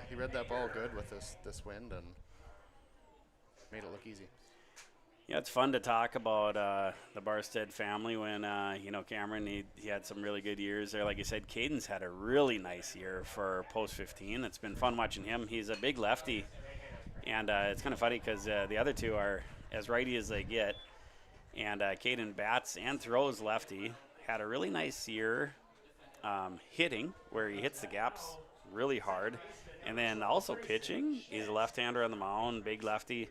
he read that ball good with this wind and made it look easy. Yeah, it's fun to talk about the Barstead family when, Cameron, he had some really good years there. Like you said, Caden's had a really nice year for post-15. It's been fun watching him. He's a big lefty, and it's kind of funny because the other two are as righty as they get. And Caden bats and throws lefty. Had a really nice year hitting, where he hits the gaps really hard. And then also pitching. He's a left-hander on the mound, big lefty.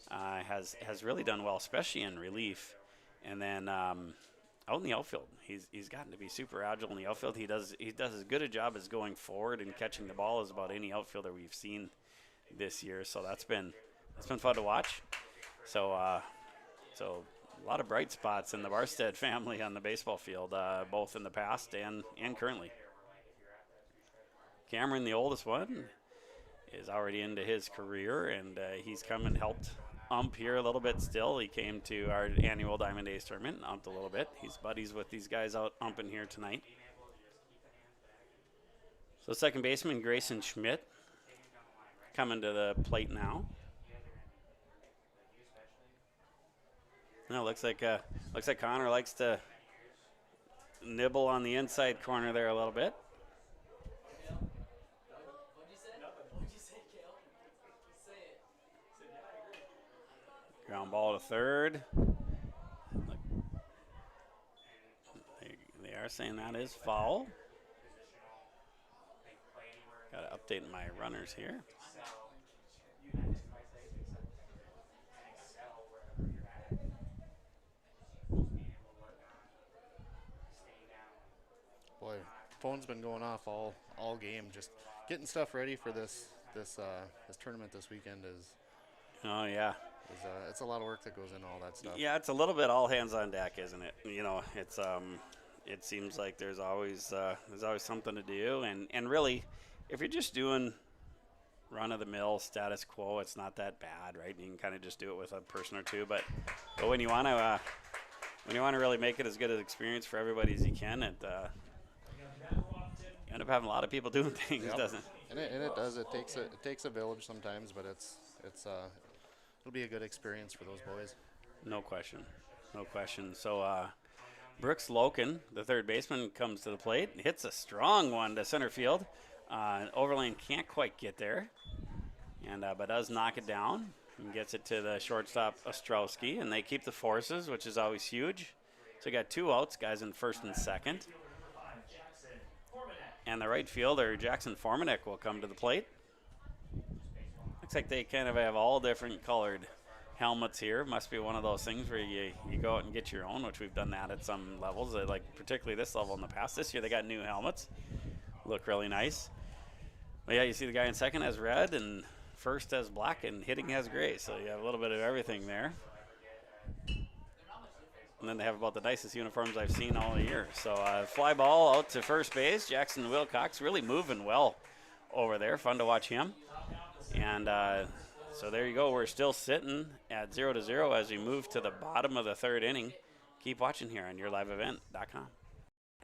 Has really done well, especially in relief. And then out in the outfield, he's gotten to be super agile in the outfield. He does as good a job as going forward and catching the ball as about any outfielder we've seen this year. So that's been fun to watch. So a lot of bright spots in the Barstead family on the baseball field, both in the past and currently. Cameron, the oldest one, is already into his career, and he's come and helped ump here a little bit still. He came to our annual Diamond Days tournament and umped a little bit. He's buddies with these guys out umping here tonight. So second baseman Grayson Schmidt coming to the plate now. No, looks like Connor likes to nibble on the inside corner there a little bit. Ground ball to third. They are saying that is foul. Got to update my runners here. Boy, phone's been going off all game. Just getting stuff ready for this tournament this weekend is. Oh yeah. It's a lot of work that goes into all that stuff. Yeah, it's a little bit all hands on deck, isn't it? It's it seems like there's always something to do, and really, if you're just doing run-of-the-mill status quo, it's not that bad, right? You can kind of just do it with a person or two, but when you want to really make it as good an experience for everybody as you can, you end up having a lot of people doing things, doesn't it? And it does. It takes a village sometimes, but it'll be a good experience for those boys. No question. So Brooks Loken, the third baseman, comes to the plate, hits a strong one to center field. Overlane can't quite get there, and but does knock it down and gets it to the shortstop Ostrowski, and they keep the forces, which is always huge. So you got 2 outs, guys in first and second. And the right fielder, Jackson Formanek, will come to the plate. Looks like they kind of have all different colored helmets here. Must be one of those things where you go out and get your own, which we've done that at some levels, like particularly this level in the past. This year they got new helmets. Look really nice. But yeah, you see the guy in second has red and first has black and hitting has gray. So you have a little bit of everything there. And then they have about the nicest uniforms I've seen all year. So fly ball out to first base. Jackson Wilcox really moving well over there. Fun to watch him. And so there you go. We're still sitting at 0-0 as we move to the bottom of the third inning. Keep watching here on yourliveevent.com.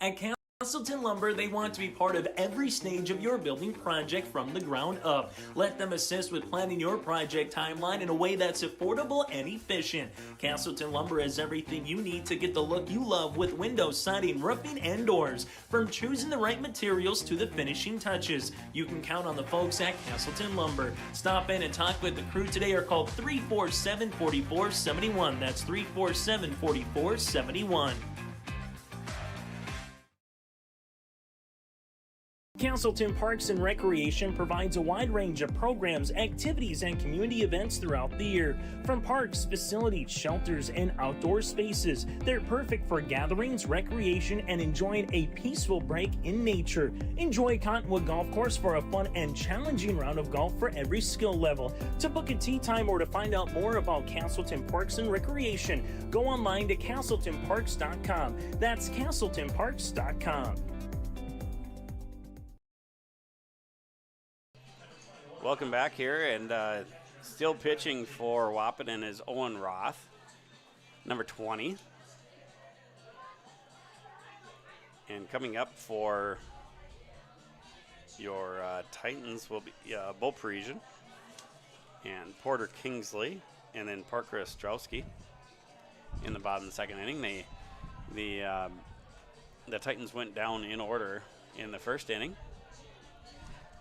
At Casselton Lumber, they want to be part of every stage of your building project from the ground up. Let them assist with planning your project timeline in a way that's affordable and efficient. Casselton Lumber has everything you need to get the look you love with windows, siding, roofing, and doors. From choosing the right materials to the finishing touches, you can count on the folks at Casselton Lumber. Stop in and talk with the crew today or call 347-4471. That's 347-4471. Casselton Parks and Recreation provides a wide range of programs, activities, and community events throughout the year. From parks, facilities, shelters, and outdoor spaces, they're perfect for gatherings, recreation, and enjoying a peaceful break in nature. Enjoy Cottonwood Golf Course for a fun and challenging round of golf for every skill level. To book a tee time or to find out more about Casselton Parks and Recreation, go online to CasseltonParks.com. That's CasseltonParks.com. Welcome back here, and still pitching for Wahpeton is Owen Roth, number 20. And coming up for your Titans will be Bo Parisian and Porter Kingsley, and then Parker Ostrowski in the bottom of the second inning. The Titans went down in order in the first inning.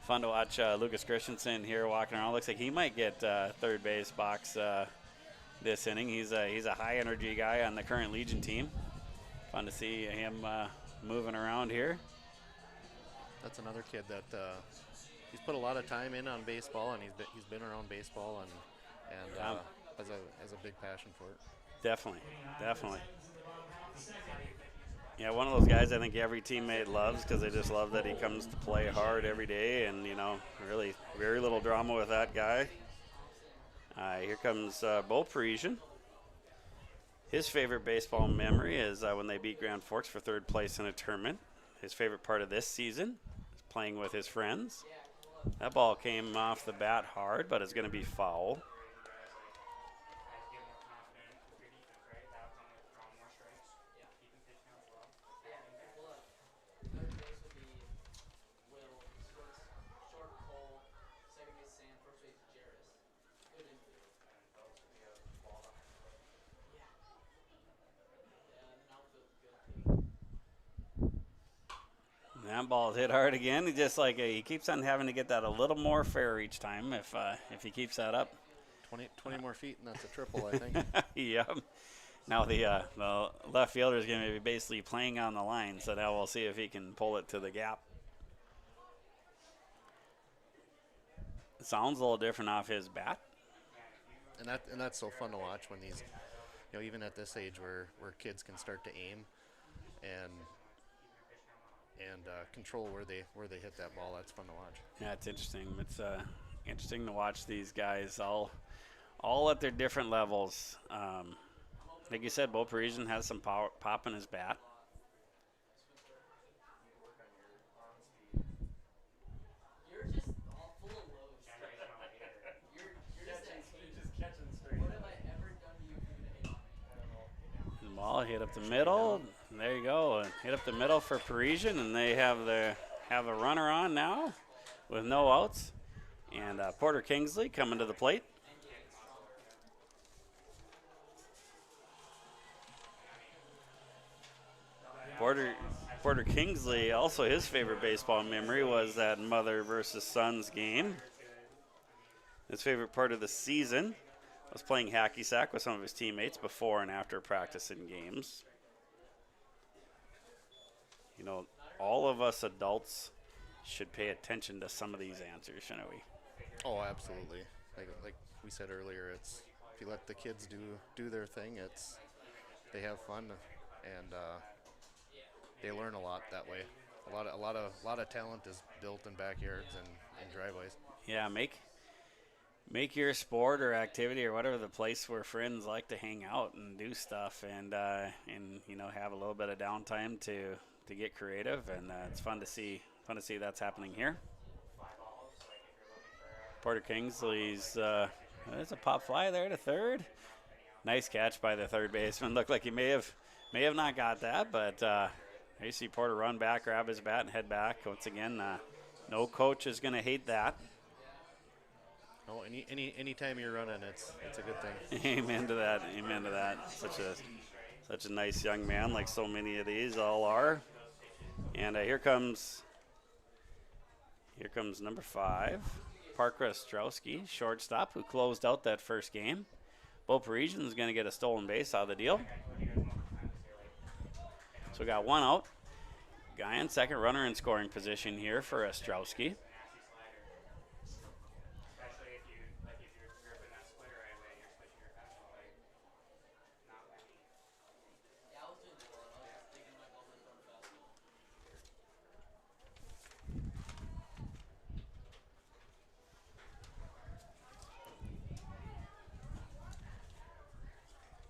Fun to watch Lucas Christensen here walking around. Looks like he might get third base box this inning. He's a high energy guy on the current Legion team. Fun to see him moving around here. That's another kid that he's put a lot of time in on baseball, and he's been around baseball and has a big passion for it. Definitely. Yeah, one of those guys I think every teammate loves because they just love that he comes to play hard every day, and really very little drama with that guy. Here comes Bo Parisian. His favorite baseball memory is when they beat Grand Forks for third place in a tournament. His favorite part of this season is playing with his friends. That ball came off the bat hard, but it's going to be foul. That ball hit hard again. He keeps on having to get that a little more fair each time if he keeps that up. 20 more feet, and that's a triple, I think. Yep. Now the left fielder is going to be basically playing on the line, so now we'll see if he can pull it to the gap. It sounds a little different off his bat. And that's so fun to watch when these, even at this age where kids can start to aim and control where they hit that ball. That's fun to watch. Yeah, it's interesting. It's interesting to watch these guys all at their different levels. Like you said, Bo Parisian has some power, pop in his bat. Ball hit up the middle. There you go. Hit up the middle for Parisian, and they have a runner on now with no outs. And Porter Kingsley coming to the plate. Porter Kingsley, also his favorite baseball memory was that mother versus sons game. His favorite part of the season was playing hacky sack with some of his teammates before and after practice and games. You know, all of us adults should pay attention to some of these answers, shouldn't we? Oh, absolutely. Like we said earlier, it's if you let the kids do their thing, they have fun and they learn a lot that way. A lot of talent is built in backyards and driveways. Yeah, make your sport or activity or whatever the place where friends like to hang out and do stuff and you know, have a little bit of downtime to get creative, and it's fun to see that's happening here. Porter Kingsley's there's a pop fly there to third. Nice catch by the third baseman. Looked like he may have not got that, but you see Porter run back, grab his bat, and head back. Once again, no coach is going to hate that. No, any time you're running, it's a good thing. Amen to that. Amen to that. Such a nice young man, like so many of these all are. And here comes number 5, Parker Ostrowski, shortstop, who closed out that first game. Bo Parisian is going to get a stolen base out of the deal. So we got one out. Guy on second, runner in scoring position here for Ostrowski.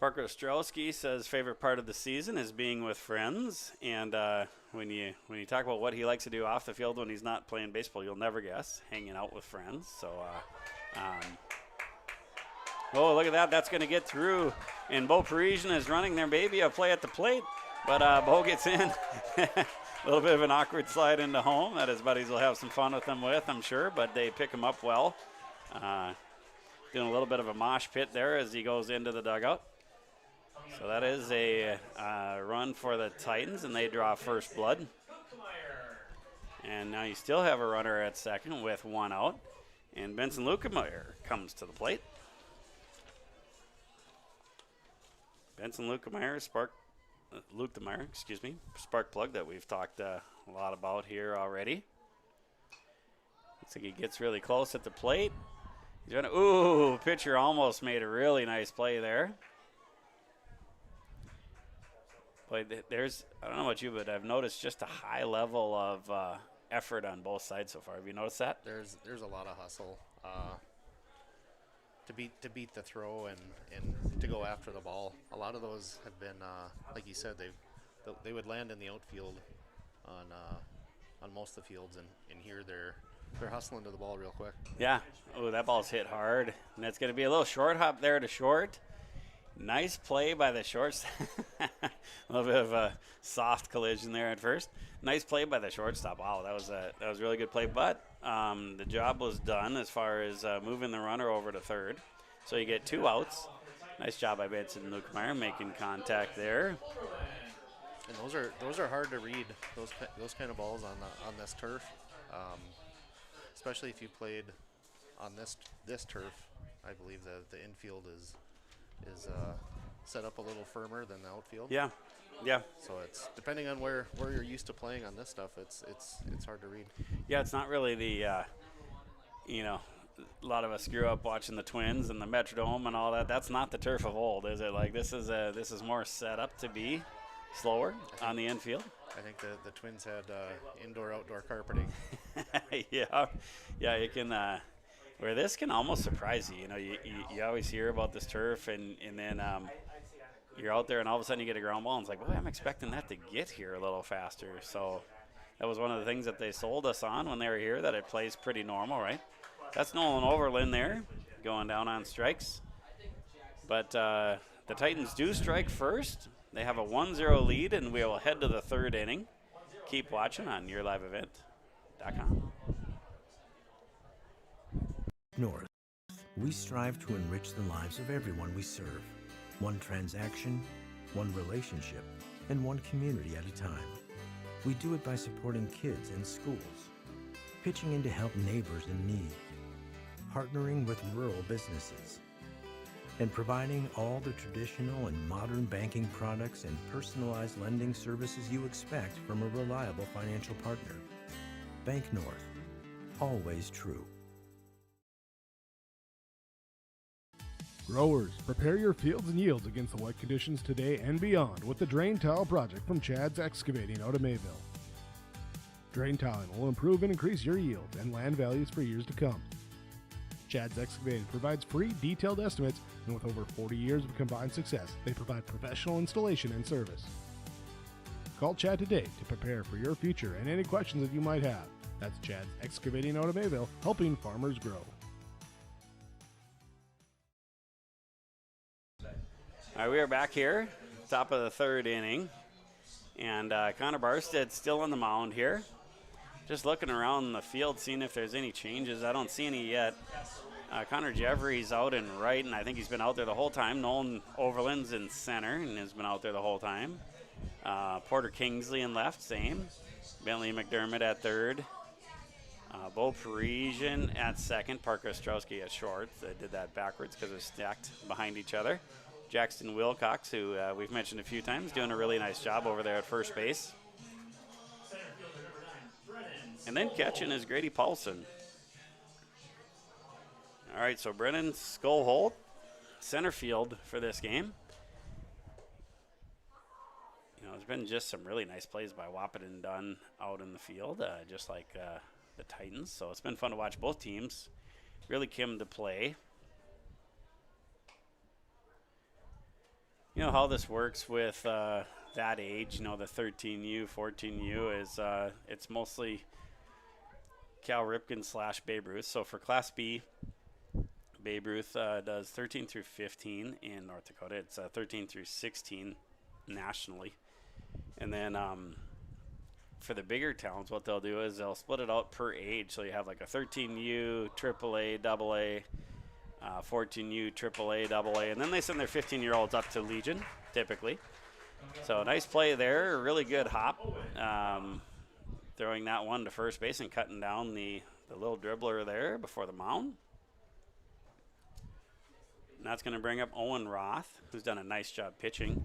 Parker Ostrowski says favorite part of the season is being with friends, and when you talk about what he likes to do off the field when he's not playing baseball, you'll never guess, hanging out with friends. So, oh, look at that! That's going to get through, and Bo Parisian is running there, maybe a play at the plate, but Bo gets in. A little bit of an awkward slide into home that his buddies will have some fun with him with, I'm sure, but they pick him up well. Doing a little bit of a mosh pit there as he goes into the dugout. So that is a run for the Titans, and they draw first blood. And now you still have a runner at second with one out, and Benson Lukemeyer comes to the plate. Benson Lukemeyer, spark plug that we've talked a lot about here already. Looks like he gets really close at the plate. He's gonna, ooh, pitcher almost made a really nice play there. But I don't know about you, but I've noticed just a high level of effort on both sides so far. Have you noticed that? There's a lot of hustle to beat the throw and to go after the ball. A lot of those have been, like you said, they would land in the outfield on most of the fields, and here they're hustling to the ball real quick. Yeah. Oh, that ball's hit hard, and that's going to be a little short hop there to short. Nice play by the shortstop. A little bit of a soft collision there at first. Nice play by the shortstop. Wow, that was a really good play. But the job was done as far as moving the runner over to third. So you get 2 outs. Nice job by Benson Lukemeyer making contact there. And those are hard to read. Those kind of balls on this turf, especially if you played on this turf. I believe the infield is set up a little firmer than the outfield. Yeah. So it's depending on where you're used to playing on this stuff. It's hard to read. Yeah, it's not really the a lot of us grew up watching the Twins and the Metrodome and all that. That's not the turf of old, is it? Like this is more set up to be slower on the infield. I think the Twins had indoor-outdoor carpeting. Yeah, you can. Where this can almost surprise you. You always hear about this turf, and then you're out there, and all of a sudden you get a ground ball, and it's like, boy, I'm expecting that to get here a little faster. So that was one of the things that they sold us on when they were here, that it plays pretty normal, right? That's Nolan Overland there, going down on strikes. But the Titans do strike first, They have a 1-0 lead, and we will head to the third inning. Keep watching on yourliveevent.com. North, we strive to enrich the lives of everyone we serve. One transaction, one relationship, and one community at a time. We do it by supporting kids and schools, pitching in to help neighbors in need, partnering with rural businesses, and providing all the traditional and modern banking products and personalized lending services you expect from a reliable financial partner. Bank North, always true. Growers, prepare your fields and yields against the wet conditions today and beyond with the Drain Tile project from Chad's Excavating out of Mayville. Drain tiling will improve and increase your yield and land values for years to come. Chad's Excavating provides free detailed estimates, and with over 40 years of combined success, they provide professional installation and service. Call Chad today to prepare for your future and any questions that you might have. That's Chad's Excavating out of Mayville, helping farmers grow. All right, we are back here, top of the third inning, and Connor Barsted's still on the mound here. Just looking around the field, seeing if there's any changes. I don't see any yet. Connor Jeffrey's out in right, and I think he's been out there the whole time. Nolan Overland's in center and has been out there the whole time. Porter Kingsley in left, same. Bentley McDermott at third. Bo Parisian at second. Parker Ostrowski at short. They did that backwards because they're stacked behind each other. Jackson Wilcox, who we've mentioned a few times, doing a really nice job over there at first base. And then catching is Grady Paulson. All right, so Brennan Skullholt, center field for this game. You know, there's been just some really nice plays by Wahpeton done out in the field, just like the Titans. So it's been fun to watch both teams really come to play. You know how this works with that age, you know, the 13U, 14U is it's mostly Cal Ripken / Babe Ruth. So for Class B, Babe Ruth does 13 through 15 in North Dakota. It's 13 through 16 nationally. And then for the bigger towns, what they'll do is they'll split it out per age. So you have like a 13U, AAA, AA, 14U, AAA, AA, and then they send their 15-year-olds up to Legion, typically. So nice play there, really good hop. Throwing that one to first base and cutting down the little dribbler there before the mound. And that's going to bring up Owen Roth, who's done a nice job pitching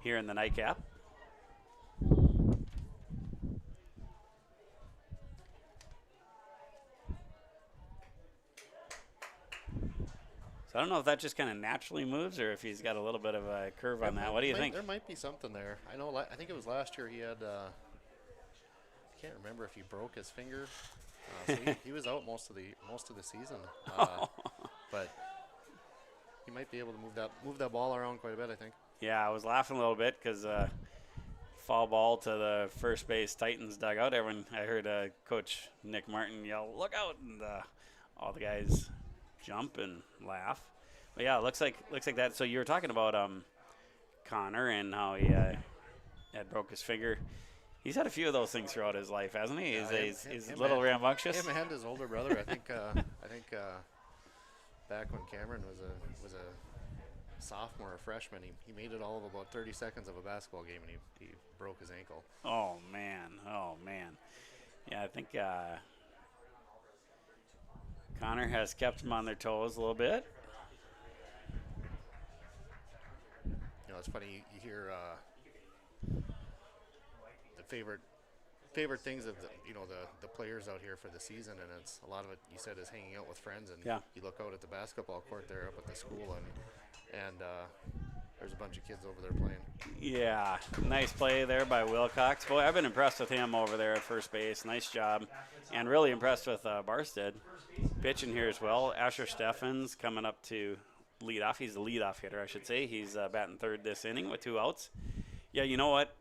here in the nightcap. So I don't know if that just kind of naturally moves or if he's got a little bit of a curve on that. What do you think? There might be something there. I think it was last year he had, I can't remember if he broke his finger. So he was out most of the season. But he might be able to move that ball around quite a bit, I think. Yeah, I was laughing a little bit because foul ball to the first base Titans dugout. I heard Coach Nick Martin yell, "Look out!" and all the guys jump and laugh. But yeah, it looks like that. So you were talking about Connor and how he had broke his finger. He's had a few of those things throughout his life, hasn't he? He's a little rambunctious. Him and his older brother. I think back when Cameron was a sophomore or freshman, he made it all of about 30 seconds of a basketball game, and he broke his ankle. Oh man. Yeah, I think Connor has kept them on their toes a little bit. You know, it's funny, you hear the favorite things of the players out here for the season, and it's a lot of it, you said, is hanging out with friends, and you look out at the basketball court there up at the school, and there's a bunch of kids over there playing. Yeah, nice play there by Wilcox. Boy, I've been impressed with him over there at first base. Nice job, and really impressed with Barstead pitching here as well. Asher Steffens coming up to lead off. He's the leadoff hitter, I should say. He's batting third this inning with 2 outs. Yeah, you know what?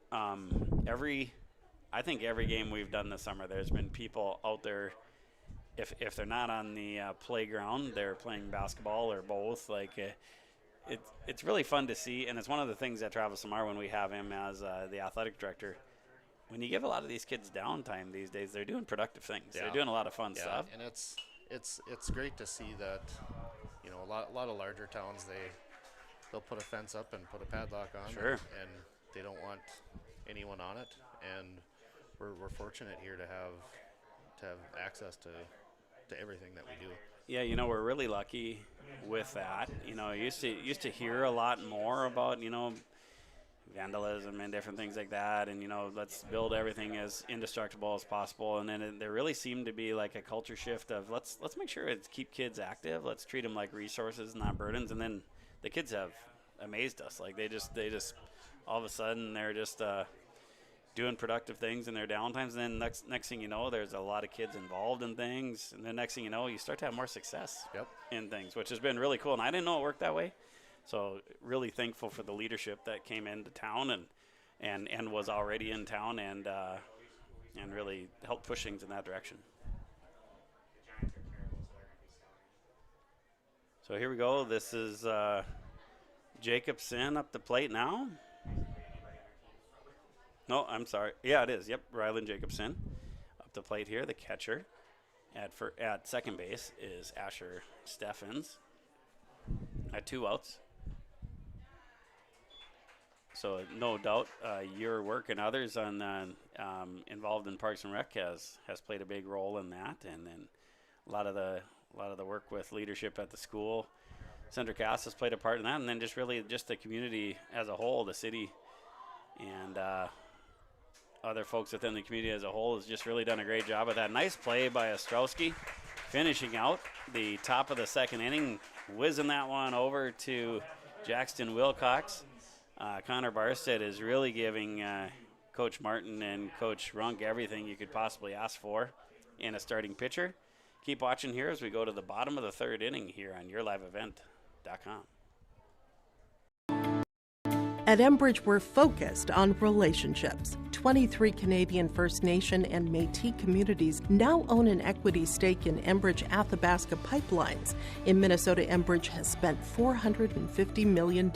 I think every game we've done this summer, there's been people out there. If they're not on the playground, they're playing basketball or both. Like it's really fun to see, and it's one of the things that Travis Lamar, when we have him as the athletic director, when you give a lot of these kids downtime these days, they're doing productive things. Yeah. They're doing a lot of fun stuff. And it's great to see that, you know, a lot of larger towns, they'll put a fence up and put a padlock on. Sure. And they don't want anyone on it. And we're fortunate here to have access to everything that we do. Yeah, you know, we're really lucky with that. You know, used to hear a lot more about, you know, vandalism and different things like that, and, you know, let's build everything as indestructible as possible. And then there really seemed to be like a culture shift of let's make sure it's keep kids active. Let's treat them like resources, not burdens. And then the kids have amazed us. Like they just all of a sudden they're just doing productive things in their downtimes, and then next thing you know, there's a lot of kids involved in things, and then next thing you know, you start to have more success in things, which has been really cool. And I didn't know it worked that way, so really thankful for the leadership that came into town and was already in town, and really helped push things in that direction. So here we go. This is Jacobson up the plate now. No, I'm sorry. Yeah, it is. Yep, Rylan Jacobson up the plate here. The catcher at second base is Asher Steffens at 2 outs. So no doubt your work and others on involved in Parks and Rec has played a big role in that, and then a lot of the work with leadership at the school. Senator Cass has played a part in that, and then just really just the community as a whole, the city, and other folks within the community as a whole has just really done a great job of that. Nice play by Ostrowski, finishing out the top of the second inning, whizzing that one over to Jackson Wilcox. Connor Barstead is really giving Coach Martin and Coach Runk everything you could possibly ask for in a starting pitcher. Keep watching here as we go to the bottom of the third inning here on YourLiveEvent.com. At Enbridge, we're focused on relationships. 23 Canadian First Nation and Métis communities now own an equity stake in Enbridge Athabasca Pipelines. In Minnesota, Enbridge has spent $450 million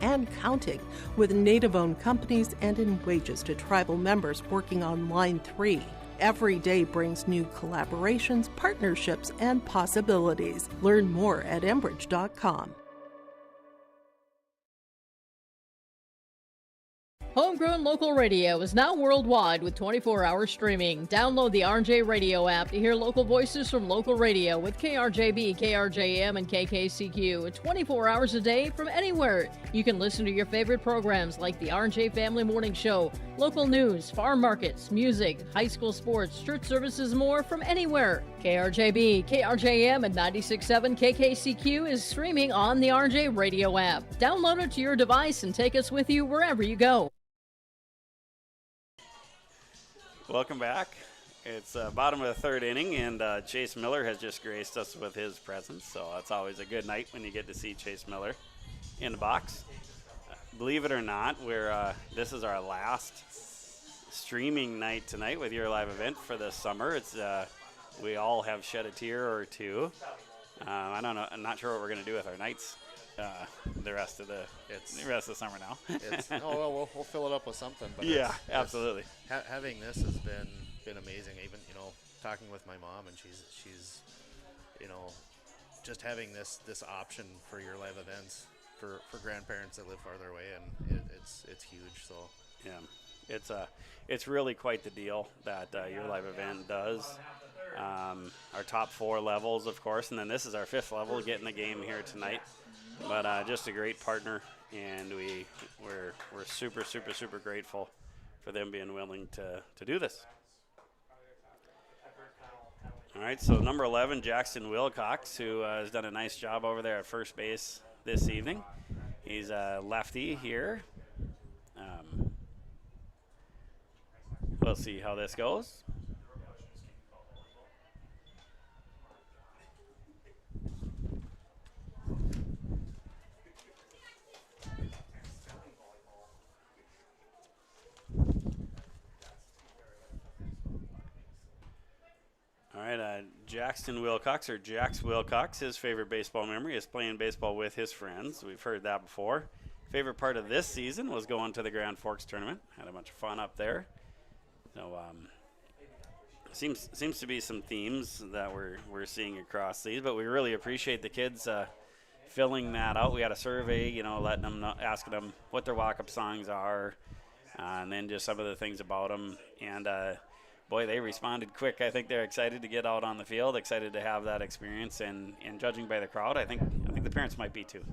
and counting with Native-owned companies and in wages to tribal members working on Line 3. Every day brings new collaborations, partnerships, and possibilities. Learn more at Enbridge.com. Homegrown local radio is now worldwide with 24-hour streaming. Download the RJ Radio app to hear local voices from local radio with KRJB, KRJM, and KKCQ 24 hours a day from anywhere. You can listen to your favorite programs like the RJ Family Morning Show, local news, farm markets, music, high school sports, church services, more from anywhere. KRJB, KRJM, and 96.7 KKCQ is streaming on the RJ Radio app. Download it to your device and take us with you wherever you go. Welcome back. It's bottom of the third inning, and Chase Miller has just graced us with his presence, so it's always a good night when you get to see Chase Miller in the box. Believe it or not, this is our last streaming night tonight with Your Live Event for the summer. It's we all have shed a tear or two. I don't know. I'm not sure what we're going to do with our nights the rest of the summer now. We'll fill it up with something. But yeah, absolutely. Having this has been amazing. Even talking with my mom, and she's just having this option for Your Live Events for grandparents that live farther away, and it's huge. So yeah, it's really quite the deal that Your Live Event does. Our top 4 levels, of course, and then this is our 5th level getting the game here tonight. But just a great partner, and we're super, super, super grateful for them being willing to do this. All right, so number 11, Jackson Wilcox, who has done a nice job over there at first base this evening. He's a lefty here. We'll see how this goes. Jackson Wilcox, or Jax Wilcox, his favorite baseball memory is playing baseball with his friends. We've heard that before. Favorite part of this season was going to the Grand Forks tournament. Had a bunch of fun up there. So seems to be some themes that we're seeing across these, but we really appreciate the kids filling that out. We had a survey, letting them know, asking them what their walk-up songs are, and then just some of the things about them. And boy, they responded quick. I think they're excited to get out on the field, excited to have that experience, and judging by the crowd, I think the parents might be too.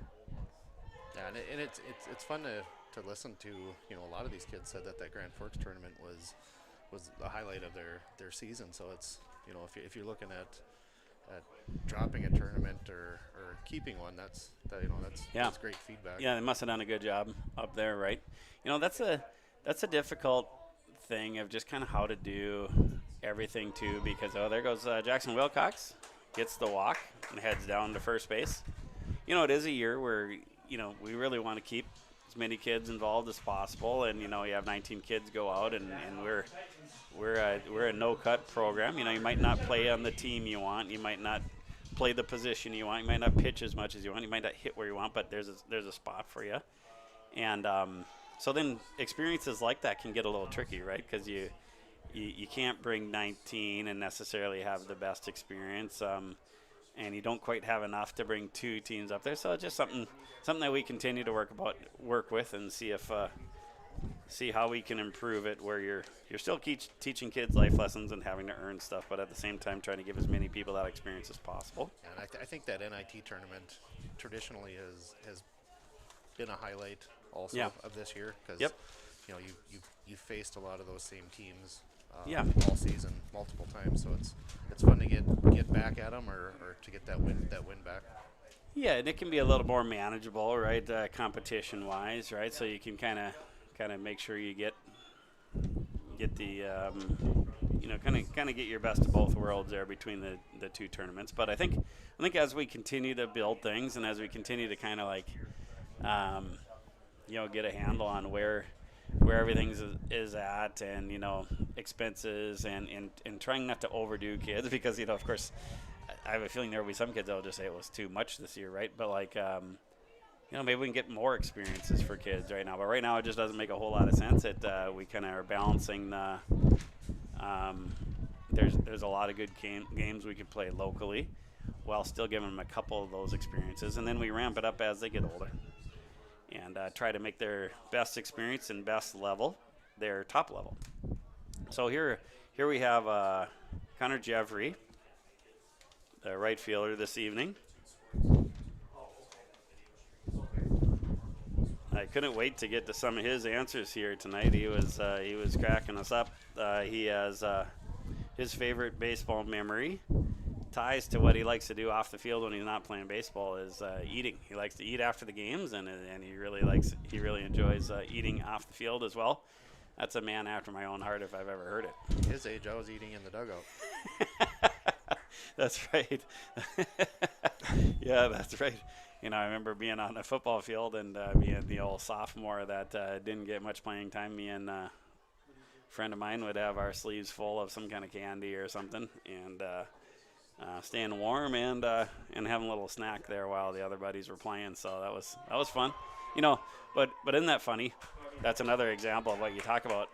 Yeah, and it's fun to listen to. A lot of these kids said that Grand Forks tournament was the highlight of their season. So it's, if you're looking at dropping a tournament or keeping one, that's great feedback. Yeah, they must have done a good job up there, right? That's a difficult thing of just kind of how to do everything too, because there goes Jackson Wilcox, gets the walk and heads down to first base. It is a year where we really want to keep as many kids involved as possible, and you have 19 kids go out, and we're a no-cut program. You might not play on the team you want, you might not play the position you want, you might not pitch as much as you want, you might not hit where you want, but there's a spot for you. And so then experiences like that can get a little tricky, right? Because you can't bring 19 and necessarily have the best experience, and you don't quite have enough to bring two teams up there. So it's just something that we continue to work with and see how we can improve it, where you're still teaching kids life lessons and having to earn stuff, but at the same time trying to give as many people that experience as possible. And I think that NIT tournament traditionally has been a highlight also of this year, because you faced a lot of those same teams all season multiple times, so it's fun to get back at them or to get that win back. Yeah, and it can be a little more manageable, right, competition wise, right? So you can kind of make sure you get the kind of get your best of both worlds there between the two tournaments. But I think as we continue to build things, and as we continue to kind of get a handle on where everything is at, and expenses, and trying not to overdo kids, because of course I have a feeling there will be some kids that will just say it was too much this year, right? But maybe we can get more experiences for kids right now. But right now it just doesn't make a whole lot of sense. We kind of are balancing the there's a lot of good games we could play locally while still giving them a couple of those experiences, and then we ramp it up as they get older and try to make their best experience and best level their top level. So here we have Connor Jeffrey, the right fielder this evening. I couldn't wait to get to some of his answers here tonight. He was cracking us up. He has his favorite baseball memory ties to what he likes to do off the field when he's not playing baseball is eating. He likes to eat after the games, and he really enjoys eating off the field as well. That's a man after my own heart if I've ever heard it. His age, I was eating in the dugout. That's right. Yeah, that's right. I remember being on the football field and being the old sophomore that didn't get much playing time. Me and a friend of mine would have our sleeves full of some kind of candy or something, and staying warm and having a little snack there while the other buddies were playing. So that was fun, But isn't that funny? That's another example of what you talk about.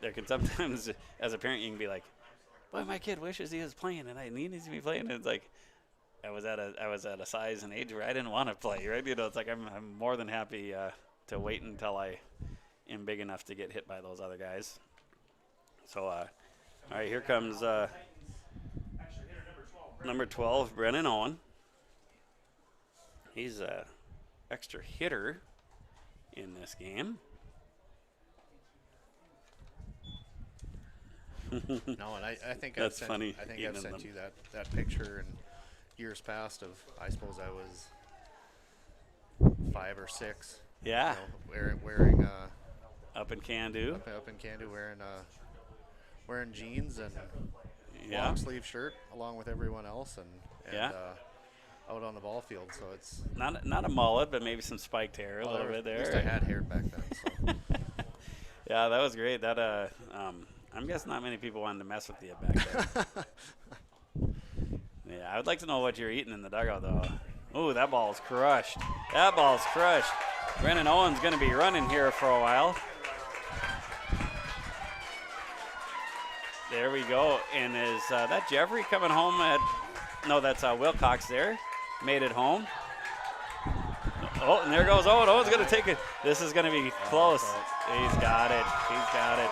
There can sometimes, as a parent, you can be like, "Boy, my kid wishes he was playing, and he needs to be playing." And it's like, I was at a size and age where I didn't want to play, right? It's like I'm more than happy to wait until I am big enough to get hit by those other guys. So, all right, here comes number 12, Brennan Owen. He's a extra hitter in this game. No, and I think that's I've funny. I think I've sent you that picture in years past of, I suppose I was 5 or 6. Yeah. Wearing up in Can-Do. Up in Can-Do, wearing jeans and yeah. long sleeve shirt along with everyone else, and out on the ball field. So it's not a mullet, but maybe some spiked hair a little bit there. At least I had hair back then. So. Yeah, that was great. That I'm guessing not many people wanted to mess with you back then. Yeah, I would like to know what you're eating in the dugout, though. Ooh, that ball's crushed. That ball's crushed. Brennan Owen's going to be running here for a while. There we go. And is that Jeffrey coming home at... No, that's Wilcox there. Made it home. Oh, and there goes Owen. Owen's going to take it. This is going to be close. He's got it. He's got it.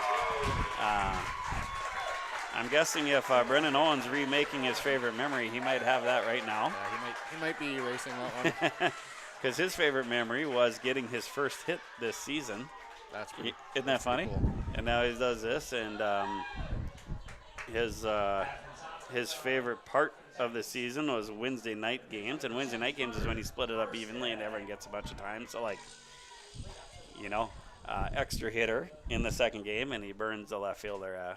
I'm guessing if Brennan Owen's remaking his favorite memory, he might have that right now. Yeah, he might be erasing that one. Because his favorite memory was getting his first hit this season. That's pretty, Isn't that funny? cool. And now he does this, and his favorite part of the season was Wednesday night games, and Wednesday night games is when he split it up evenly and everyone gets a bunch of time. So, like, extra hitter in the second game, and he burns the left fielder.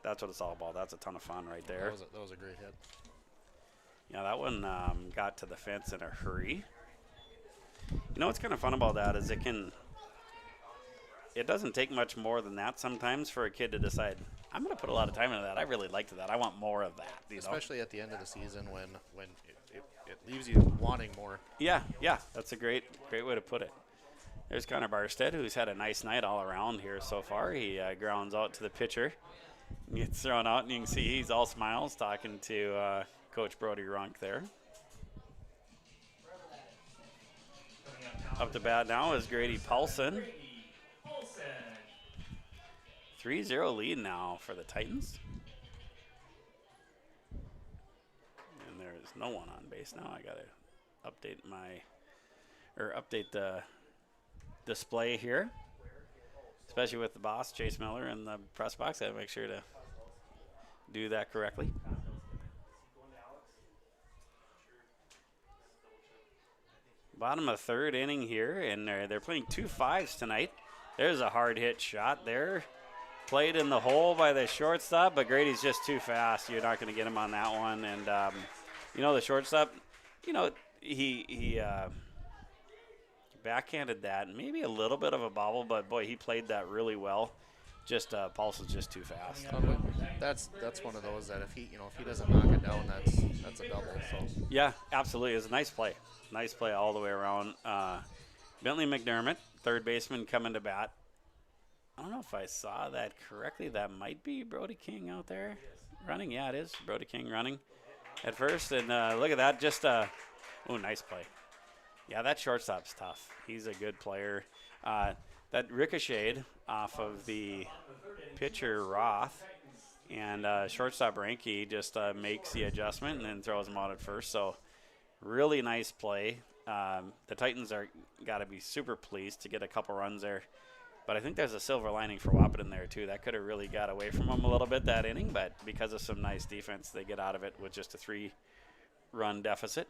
That's what it's all about. That's a ton of fun right there. That was a great hit. Yeah, that one got to the fence in a hurry. You know what's kind of fun about that is it doesn't take much more than that sometimes for a kid to decide, I'm going to put a lot of time into that. I really liked that. I want more of that. Especially at the end of the season when it leaves you wanting more. Yeah, that's a great way to put it. There's Connor Barstead, who's had a nice night all around here so far. He grounds out to the pitcher, gets thrown out, and you can see he's all smiles talking to Coach Brody Runk there. Up to bat now is Grady Paulson. 3-0 lead now for the Titans. And there is no one on base now. I got to update the display here, especially with the boss, Chase Miller, in the press box. I have to make sure to do that correctly. Bottom of third inning here, and they're playing 2 5s tonight. There's a hard hit shot there. Played in the hole by the shortstop, but Grady's just too fast. You're not going to get him on that one. And, the shortstop, he backhanded that. Maybe a little bit of a bobble, but, boy, he played that really well. Just Paulson's just too fast. That's one of those that if he doesn't knock it down, that's a double. So yeah, absolutely. It was a nice play. Nice play all the way around. Bentley McDermott, third baseman, coming to bat. I don't know if I saw that correctly. That might be Brody King out there running. Yeah, it is Brody King running at first. And look at that. Just nice play. Yeah, that shortstop's tough. He's a good player. That ricocheted off of the pitcher Roth, and shortstop Ranke just makes the adjustment and then throws him out at first. So really nice play. The Titans are got to be super pleased to get a couple runs there. But I think there's a silver lining for Wahpeton there, too. That could have really got away from them a little bit that inning, but because of some nice defense, they get out of it with just a 3-run deficit.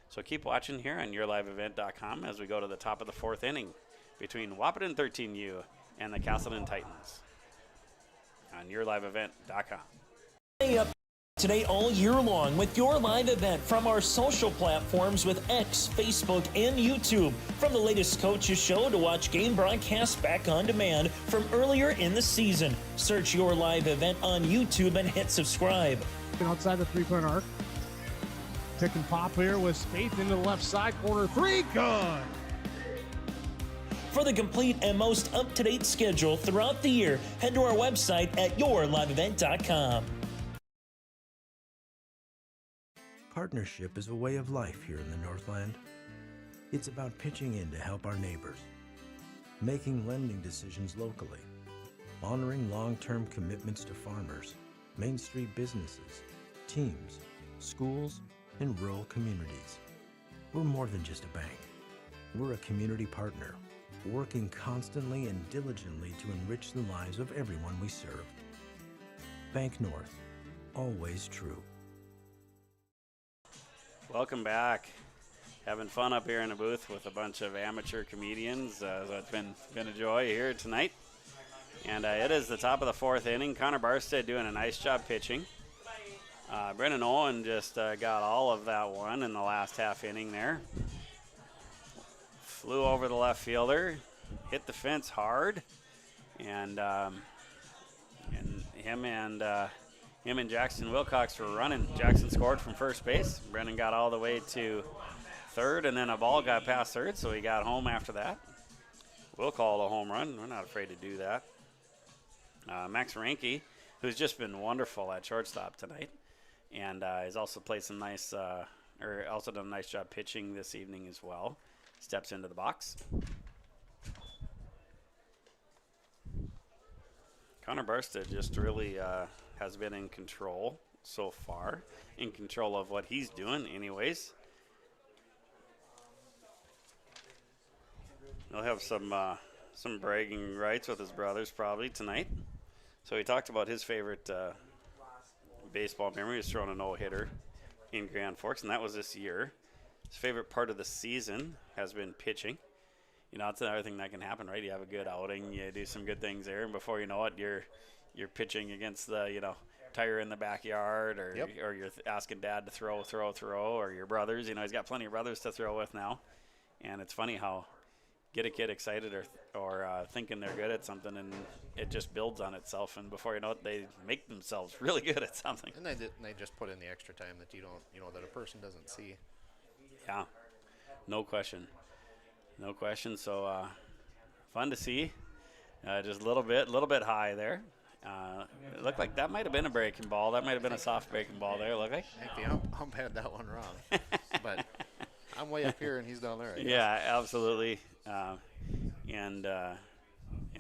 So keep watching here on yourliveevent.com as we go to the top of the fourth inning between Wahpeton 13U and the Casselton Titans on yourliveevent.com. Stay up today all year long with your live event from our social platforms with X, Facebook, and YouTube. From the latest coaches show to watch game broadcasts back on demand from earlier in the season. Search Your Live Event on YouTube and hit subscribe. Outside the three-point arc. Pick and pop here with Spaeth into the left side corner. 3, good. For the complete and most up-to-date schedule throughout the year, head to our website at yourliveevent.com. Partnership is a way of life here in the Northland. It's about pitching in to help our neighbors, making lending decisions locally, honoring long-term commitments to farmers, Main Street businesses, teams, schools, and rural communities. We're more than just a bank. We're a community partner, working constantly and diligently to enrich the lives of everyone we serve. Bank North, always true. Welcome back. Having fun up here in the booth with a bunch of amateur comedians. So it's been a joy here tonight. And it is the top of the fourth inning. Connor Barstead doing a nice job pitching. Brennan Owen just got all of that one in the last half inning there. Flew over the left fielder, hit the fence him him and Jackson Wilcox were running. Jackson scored from first base. Brennan got all the way to third, and then a ball got past third, so he got home after that. We'll call it a home run. We're not afraid to do that. Max Ranke, who's just been wonderful at shortstop tonight, and has also played some nice, also done a nice job pitching this evening as well. Steps into the box. Connor Barstead just really has been in control so far, in control of what he's doing anyways. He'll have some bragging rights with his brothers probably tonight. So he talked about his favorite baseball memory. He's thrown a no-hitter in Grand Forks, and that was this year. His favorite part of the season has been pitching. You know, it's another thing that can happen, right? You have a good outing, you do some good things there, and before you know it, you're pitching against the, tire in the backyard, or or you're asking dad to throw, or your brothers. You know, he's got plenty of brothers to throw with now. And it's funny how get a kid excited or thinking they're good at something, and it just builds on itself, and before you know it, they make themselves really good at something. And they just put in the extra time that you don't, that a person doesn't see. Yeah, no question. So fun to see. Just a little bit high there. It looked like that might have been a breaking ball. That might have been a soft breaking ball there. Look like. I think the ump had that one wrong, but I'm way up here and he's down there. I guess. Yeah, absolutely. And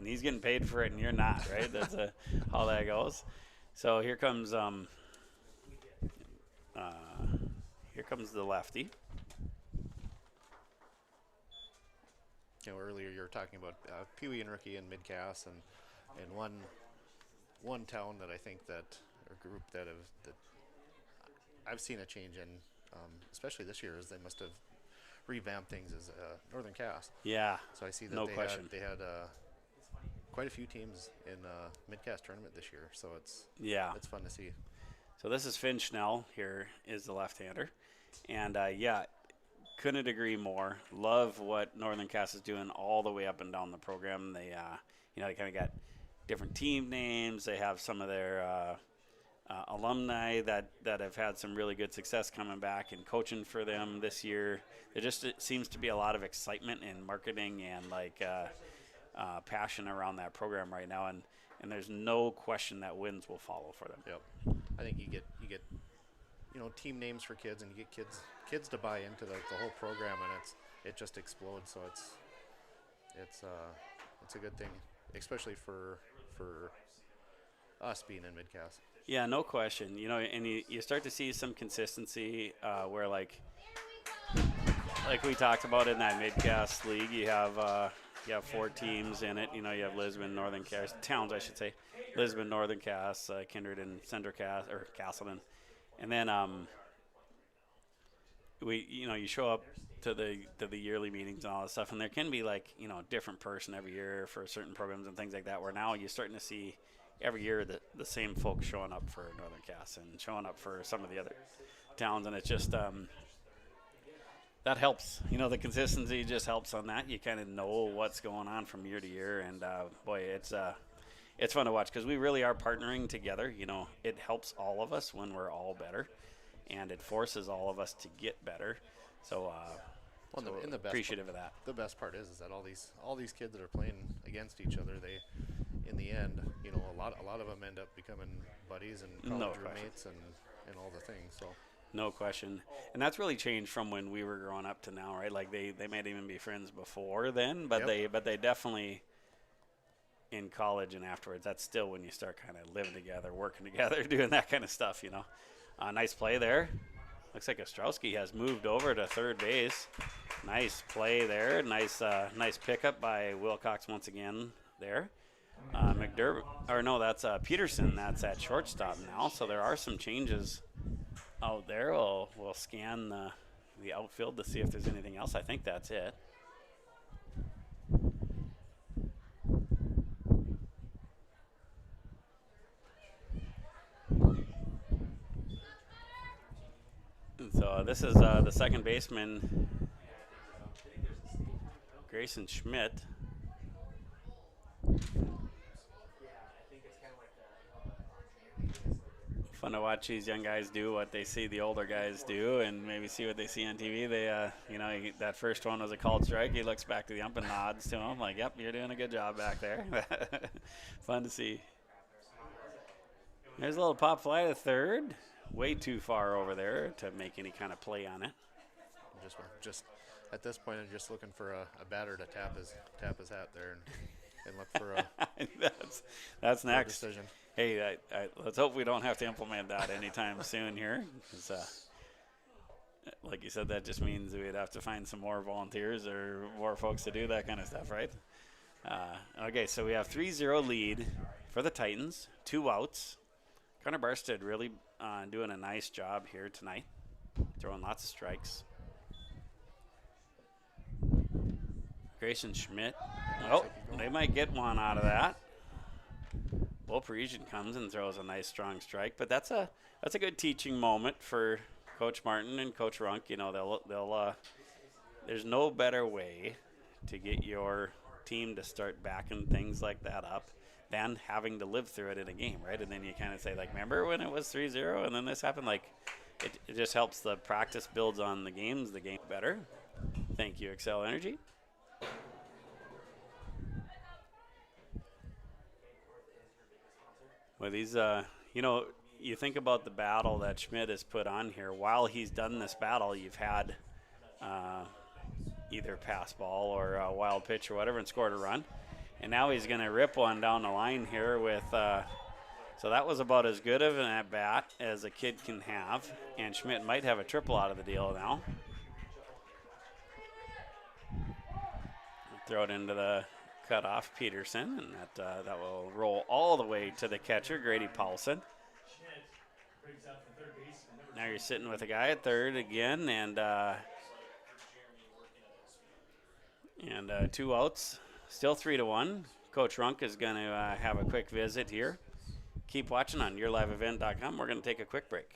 he's getting paid for it, and you're not, right? That's how that goes. So here comes the lefty. Earlier you were talking about Pee Wee and Rookie and Midcast, and one town that I think that, or group that I've seen a change in, especially this year, is they must have revamped things as Northern Cass. Yeah. So I see that they had quite a few teams in Midcast tournament this year. So it's fun to see. So this is Finn Schnell. Here is the left-hander, and couldn't agree more. Love what Northern Cass is doing all the way up and down the program. They they kind of got different team names. They have some of their alumni that have had some really good success coming back and coaching for them this year. It seems to be a lot of excitement and marketing and passion around that program right now, and there's no question that wins will follow for them. Yep. I think you get team names for kids, and you get kids to buy into the whole program, and it just explodes. So it's a good thing, especially for us being in Midcast. Yeah, no question. And you start to see some consistency where like we talked about in that Midcast league, you have 4 teams in it. You have Lisbon, Northern Cass, towns I should say, Lisbon, Northern Cass, Kindred, and Central Cass or Casselton, and then you show up to the yearly meetings and all that stuff, and there can be a different person every year for certain programs and things like that. Where now you're starting to see every year the same folks showing up for Northern Cass and showing up for some of the other towns, and it's just that helps. The consistency just helps on that. You kind of know what's going on from year to year, and boy, it's fun to watch because we really are partnering together. It helps all of us when we're all better, and it forces all of us to get better. So, appreciative of that. The best part is that all these kids that are playing against each other, they, in the end, a lot of them end up becoming buddies and college roommates and all the things. So. No question. And that's really changed from when we were growing up to now, right? Like they might even be friends before then, but they definitely in college and afterwards, that's still when you start kind of living together, working together, doing that kind of stuff, Nice play there. Looks like Ostrowski has moved over to third base. Nice play there. Nice pickup by Wilcox once again there. That's Peterson. That's at shortstop now. So there are some changes out there. We'll scan the outfield to see if there's anything else. I think that's it. So this is the second baseman, Grayson Schmidt. Fun to watch these young guys do what they see the older guys do, and maybe see what they see on TV. They, that first one was a called strike. He looks back to the ump and nods to him, like, "Yep, you're doing a good job back there." Fun to see. There's a little pop fly to third, way too far over there to make any kind of play on it. Just at this point, I'm just looking for a batter to tap his hat there and look for a that's next decision. Hey, let's hope we don't have to implement that anytime soon here. 'Cause, like you said, that just means we'd have to find some more volunteers or more folks to do that kind of stuff, right? Okay, so we have 3-0 lead for the Titans, 2 outs. Connor Barstead really doing a nice job here tonight, throwing lots of strikes. Grayson Schmidt. Oh, they might get one out of that. Will Parisian comes and throws a nice strong strike, but that's a good teaching moment for Coach Martin and Coach Runk. You know, they'll there's no better way to get your team to start backing things like that up than having to live through it in a game, right? And then you kind of say, like, remember when it was 3-0 and then this happened? Like, it just helps the practice builds on the game better. Thank you, Excel Energy. Well, these, you think about the battle that Schmidt has put on here. While he's done this battle, you've had either pass ball or a wild pitch or whatever and scored a run. And now he's going to rip one down the line here with, so that was about as good of an at-bat as a kid can have. And Schmidt might have a triple out of the deal now. Throw it into the cutoff Peterson, and that will roll all the way to the catcher, Grady Paulson. Now you're sitting with a guy at third again, and 2 outs, still 3-1. Coach Runk is going to have a quick visit here. Keep watching on yourliveevent.com. We're going to take a quick break.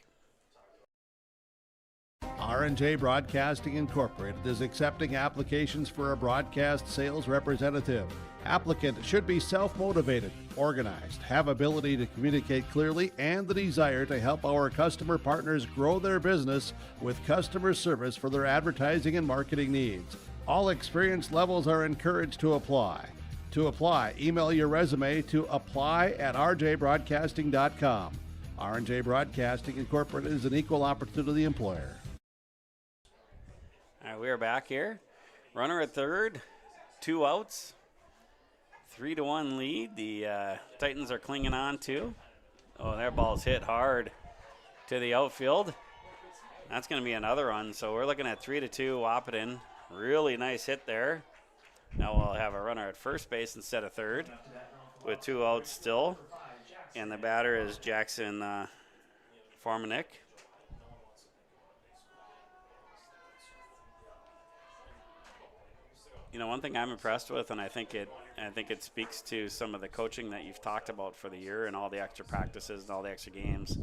R&J Broadcasting Incorporated is accepting applications for a broadcast sales representative. Applicant should be self-motivated, organized, have ability to communicate clearly, and the desire to help our customer partners grow their business with customer service for their advertising and marketing needs. All experience levels are encouraged to apply. To apply, email your resume to apply@rjbroadcasting.com. R&J Broadcasting Incorporated is an equal opportunity employer. All right, we are back here. Runner at third, 2 outs, 3-1 lead. The Titans are clinging on to. Oh, their ball's hit hard to the outfield. That's going to be another run. So we're looking at 3-2 Wahpeton. Really nice hit there. Now we'll have a runner at first base instead of third with 2 outs still. And the batter is Jackson Formanek. You know, one thing I'm impressed with, and I think it speaks to some of the coaching that you've talked about for the year and all the extra practices and all the extra games.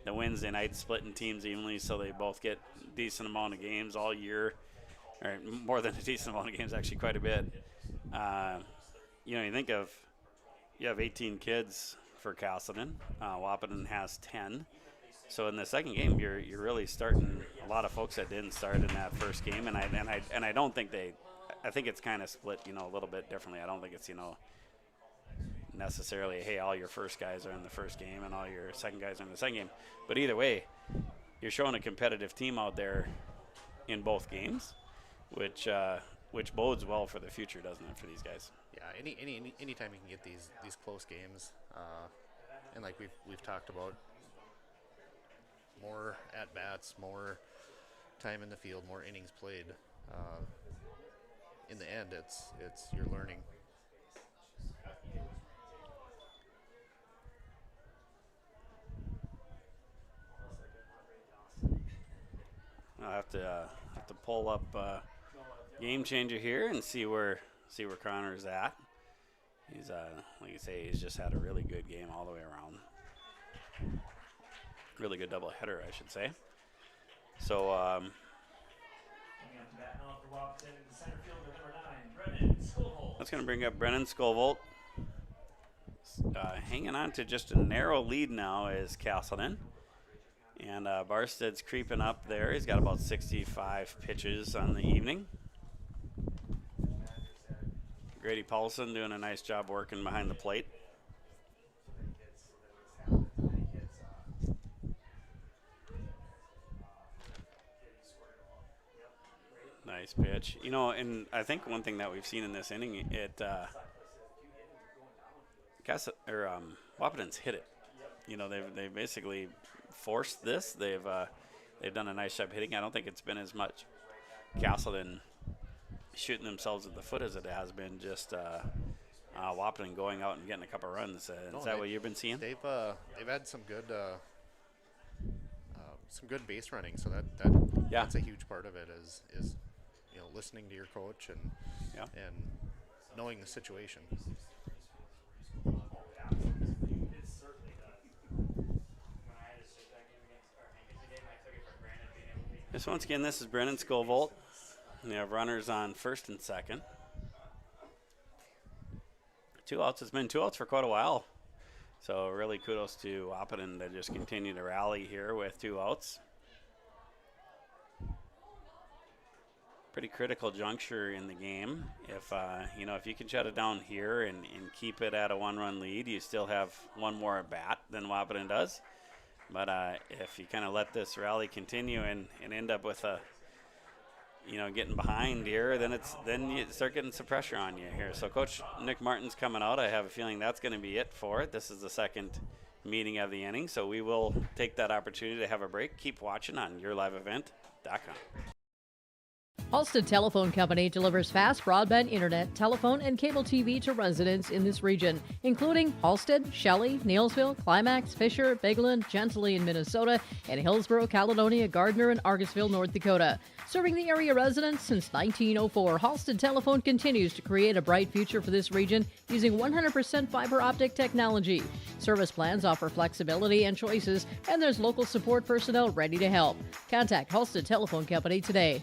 The Wednesday night splitting teams evenly so they both get a decent amount of games all year, or more than a decent amount of games, actually quite a bit. You think of, you have 18 kids for Casselton. Wahpeton has 10. So in the second game, you're really starting a lot of folks that didn't start in that first game, and I don't think I think it's kind of split, a little bit differently. I don't think it's, necessarily, hey, all your first guys are in the first game and all your second guys are in the second game. But either way, you're showing a competitive team out there in both games, which bodes well for the future, doesn't it, for these guys? Yeah, anytime you can get these close games, and like we've talked about, more at bats, more time in the field, more innings played. In the end, it's you're learning. I'll have to pull up Game Changer here and see where Connor's at. He's like you say, he's just had a really good game all the way around. Really good doubleheader, I should say. So. That's going to bring up Brennan Scovolt. Hanging on to just a narrow lead now is Casselton. And Barsted's creeping up there. He's got about 65 pitches on the evening. Grady Paulson doing a nice job working behind the plate. Nice pitch. You know, and I think one thing that we've seen in this inning, Wahpeton's hit it. You know, they've basically forced this. They've done a nice job hitting. I don't think it's been as much Casselton shooting themselves at the foot as it has been just Wahpeton going out and getting a couple runs. Is that what you've been seeing? They've had some good base running, so that's a huge part of it is you know, listening to your coach and knowing the situation. So once again, this is Brennan Scovolt. We have runners on first and second. 2 outs. It's been 2 outs for quite a while. So really kudos to Wahpeton to just continue to rally here with 2 outs. Pretty critical juncture in the game. If if you can shut it down here and keep it at a 1-run lead, you still have one more at bat than Wahpeton does. But if you kind of let this rally continue and end up with getting behind here, then you start getting some pressure on you here. So Coach Nick Martin's coming out. I have a feeling that's going to be it for it. This is the second meeting of the inning, so we will take that opportunity to have a break. Keep watching on yourliveevent.com. Halstead Telephone Company delivers fast broadband internet, telephone, and cable TV to residents in this region, including Halstead, Shelley, Neilsville, Climax, Fisher, Bigland, Gentilly in Minnesota, and Hillsborough, Caledonia, Gardner, and Argusville, North Dakota. Serving the area residents since 1904, Halstead Telephone continues to create a bright future for this region using 100% fiber optic technology. Service plans offer flexibility and choices, and there's local support personnel ready to help. Contact Halstead Telephone Company today.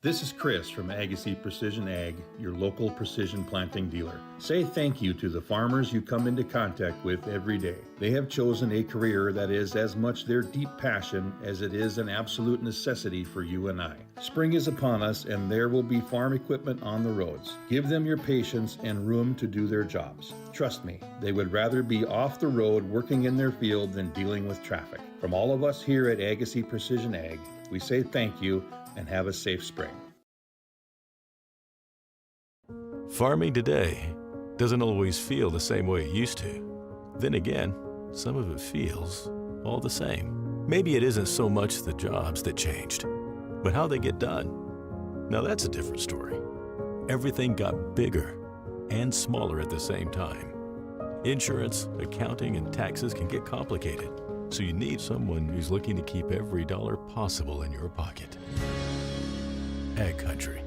This is Chris from Agassiz Precision Ag, your local precision planting dealer. Say thank you to the farmers you come into contact with every day. They have chosen a career that is as much their deep passion as it is an absolute necessity for you and I. Spring is upon us and there will be farm equipment on the roads. Give them your patience and room to do their jobs. Trust me, they would rather be off the road working in their field than dealing with traffic. From all of us here at Agassiz Precision Ag, we say thank you and have a safe spring. Farming today doesn't always feel the same way it used to. Then again, some of it feels all the same. Maybe it isn't so much the jobs that changed, but how they get done. Now that's a different story. Everything got bigger and smaller at the same time. Insurance, accounting, and taxes can get complicated, so you need someone who's looking to keep every dollar possible in your pocket. Ag Country.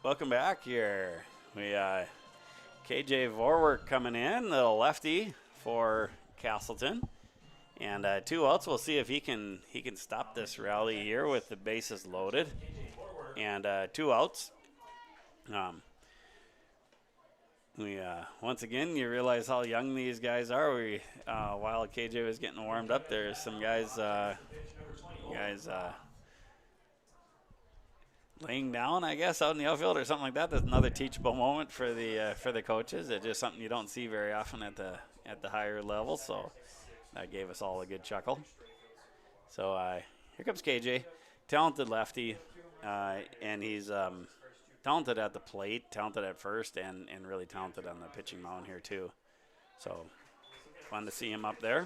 Welcome back here. We KJ Vorwerk coming in, the lefty for Casselton, and 2 outs. We'll see if he can stop this rally here with the bases loaded, and 2 outs. Once again, you realize how young these guys are. While KJ was getting warmed up, there's some guys laying down, I guess, out in the outfield or something like that. That's another teachable moment for the coaches. It's just something you don't see very often at the higher level. So that gave us all a good chuckle. So here comes KJ, talented lefty, and he's talented at the plate, talented at first, and really talented on the pitching mound here too. So fun to see him up there.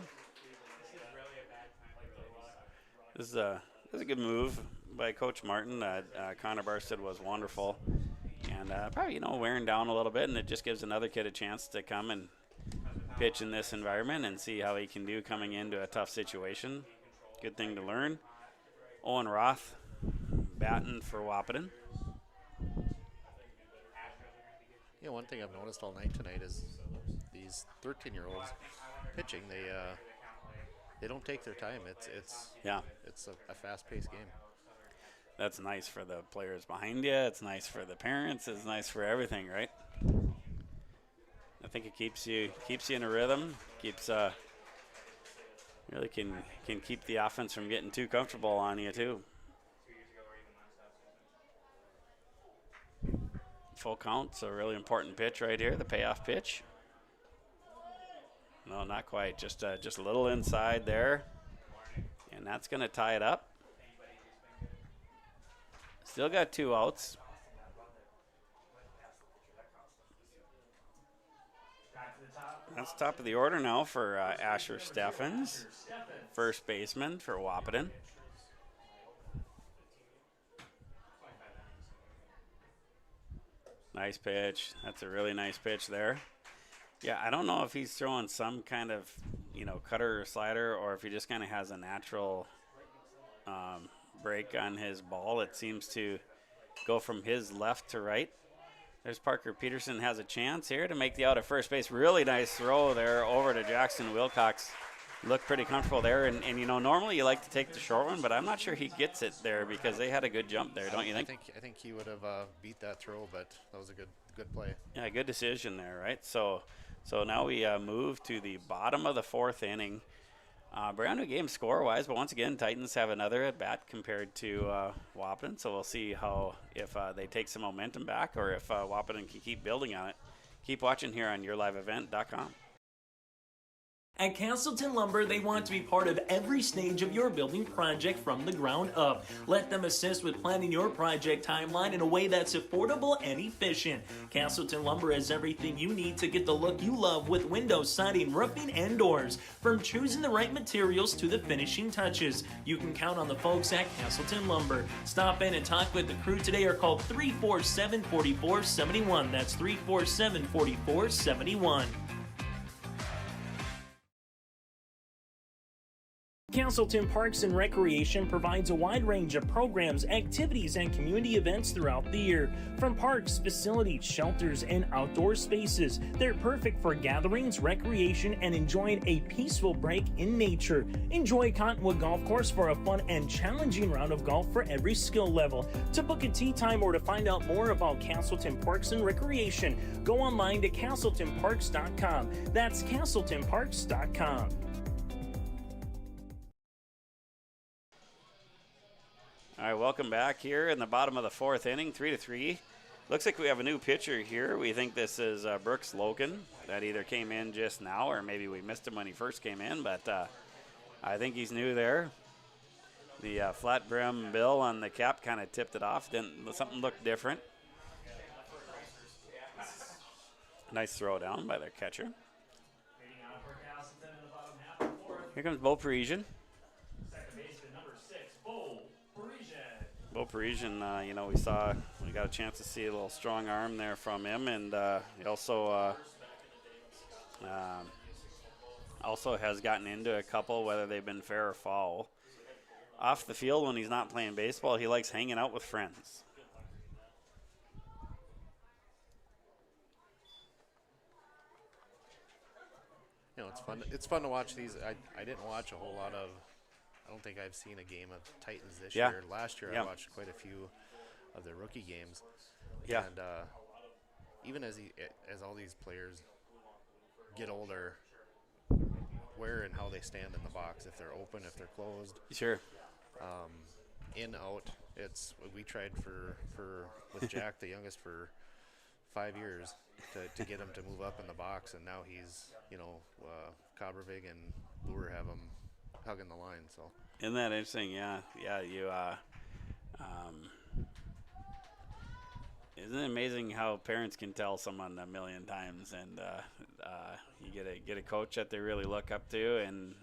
This is a good move by Coach Martin. Connor Barsted was wonderful, and probably wearing down a little bit, and it just gives another kid a chance to come and pitch in this environment and see how he can do coming into a tough situation. Good thing to learn. Owen Roth batting for Wahpeton. Yeah, one thing I've noticed all night tonight is these 13-year-olds pitching. They don't take their time. It's a fast-paced game. That's nice for the players behind you. It's nice for the parents. It's nice for everything, right? think it keeps you in a rhythm. Keeps really can keep the offense from getting too comfortable on you too. Full count, so a really important pitch right here, the payoff pitch. No, not quite. Just a little inside there, and that's going to tie it up. Still got 2 outs. That's top of the order now for Asher Steffens, first baseman for Wahpeton. Nice pitch. That's a really nice pitch there. Yeah, I don't know if he's throwing some kind of, cutter or slider, or if he just kind of has a natural break on his ball. It seems to go from his left to right. There's Parker Peterson has a chance here to make the out at first base. Really nice throw there over to Jackson Wilcox. Looked pretty comfortable there. And normally you like to take the short one, but I'm not sure he gets it there because they had a good jump there, don't you think? I think he would have beat that throw, but that was a good play. Yeah, good decision there, right? So now we move to the bottom of the 4th inning. Brand new game score-wise, but once again, Titans have another at-bat compared to Wahpeton, so we'll see if they take some momentum back or if Wahpeton can keep building on it. Keep watching here on YourLiveEvent.com. At Casselton Lumber, they want to be part of every stage of your building project from the ground up. Let them assist with planning your project timeline in a way that's affordable and efficient. Casselton Lumber has everything you need to get the look you love with windows, siding, roofing, and doors. From choosing the right materials to the finishing touches, you can count on the folks at Casselton Lumber. Stop in and talk with the crew today or call 347-4471. That's 347-4471. Casselton Parks and Recreation provides a wide range of programs, activities, and community events throughout the year. From parks, facilities, shelters, and outdoor spaces, they're perfect for gatherings, recreation, and enjoying a peaceful break in nature. Enjoy Cottonwood Golf Course for a fun and challenging round of golf for every skill level. To book a tee time or to find out more about Casselton Parks and Recreation, go online to CasseltonParks.com. That's CasseltonParks.com. All right, welcome back here in the bottom of the 4th inning, 3-3. Looks like we have a new pitcher here. We think this is Brooks Logan that either came in just now or maybe we missed him when he first came in, but I think he's new there. The flat brim bill on the cap kind of tipped it off. Something looked different. Nice throw down by their catcher. Here comes Bo Parisian. Bo Parisian, we got a chance to see a little strong arm there from him, and he also has gotten into a couple, whether they've been fair or foul. Off the field, when he's not playing baseball, he likes hanging out with friends. It's fun to watch these. I didn't watch a whole lot of. I don't think I've seen a game of Titans this year. Last year I watched quite a few of their rookie games. Yeah. And even as all these players get older, where and how they stand in the box, if they're open, if they're closed. Sure. In, out. We tried with Jack, the youngest, for 5 years to get him to move up in the box, and now he's, Cobbervig and Boer have him hugging the line. So isn't that interesting? Yeah, you isn't it amazing how parents can tell someone a million times, and you get a coach that they really look up to, and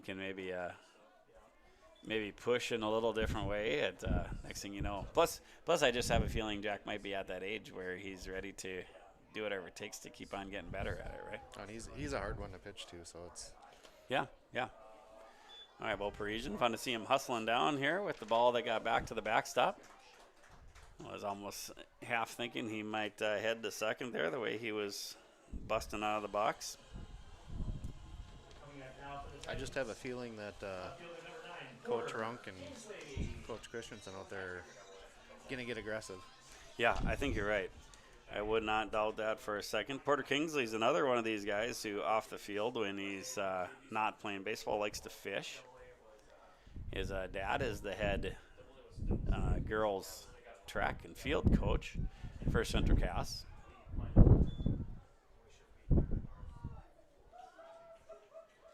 can maybe push in a little different way. Next thing you know, plus I just have a feeling Jack might be at that age where he's ready to do whatever it takes to keep on getting better at it, right? And he's a hard one to pitch to, so it's. Yeah. All right, Bo Parisian. Fun to see him hustling down here with the ball that got back to the backstop. I was almost half thinking he might head to second there, the way he was busting out of the box. I just have a feeling that Coach Runk and Coach Christensen out there are going to get aggressive. Yeah, I think you're right. I would not doubt that for a second. Porter Kingsley's another one of these guys who, off the field, when he's not playing baseball, likes to fish. His dad is the head girls track and field coach for Central Cass.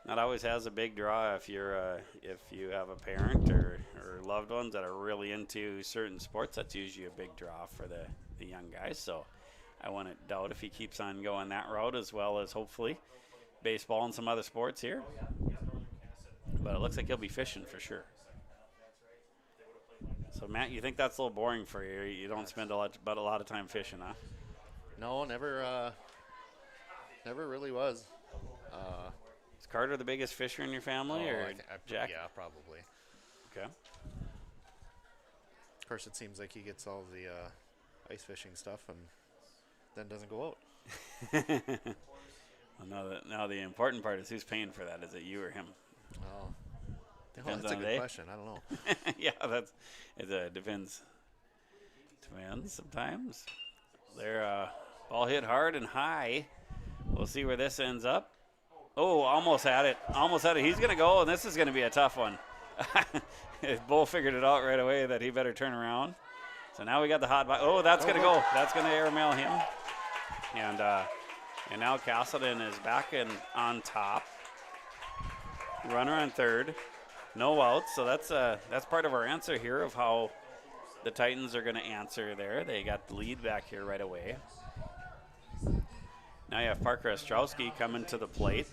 That always has a big draw if you have a parent or loved ones that are really into certain sports. That's usually a big draw for the young guys. So I wouldn't doubt if he keeps on going that route, as well as hopefully baseball and some other sports here. But it looks like he'll be fishing for sure. So Matt, you think that's a little boring for you? You don't spend a lot of time fishing, huh? No, never really was. Is Carter the biggest fisher in your family, or Jack? Yeah, probably. Okay. Of course, it seems like he gets all the ice fishing stuff and then doesn't go out. Well, now the important part is who's paying for that. Is it you or him? Oh, Depends that's a on good the day. question. I don't know. Yeah, it depends. Depends sometimes. They're ball hit hard and high. We'll see where this ends up. Oh, almost had it. Almost had it. He's going to go, and this is going to be a tough one. Bull figured it out right away that he better turn around. So now we got the hot bite. Oh, that's going to go. That's going to airmail him. And now Casselton is back on top. Runner on third. No outs. So that's part of our answer here of how the Titans are going to answer there. They got the lead back here right away. Now you have Parker Ostrowski coming to the plate.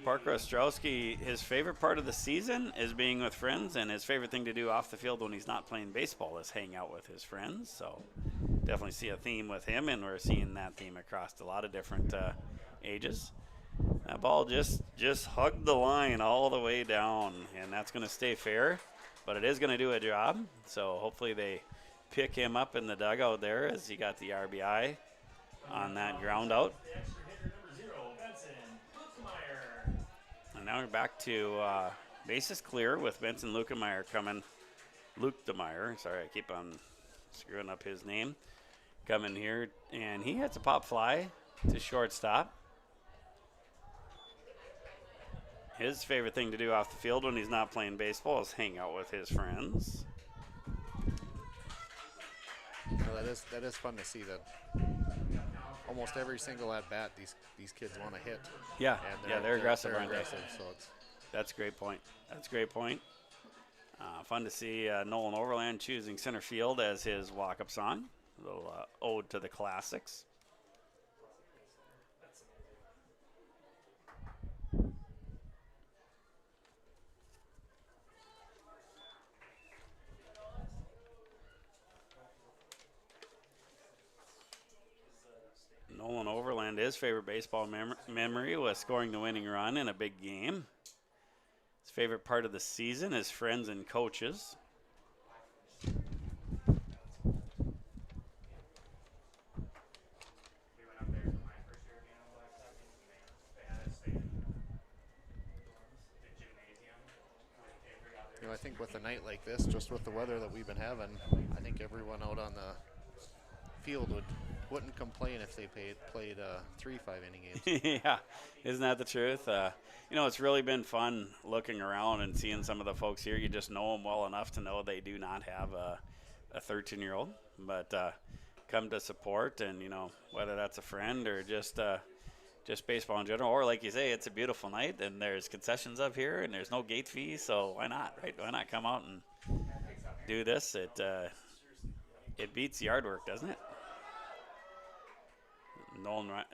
Parker Ostrowski, his favorite part of the season is being with friends, and his favorite thing to do off the field when he's not playing baseball is hang out with his friends. So definitely see a theme with him, and we're seeing that theme across a lot of different ages. That ball just hugged the line all the way down, and that's going to stay fair, but it is going to do a job. So hopefully they pick him up in the dugout there as he got the RBI on that ground out. And now we're back to bases clear with Benson Lukemeyer coming. Luke DeMeyer, sorry, I keep on screwing up his name. Coming here, and he hits a pop fly to shortstop. His favorite thing to do off the field when he's not playing baseball is hang out with his friends. Well, that is fun to see that almost every single at bat these kids want to hit. Yeah, and they're aggressive, aren't they? So That's a great point. Fun to see Nolan Overland choosing center field as his walk-up song. A little ode to the classics. Nolan Overland, his favorite baseball memory was scoring the winning run in a big game. His favorite part of the season is friends and coaches. I think with a night like this, just with the weather that we've been having, I think everyone out on the field wouldn't complain if they played 3 5-inning games. Yeah, isn't that the truth? It's really been fun looking around and seeing some of the folks here. You just know them well enough to know they do not have a 13-year-old, but come to support, and whether that's a friend or just baseball in general, or like you say, it's a beautiful night and there's concessions up here and there's no gate fee, so why not, right? Why not come out and do this? It beats yard work, doesn't it?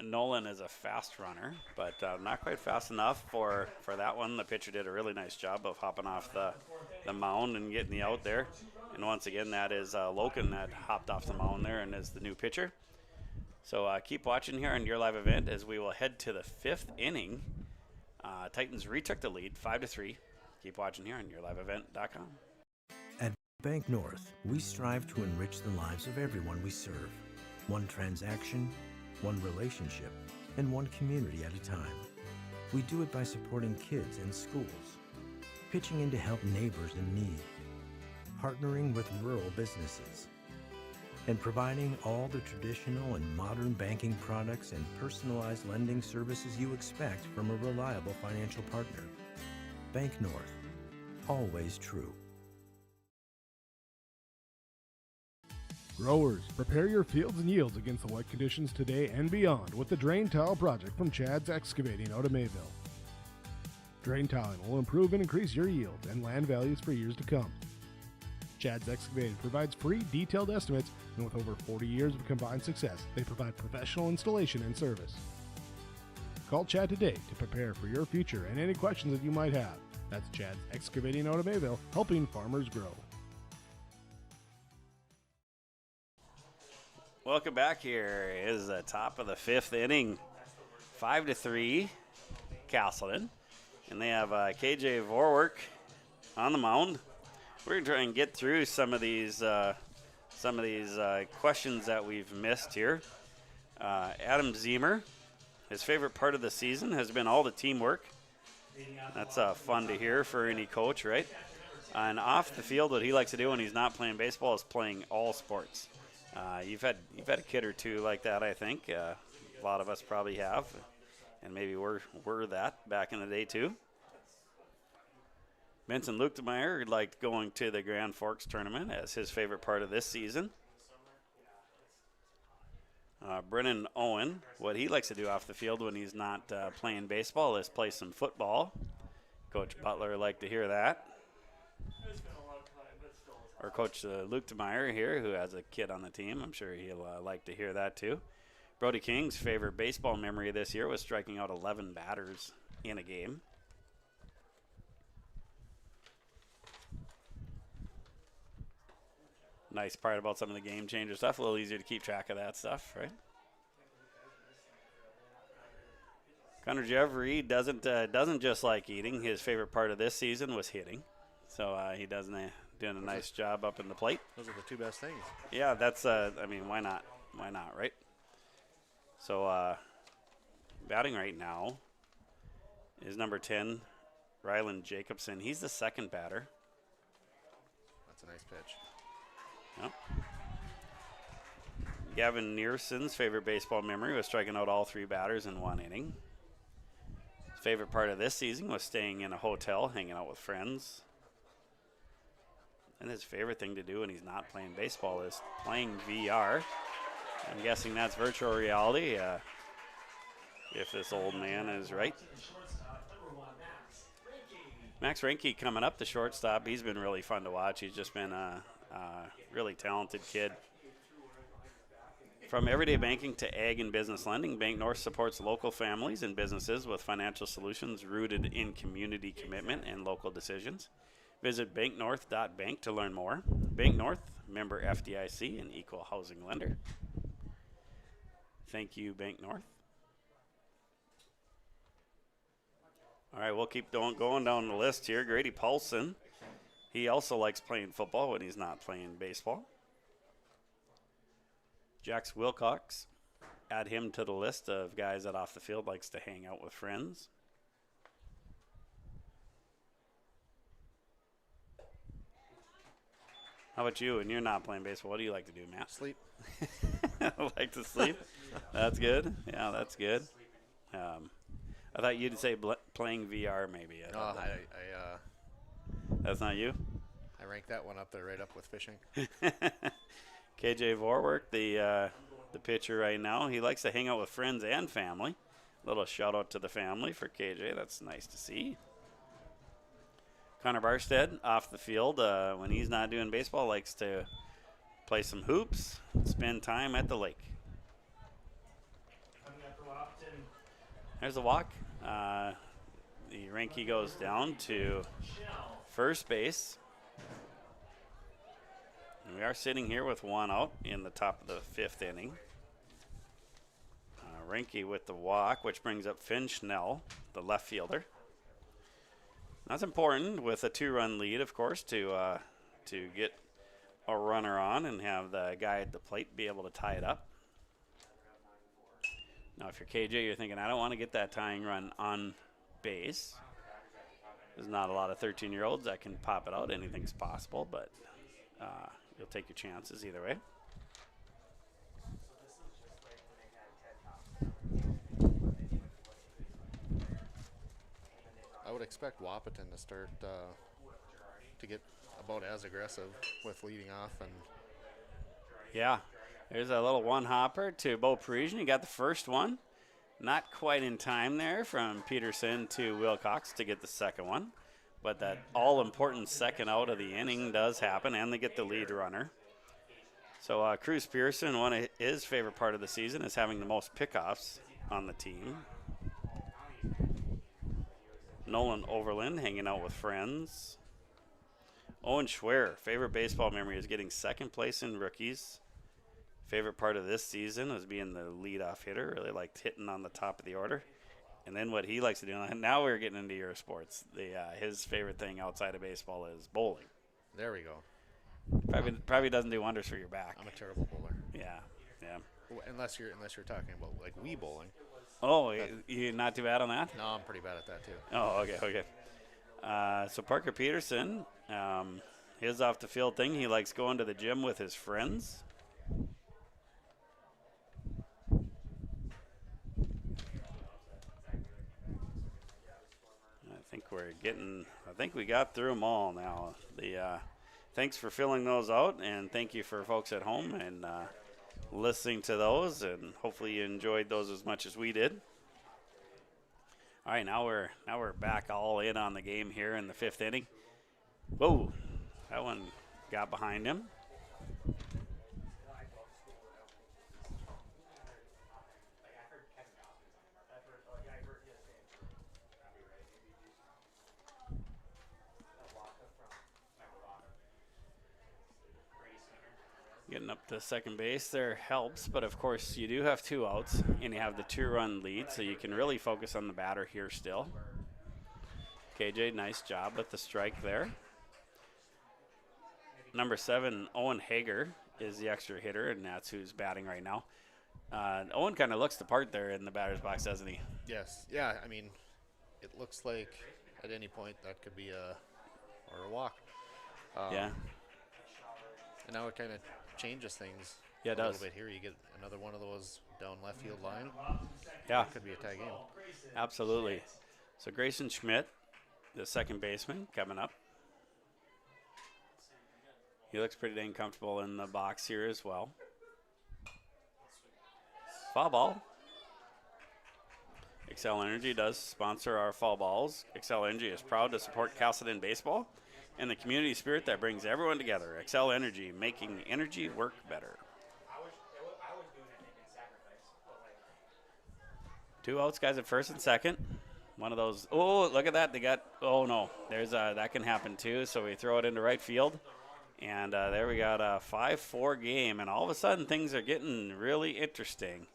Nolan is a fast runner, but not quite fast enough for that one. The pitcher did a really nice job of hopping off the mound and getting the out there. And once again, that is Loken that hopped off the mound there and is the new pitcher. So keep watching here on your live event as we will head to the 5th inning. Titans retook the lead 5-3. Keep watching here on yourliveevent.com. At Bank North, we strive to enrich the lives of everyone we serve. One transaction, one relationship, and one community at a time. We do it by supporting kids and schools, pitching in to help neighbors in need, partnering with rural businesses, and providing all the traditional and modern banking products and personalized lending services you expect from a reliable financial partner. Bank North. Always true. Growers, prepare your fields and yields against the wet conditions today and beyond with the Drain Tile Project from Chad's Excavating out of Mayville. Drain tiling will improve and increase your yield and land values for years to come. Chad's Excavating provides free detailed estimates, and with over 40 years of combined success, they provide professional installation and service. Call Chad today to prepare for your future and any questions that you might have. That's Chad's Excavating out of Mayville, helping farmers grow. Welcome back. Here is the top of the 5th inning. 5-3, Casselton. And they have KJ Vorwerk on the mound. We're going to try and get through some of these questions that we've missed here. Adam Zemer, his favorite part of the season has been all the teamwork. That's fun to hear for any coach, right? And off the field, what he likes to do when he's not playing baseball is playing all sports. You've had a kid or two like that, I think. A lot of us probably have, and maybe were that back in the day too. Vincent Luchtemeier liked going to the Grand Forks tournament as his favorite part of this season. Brennan Owen, what he likes to do off the field when he's not playing baseball is play some football. Coach Butler liked to hear that. Or Coach Luchtemeier here, who has a kid on the team. I'm sure he'll like to hear that too. Brody King's favorite baseball memory this year was striking out 11 batters in a game. Nice part about some of the game changer stuff. A little easier to keep track of that stuff, right? Connor Jeffrey doesn't just like eating. His favorite part of this season was hitting. So he doing a nice job up in the plate. Those are the two best things. Yeah, that's, why not? Why not, right? So batting right now is number 10, Ryland Jacobson. He's the second batter. That's a nice pitch. Yep. Gavin Nearson's favorite baseball memory was striking out all 3 batters in 1 inning. His favorite part of this season was staying in a hotel, hanging out with friends. And his favorite thing to do when he's not playing baseball is playing VR. I'm guessing that's virtual reality, if this old man is right. Max Reinke coming up, the shortstop. He's been really fun to watch. He's just been a really talented kid. From everyday banking to ag and business lending, Bank North supports local families and businesses with financial solutions rooted in community commitment and local decisions. Visit banknorth.bank to learn more. Bank North, member FDIC, and equal housing lender. Thank you, Bank North. All right, we'll keep going down the list here. Grady Paulson, he also likes playing football when he's not playing baseball. Jax Wilcox, add him to the list of guys that off the field likes to hang out with friends. How about you? When you're not playing baseball, what do you like to do, Matt? Sleep. Like to sleep? That's good. Yeah, that's good. I thought you'd say playing VR maybe. That's not you? I rank that one up there, right up with fishing. KJ Vorwerk, the pitcher right now, he likes to hang out with friends and family. Little shout out to the family for KJ. That's nice to see. Connor Barstead, off the field, when he's not doing baseball, likes to play some hoops, spend time at the lake. There's the walk. The Reinke goes down to first base. And we are sitting here with 1 out in the top of the 5th inning. Reinke with the walk, which brings up Finn Schnell, the left fielder. That's important with a 2-run lead, of course, to get a runner on and have the guy at the plate be able to tie it up. Now, if you're KJ, you're thinking, I don't want to get that tying run on base. There's not a lot of 13-year-olds that can pop it out. Anything's possible, but you'll take your chances either way. would expect Wahpeton to start to get about as aggressive with leading off. And yeah, there's a little one hopper to Bo Parisian. He got the first one. Not quite in time there from Peterson to Wilcox to get the second one. But that all-important second out of the inning does happen, and they get the lead runner. So Cruz Pearson, one of his favorite part of the season is having the most pickoffs on the team. Nolan Overland hanging out with friends. Owen Schwer, favorite baseball memory is getting second place in rookies. Favorite part of this season was being the leadoff hitter. Really liked hitting on the top of the order. And then what he likes to do, now we're getting into your sports. His favorite thing outside of baseball is bowling. There we go. Probably doesn't do wonders for your back. I'm a terrible bowler. Yeah. Unless you're talking about like Wii bowling. Oh, you're not too bad on that? No, I'm pretty bad at that too. Oh, okay. So Parker Peterson, his off the field thing, he likes going to the gym with his friends. I think we got through them all now. Thanks for filling those out, and thank you for folks at home and listening to those, and hopefully you enjoyed those as much as we did. All right, now we're back all in on the game here in the fifth inning. Whoa, that one got behind him. Getting up to second base there helps, but of course you do have 2 outs and you have the 2-run lead, so you can really focus on the batter here still. KJ, nice job with the strike there. Number 7, Owen Hager, is the extra hitter, and that's who's batting right now. Owen kind of looks the part there in the batter's box, doesn't he? Yes. Yeah, I mean, it looks like at any point that could be a walk. Yeah. And now it kind of changes things a little bit here. You get another one of those down left field line. Yeah. It could be a tie game. Absolutely. So Grayson Schmidt, the second baseman, coming up. He looks pretty dang comfortable in the box here as well. Foul ball. Excel Energy does sponsor our fall balls. Excel Energy is proud to support Casselton baseball and the community spirit that brings everyone together. Excel Energy, making energy work better. 2 outs, guys at first and second. One of those, oh, look at that. They got, oh no, there's that can happen too. So we throw it into right field. And there we got a 5-4 game. And all of a sudden things are getting really interesting.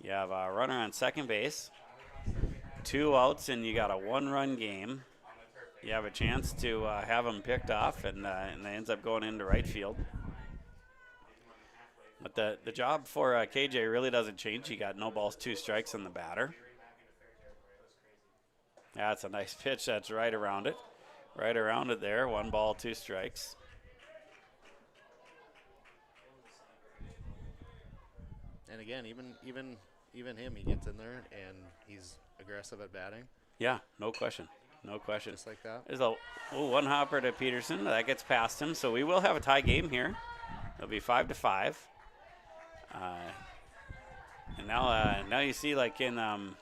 You have a runner on second base, 2 outs, and you got a 1-run game. You have a chance to have them picked off, and it ends up going into right field. But the job for KJ really doesn't change. You got no balls, 2 strikes on the batter. That's a nice pitch. That's right around it. Right around it there. 1 ball, 2 strikes. And again, even him, he gets in there and he's aggressive at batting. Yeah, no question. No question. Just like that. There's a 1 hopper to Peterson. That gets past him. So we will have a tie game here. It'll be 5-5. And now you see, like, can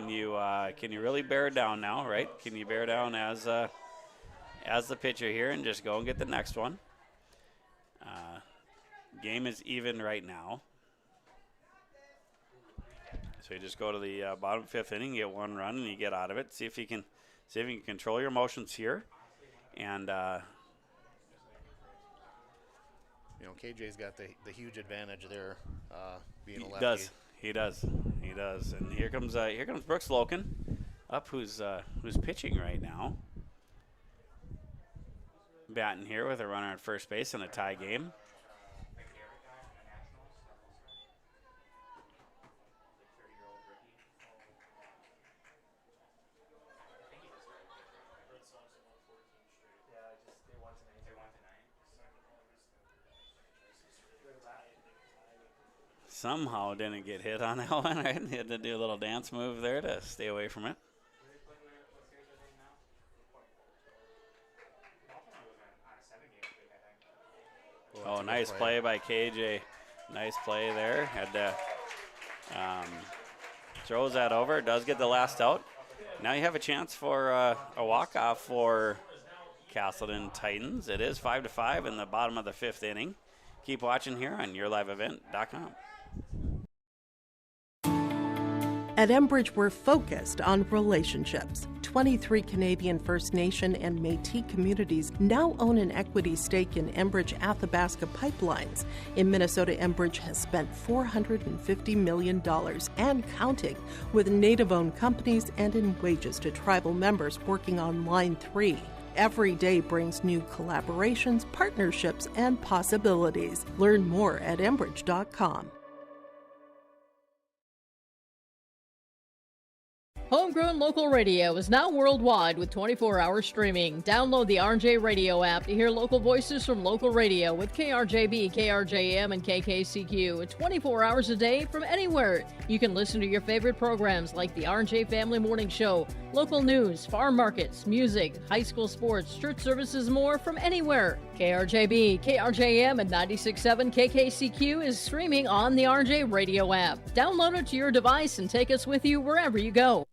you really bear down now, right? Can you bear down as the pitcher here and just go and get the next one? Game is even right now. So you just go to the bottom 5th inning, you get 1 run, and you get out of it. See if you can control your emotions here. And KJ's got the huge advantage there, being a lefty. He does. And here comes Brooks Loken up, who's pitching right now. Batting here with a runner at first base in a tie game. Somehow didn't get hit on that one, right? He had to do a little dance move there to stay away from it. Oh, nice play by KJ. Nice play there. Had to throws that over. Does get the last out. Now you have a chance for a walk-off for Casselton Titans. It is 5-5 in the bottom of the 5th inning. Keep watching here on yourliveevent.com. At Enbridge, we're focused on relationships. 23 Canadian First Nation and Métis communities now own an equity stake in Enbridge Athabasca Pipelines. In Minnesota, Enbridge has spent $450 million and counting, with Native-owned companies and in wages to tribal members working on Line 3. Every day brings new collaborations, partnerships, and possibilities. Learn more at Enbridge.com. Homegrown local radio is now worldwide with 24-hour streaming. Download the RJ Radio app to hear local voices from local radio with KRJB, KRJM, and KKCQ 24 hours a day from anywhere. You can listen to your favorite programs like the RJ Family Morning Show, local news, farm markets, music, high school sports, church services, more from anywhere. KRJB, KRJM, and 96.7 KKCQ is streaming on the RJ Radio app. Download it to your device and take us with you wherever you go.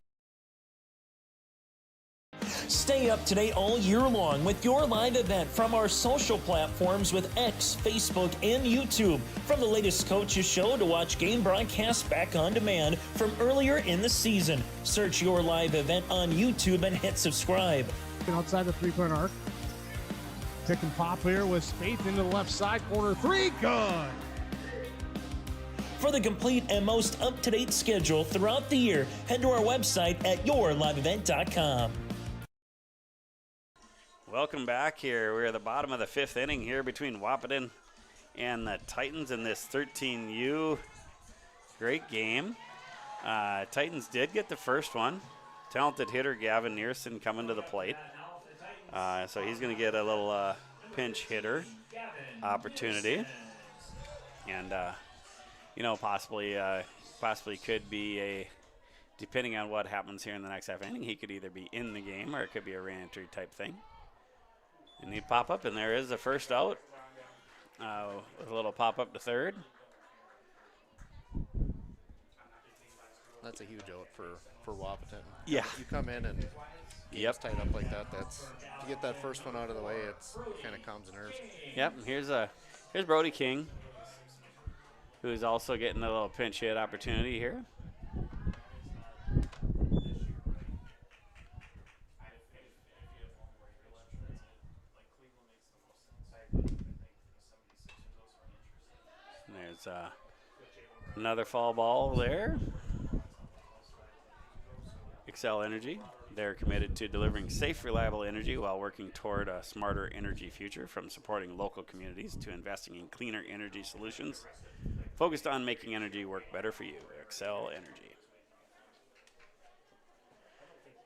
Stay up to date all year long with your live event from our social platforms with X, Facebook, and YouTube. From the latest coaches show to watch game broadcasts back on demand from earlier in the season. Search your live event on YouTube and hit subscribe. Outside the three-point arc. Pick and pop here with Spaeth into the left side corner. 3, good. For the complete and most up-to-date schedule throughout the year, head to our website at yourliveevent.com. Welcome back here. We're at the bottom of the 5th inning here between Wahpeton and the Titans in this 13U. Great game. Titans did get the first one. Talented hitter Gavin Nearson coming to the plate. So he's going to get a little pinch hitter opportunity. And, possibly could be depending on what happens here in the next half inning, he could either be in the game or it could be a re-entry type thing. And he'd pop up, and there is the first out with a little pop up to third. That's a huge out for Wahpeton. Yeah. You come in and game's tied up like that. That's to get that first one out of the way. It's kind of calms the nerves. Yep. And here's Brody King, who's also getting a little pinch hit opportunity here. There's another foul ball there. Xcel Energy, they're committed to delivering safe, reliable energy while working toward a smarter energy future, from supporting local communities to investing in cleaner energy solutions, focused on making energy work better for you. Xcel Energy.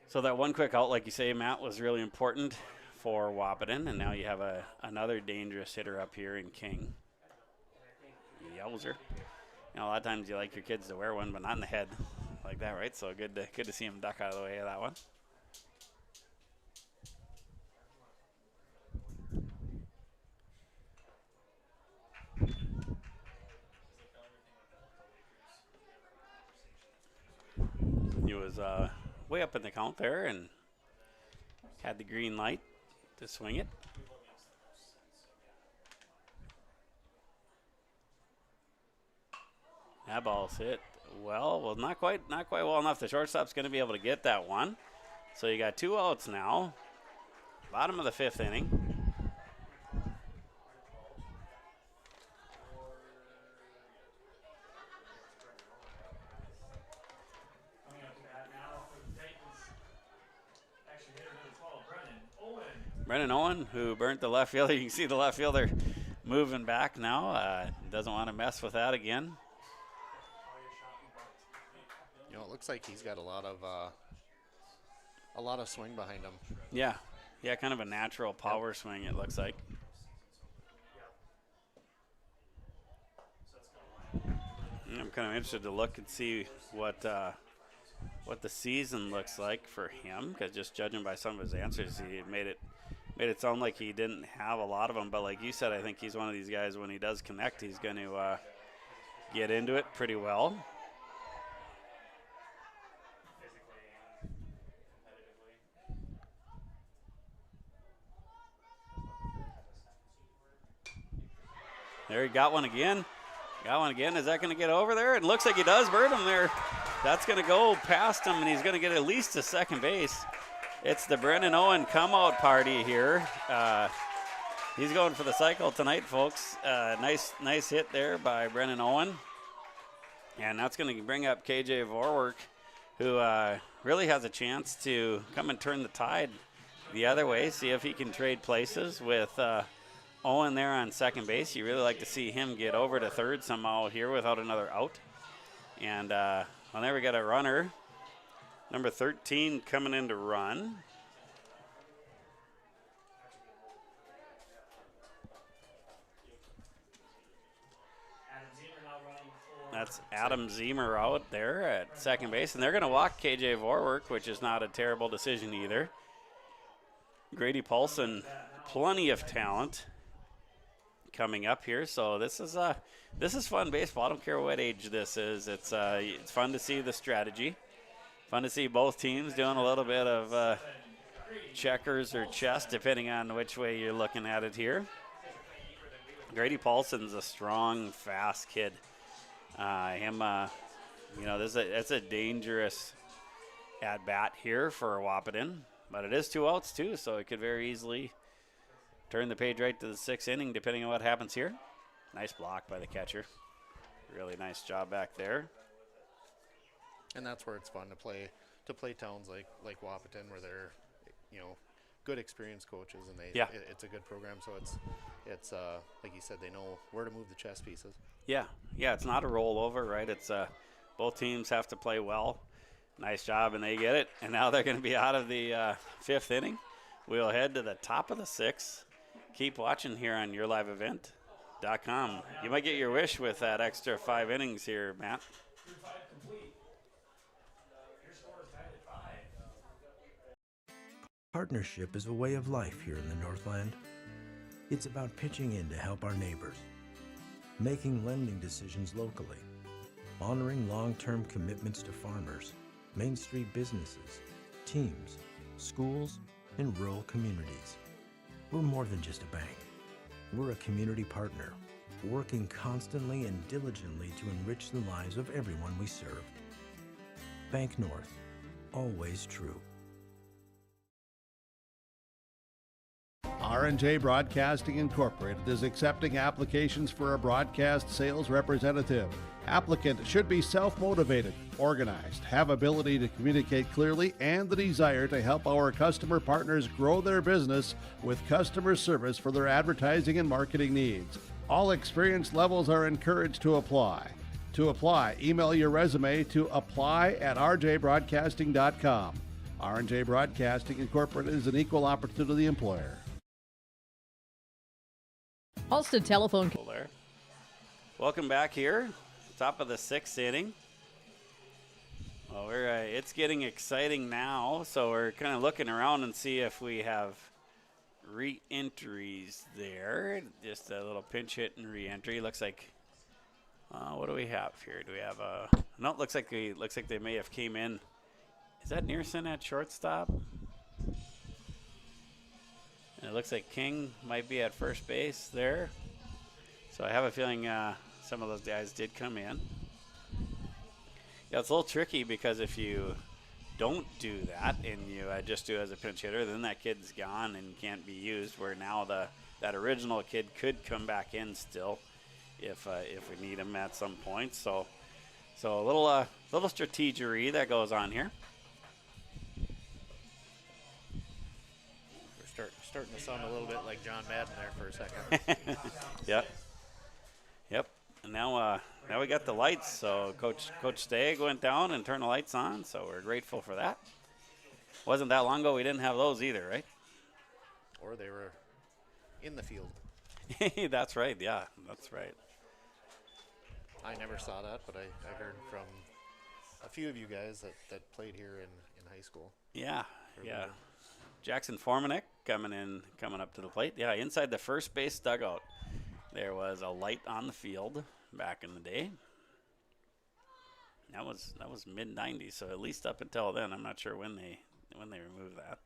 So that one quick out, like you say, Matt, was really important for Wahpeton, and now you have another dangerous hitter up here in King. Yowzer. A lot of times you like your kids to wear one, but not in the head like that, right? So good to see him duck out of the way of that one. He was way up in the count there and had the green light to swing it. That ball's hit well, not quite well enough. The shortstop's going to be able to get that one. So you got 2 outs now. Bottom of the 5th inning. Brennan Owen, who burnt the left fielder. You can see the left fielder moving back now. Doesn't want to mess with that again. It looks like he's got a lot of swing behind him. Yeah, kind of a natural power swing, it looks like. I'm kind of interested to look and see what the season looks like for him, because just judging by some of his answers, he made it made it sound like he didn't have a lot of them, but like you said, I think he's one of these guys, when he does connect, he's going to get into it pretty well. There, he got one again. Is that going to get over there? It looks like he does burn him there. That's going to go past him, and he's going to get at least to second base. It's the Brennan Owen come-out party here. He's going for the cycle tonight, folks. Nice hit there by Brennan Owen. And that's going to bring up KJ Vorwerk, who really has a chance to come and turn the tide the other way, see if he can trade places with Owen there on second base. You really like to see him get over to third somehow here without another out. And well, there we got a runner. Number 13 coming in to run. That's Adam Zemer out there at second base. And they're going to walk KJ Vorwerk, which is not a terrible decision either. Grady Paulson, plenty of talent coming up here. So this is fun baseball. I don't care what age this is. It's fun to see the strategy. Fun to see both teams doing a little bit of checkers or chess, depending on which way you're looking at it here. Grady Paulson's a strong, fast kid. That's a dangerous at bat here for Wahpeton, but it is 2 outs too, so it could very easily turn the page right to the 6th inning, depending on what happens here. Nice block by the catcher. Really nice job back there. And that's where it's fun to play towns like Wahpeton, where they're, good experienced coaches, and it's a good program. So it's like you said, they know where to move the chess pieces. Yeah, it's not a rollover, right? It's both teams have to play well. Nice job, and they get it. And now they're going to be out of the 5th inning. We'll head to the top of the 6th. Keep watching here on YourLiveEvent.com. You might get your wish with that extra 5 innings here, Matt. Partnership is a way of life here in the Northland. It's about pitching in to help our neighbors, making lending decisions locally, honoring long-term commitments to farmers, Main Street businesses, teams, schools, and rural communities. We're more than just a bank. We're a community partner, working constantly and diligently to enrich the lives of everyone we serve. Bank North, always true. R&J Broadcasting Incorporated is accepting applications for a broadcast sales representative. Applicant should be self-motivated, organized, have ability to communicate clearly, and the desire to help our customer partners grow their business with customer service for their advertising and marketing needs. All experience levels are encouraged to apply. To apply, email your resume to apply@rjbroadcasting.com. R&J Broadcasting Incorporated is an equal opportunity employer. Halsted Telephone. There. Welcome back here, top of the 6th inning. Well, it's getting exciting now, so we're kind of looking around and see if we have re-entries there. Just a little pinch hit and re-entry. Looks like, what do we have here? Do we have a? No, it looks like they may have came in. Is that Nearson at shortstop? And it looks like King might be at first base there. So I have a feeling some of those guys did come in. Yeah, it's a little tricky because if you don't do that and you just do it as a pinch hitter, then that kid's gone and can't be used, where now that original kid could come back in still if we need him at some point. So a little strategery that goes on here. Starting to sound a little bit like John Madden there for a second. Yep. And now we got the lights. So Coach Stagg went down and turned the lights on. So we're grateful for that. Wasn't that long ago we didn't have those either, right? Or they were in the field. That's right. Yeah, that's right. I never saw that, but I heard from a few of you guys that played here in high school. Yeah. Jackson Formanek coming up to the plate. Yeah, inside the first base dugout. There was a light on the field back in the day. That was mid-90s, so at least up until then, I'm not sure when they removed that.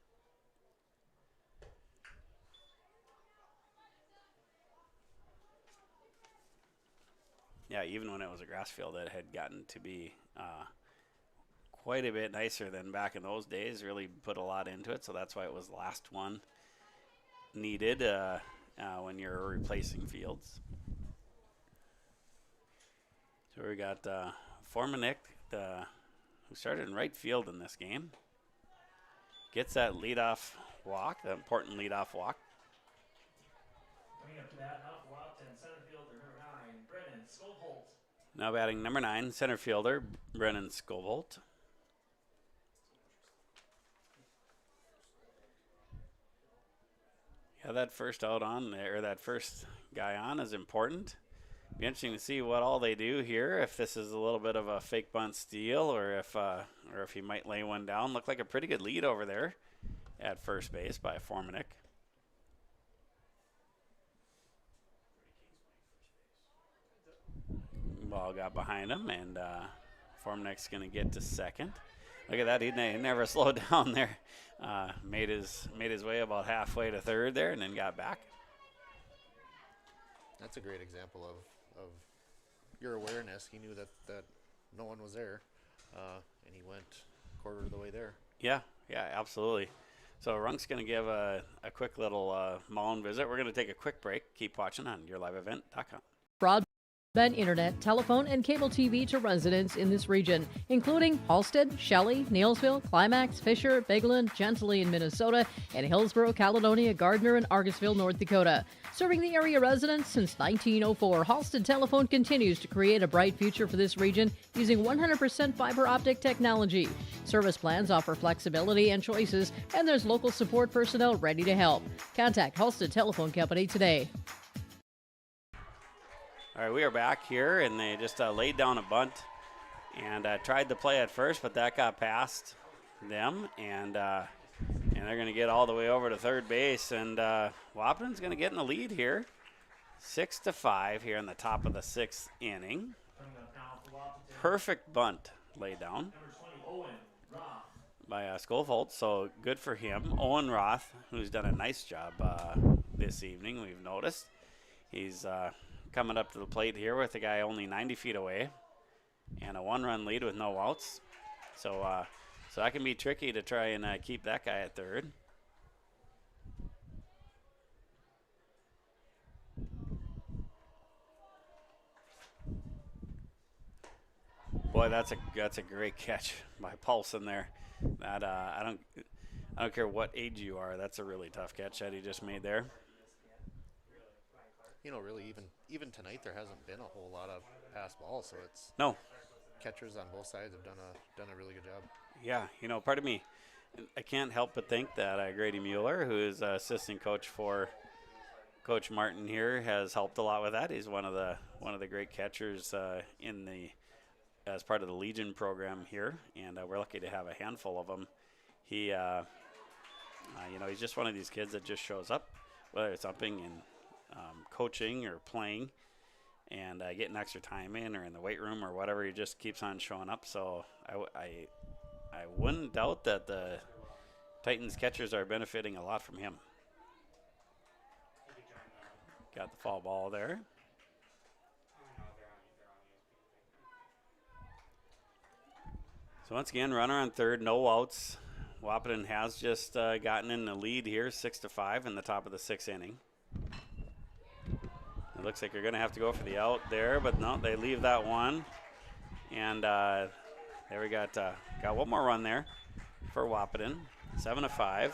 Yeah, even when it was a grass field, it had gotten to be quite a bit nicer than back in those days. Really put a lot into it, so that's why it was the last one needed when you're replacing fields. So we got Formanek, who started in right field in this game. Gets that leadoff walk, the important leadoff walk. Coming up to bat, off Wahpeton, center fielder number 9, Brennan Scoholt. Now batting number 9, center fielder Brennan Scoholt. Yeah, that first out on there, or that first guy on is important. Be interesting to see what all they do here. If this is a little bit of a fake bunt steal, or if he might lay one down. Looked like a pretty good lead over there at first base by Formanek. Ball got behind him, and Formanek's going to get to second. Look at that, he never slowed down there. Made his way about halfway to third there, and then got back. That's a great example of your awareness. He knew that no one was there, and he went quarter of the way there. Yeah, absolutely. So Runk's going to give a quick little mound visit. We're going to take a quick break. Keep watching on yourliveevent.com. Broadband internet, telephone, and cable TV to residents in this region, including Halstead, Shelley, Neilsville, Climax, Fisher, Bigland, Gentilly in Minnesota, and Hillsborough, Caledonia, Gardner, and Argusville, North Dakota. Serving the area residents since 1904, Halstead Telephone continues to create a bright future for this region using 100% fiber optic technology. Service plans offer flexibility and choices, and there's local support personnel ready to help. Contact Halstead Telephone Company today. All right, we are back here, and they just laid down a bunt and tried to play at first, but that got past them, and they're going to get all the way over to third base, and Wahpeton's going to get in the lead here, 6-5 here in the top of the 6th inning. Perfect bunt laid down by Scoholt, so good for him. Owen Roth, who's done a nice job this evening, we've noticed. He's coming up to the plate here with the guy only 90 feet away and a 1-run lead with no outs. So that can be tricky to try and keep that guy at third. Boy, that's a great catch by Paulson there. That I don't care what age you are. That's a really tough catch that he just made there. You know, really, even tonight there hasn't been a whole lot of pass balls, so it's no. Catchers on both sides have done a really good job. Yeah, you know, part of me, I can't help but think that Grady Mueller, who is assistant coach for Coach Martin here, has helped a lot with that. He's one of the great catchers as part of the Legion program here, and we're lucky to have a handful of them. He, he's just one of these kids that just shows up, whether it's upping and coaching or playing and getting extra time in or in the weight room or whatever. He just keeps on showing up. So I wouldn't doubt that the Titans catchers are benefiting a lot from him. Got the foul ball there. So once again, runner on third, no outs. Wahpeton has just gotten in the lead here, 6-5 in the top of the 6th inning. It looks like you're going to have to go for the out there, but no, they leave that one. And there we got one more run there for Wahpeton, 7-5.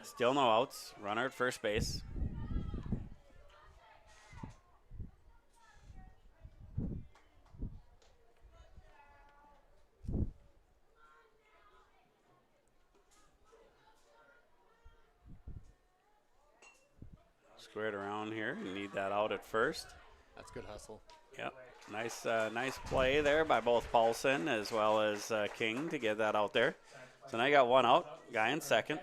Still no outs, runner at first base. Squared around here. You need that out at first. That's good hustle. Yep. Nice play there by both Paulson as well as King to get that out there. So now you got one out, guy in second.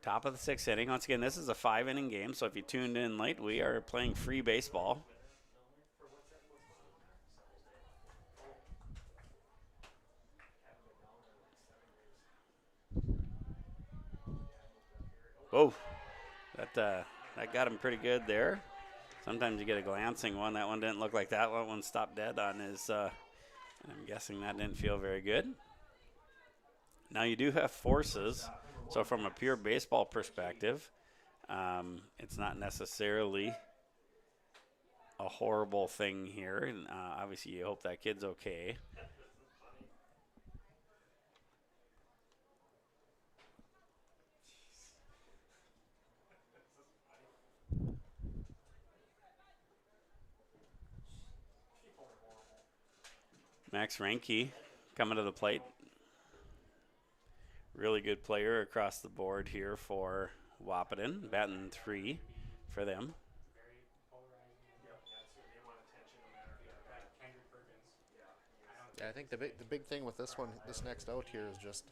Top of the 6th inning. Once again, this is a 5-inning game, so if you tuned in late, we are playing free baseball. Whoa, that got him pretty good there. Sometimes you get a glancing one. That one didn't look like that. That one stopped dead on his, and I'm guessing that didn't feel very good. Now you do have forces, so from a pure baseball perspective, it's not necessarily a horrible thing here. And obviously you hope that kid's okay. Max Reinke coming to the plate. Really good player across the board here for Wahpeton. Batting 3 for them. Yeah, I think the big thing with this next out here is just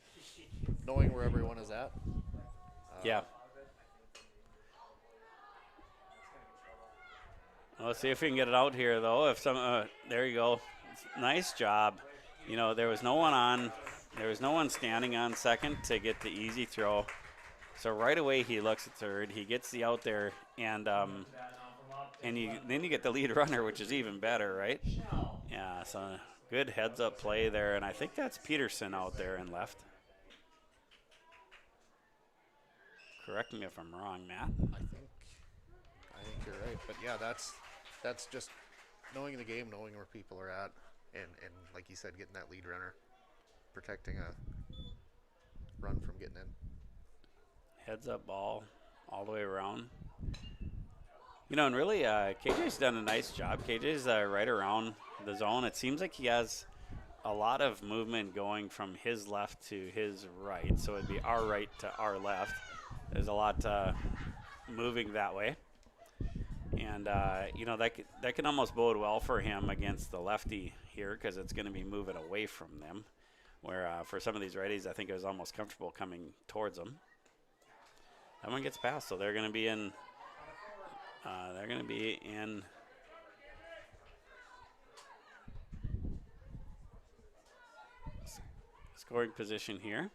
knowing where everyone is at. Yeah. Well, let's see if we can get it out here, though. If some, there you go. Nice job. You know, there was no one standing on second to get the easy throw. So right away he looks at third. He gets the out there, and then you get the lead runner, which is even better, right? Yeah. So good heads up play there, and I think that's Peterson out there in left. Correct me if I'm wrong, Matt. I think you're right, but yeah, that's just knowing the game, knowing where people are at, and like you said, getting that lead runner, protecting a run from getting in. Heads up ball all the way around. You know, and really, KJ's done a nice job. KJ's right around the zone. It seems like he has a lot of movement going from his left to his right. So it'd be our right to our left. There's a lot moving that way. And, you know, that can almost bode well for him against the lefty here because it's going to be moving away from them. Where for some of these righties, I think it was almost comfortable coming towards them. That one gets past, so they're going to be in. Scoring position here.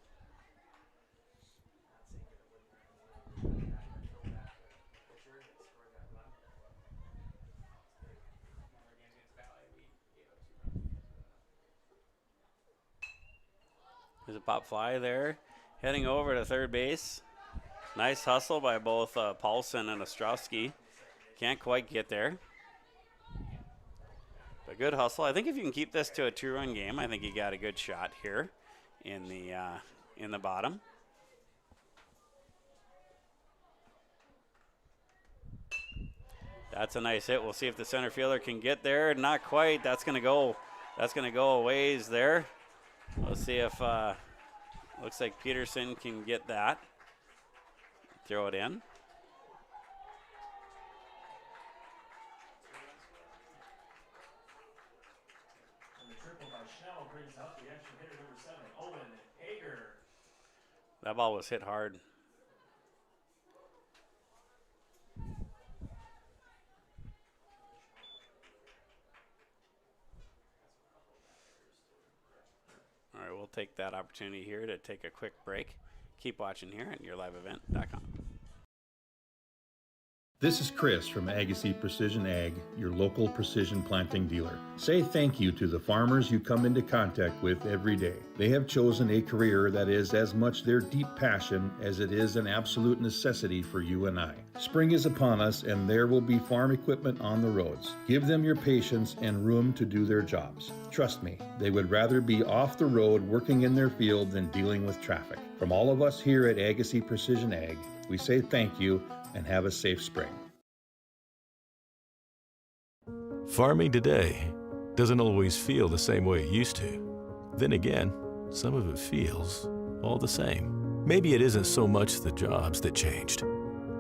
There's a pop fly there. Heading over to third base. Nice hustle by both Paulson and Ostrowski. Can't quite get there. But good hustle. I think if you can keep this to a 2-run game, I think you got a good shot here in the bottom. That's a nice hit. We'll see if the center fielder can get there. Not quite. That's gonna go a ways there. Let's see if looks like Peterson can get that. Throw it in. That ball was hit hard. All right, we'll take that opportunity here to take a quick break. Keep watching here at yourliveevent.com. This is Chris from Agassiz Precision Ag, your local precision planting dealer. Say thank you to the farmers you come into contact with every day. They have chosen a career that is as much their deep passion as it is an absolute necessity for you and I. Spring is upon us and there will be farm equipment on the roads. Give them your patience and room to do their jobs. Trust me, they would rather be off the road working in their field than dealing with traffic. From all of us here at Agassiz Precision Ag, we say thank you and have a safe spring. Farming today doesn't always feel the same way it used to. Then again, some of it feels all the same. Maybe it isn't so much the jobs that changed,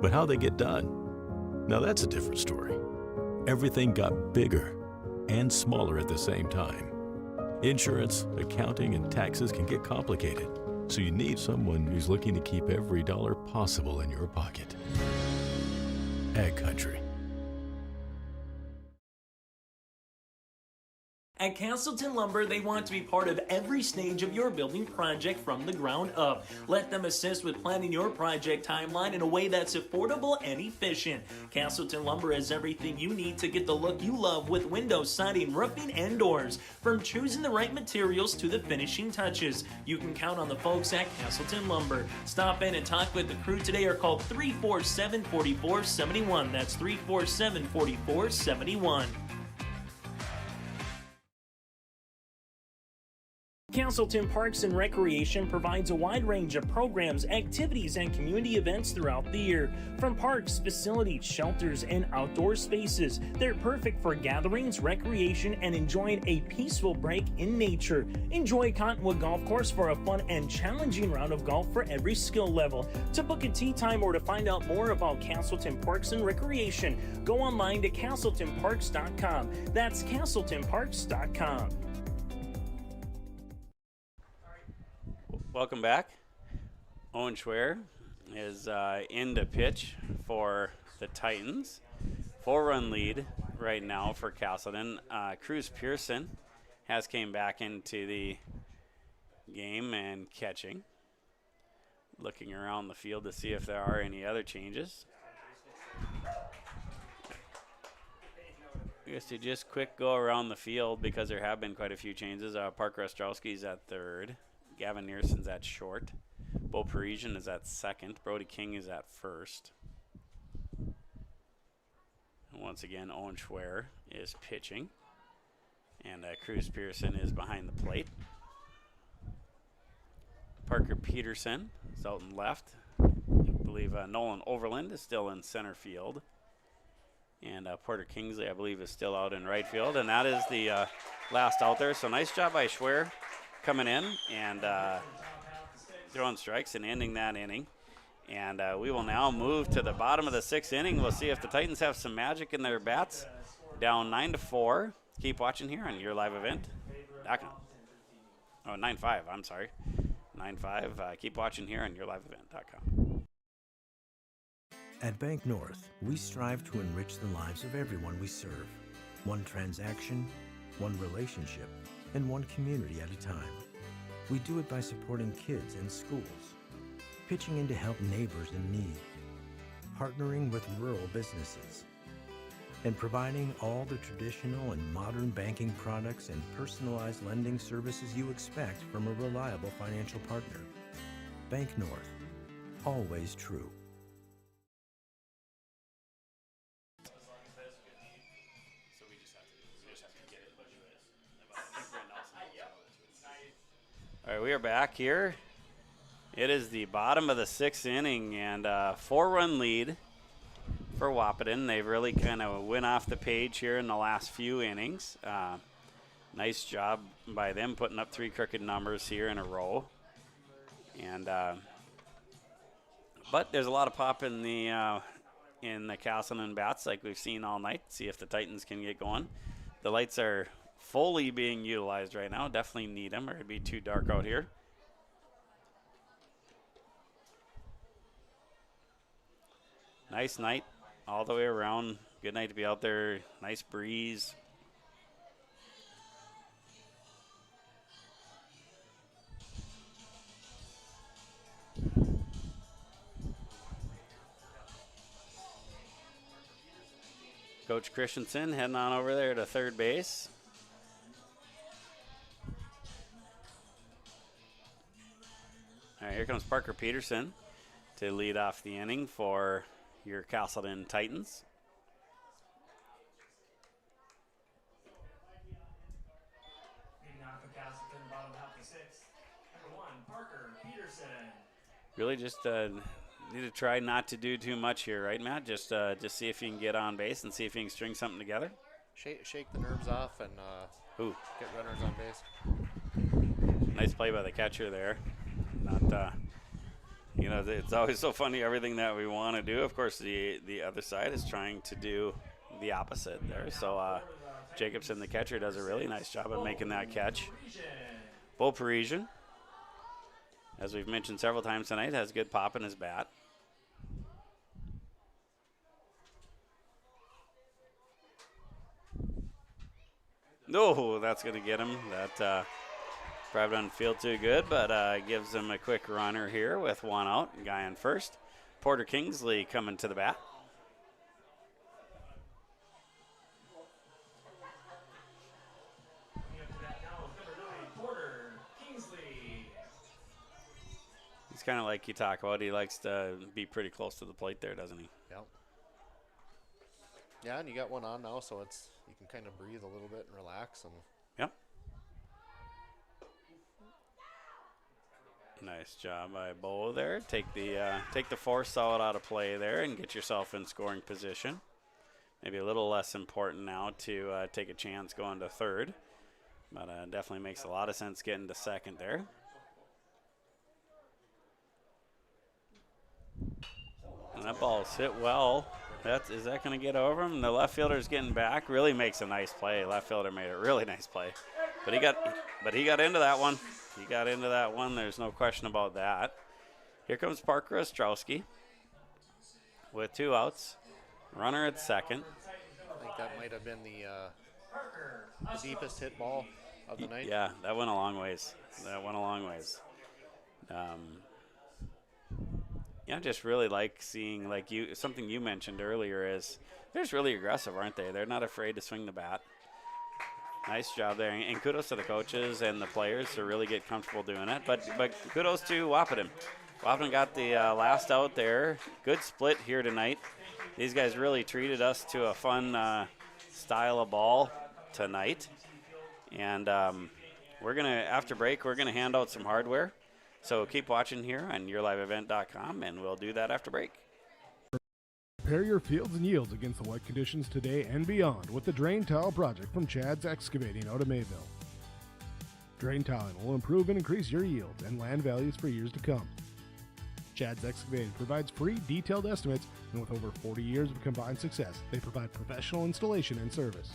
but how they get done. Now that's a different story. Everything got bigger, and smaller at the same time. Insurance, accounting, and taxes can get complicated, so you need someone who's looking to keep every dollar possible in your pocket. Ag Country. At Casselton Lumber, they want to be part of every stage of your building project from the ground up. Let them assist with planning your project timeline in a way that's affordable and efficient. Casselton Lumber has everything you need to get the look you love with windows, siding, roofing, and doors. From choosing the right materials to the finishing touches, you can count on the folks at Casselton Lumber. Stop in and talk with the crew today or call 347-4471. That's 347-4471. Casselton Parks and Recreation provides a wide range of programs, activities, and community events throughout the year. From parks, facilities, shelters, and outdoor spaces, they're perfect for gatherings, recreation, and enjoying a peaceful break in nature. Enjoy Cottonwood Golf Course for a fun and challenging round of golf for every skill level. To book a tee time or to find out more about Casselton Parks and Recreation, go online to CasseltonParks.com. That's CasseltonParks.com. Welcome back. Owen Schwer is in to pitch for the Titans. 4-run lead right now for Casselton. Cruz Pearson has came back into the game and catching. Looking around the field to see if there are any other changes. I guess to just quick go around the field because there have been quite a few changes. Parker Ostrowski's at third. Gavin Nearson's at short. Bo Parisian is at second. Brody King is at first. And once again, Owen Schwer is pitching. And Cruz Pearson is behind the plate. Parker Peterson is out in left. I believe Nolan Overland is still in center field. And Porter Kingsley, I believe, is still out in right field. And that is the last out there. So nice job by Schwer coming in and throwing strikes and ending that inning. And we will now move to the bottom of the sixth inning. We'll see if the Titans have some magic in their bats. Down 9-4. Keep watching here on your live event. Oh, 9-5, I'm sorry. 9-5. Keep watching here on yourliveevent.com. At Bank North, we strive to enrich the lives of everyone we serve. One transaction, one relationship, and one community at a time. We do it by supporting kids and schools, pitching in to help neighbors in need, partnering with rural businesses, and providing all the traditional and modern banking products and personalized lending services you expect from a reliable financial partner. Bank North, always true. All right, we are back here. It is the bottom of the sixth inning and 4-run lead for Wahpeton. They've really kind of went off the page here in the last few innings. Nice job by them putting up 3 crooked numbers here in a row. And but there's a lot of pop in the Casselton bats like we've seen all night. See if the Titans can get going. The lights are fully being utilized right now. Definitely need them or it'd be too dark out here. Nice night all the way around. Good night to be out there. Nice breeze. Coach Christensen heading on over there to third base. All right, here comes Parker Peterson to lead off the inning for your Casselton Titans. Really just need to try not to do too much here, right, Matt? Just see if you can get on base and see if you can string something together. Shake the nerves off and get runners on base. Nice play by the catcher there. Not, it's always so funny, everything that we want to do. Of course, the other side is trying to do the opposite there. So Jacobson, the catcher, does a really nice job of making that catch. Bo Parisian, as we've mentioned several times tonight, has good pop in his bat. No, that's going to get him. That probably doesn't feel too good, but gives him a quick runner here with one out. Guy on first. Porter Kingsley coming to the bat. He's kind of like you talk about. He likes to be pretty close to the plate there, doesn't he? Yep. Yeah, and you got one on now, so it's you can kind of breathe a little bit and relax. And yep. Nice job by Bo there. Take the force out of play there and get yourself in scoring position. Maybe a little less important now to take a chance going to third, but definitely makes a lot of sense getting to second there. And that ball's hit well. Is that going to get over him? The left fielder's getting back. Really makes a nice play. Left fielder made a really nice play, but he got into that one. He got into that one. There's no question about that. Here comes Parker Ostrowski with 2 outs. Runner at second. I think that might have been the deepest hit ball of the night. Yeah, that went a long ways. Yeah, just really like seeing, like something you mentioned earlier is they're just really aggressive, aren't they? They're not afraid to swing the bat. Nice job there, and kudos to the coaches and the players to really get comfortable doing it. But kudos to Wahpeton. Wahpeton got the last out there. Good split here tonight. These guys really treated us to a fun style of ball tonight. And we're gonna, after break, we're gonna hand out some hardware. So keep watching here on yourliveevent.com, and we'll do that after break. Prepare your fields and yields against the wet conditions today and beyond with the Drain Tile Project from Chad's Excavating out of Mayville. Drain tiling will improve and increase your yields and land values for years to come. Chad's Excavating provides free detailed estimates, and with over 40 years of combined success, they provide professional installation and service.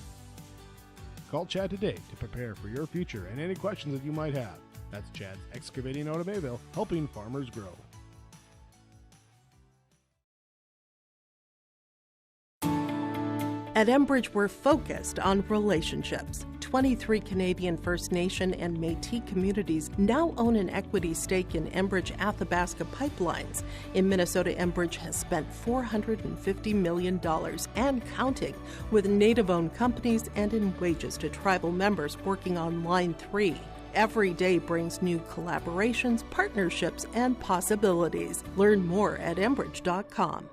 Call Chad today to prepare for your future and any questions that you might have. That's Chad's Excavating out of Mayville, helping farmers grow. At Enbridge, we're focused on relationships. 23 Canadian First Nation and Métis communities now own an equity stake in Enbridge Athabasca Pipelines. In Minnesota, Enbridge has spent $450 million and counting with Native-owned companies and in wages to tribal members working on Line 3. Every day brings new collaborations, partnerships, and possibilities. Learn more at Enbridge.com.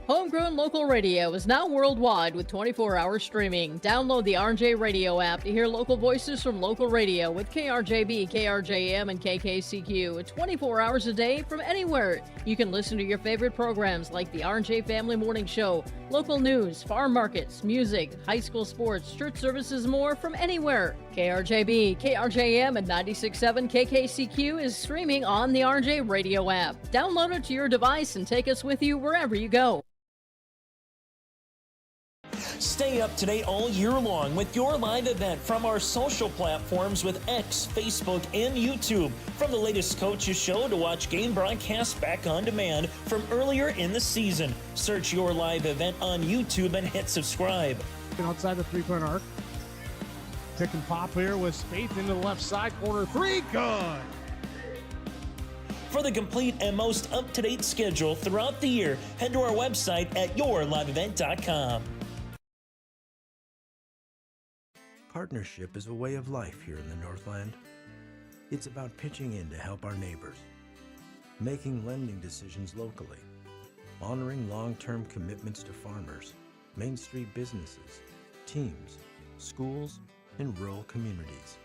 Homegrown local radio is now worldwide with 24-hour streaming. Download the RJ Radio app to hear local voices from local radio with KRJB, KRJM, and KKCQ 24 hours a day from anywhere. You can listen to your favorite programs like the RJ Family Morning Show, local news, farm markets, music, high school sports, church services, more from anywhere. KRJB, KRJM, and 96.7 KKCQ is streaming on the RJ Radio app. Download it to your device and take us with you wherever you go. Stay up to date all year long with your live event from our social platforms with X, Facebook, and YouTube. From the latest coaches show to watch game broadcasts back on demand from earlier in the season. Search your live event on YouTube and hit subscribe. Outside the three-point arc. Pick and pop here with Spaeth into the left side corner. 3, good. For the complete and most up-to-date schedule throughout the year, head to our website at yourliveevent.com. Partnership is a way of life here in the Northland. It's about pitching in to help our neighbors, making lending decisions locally, honoring long-term commitments to farmers, Main Street businesses, teams, schools, and rural communities.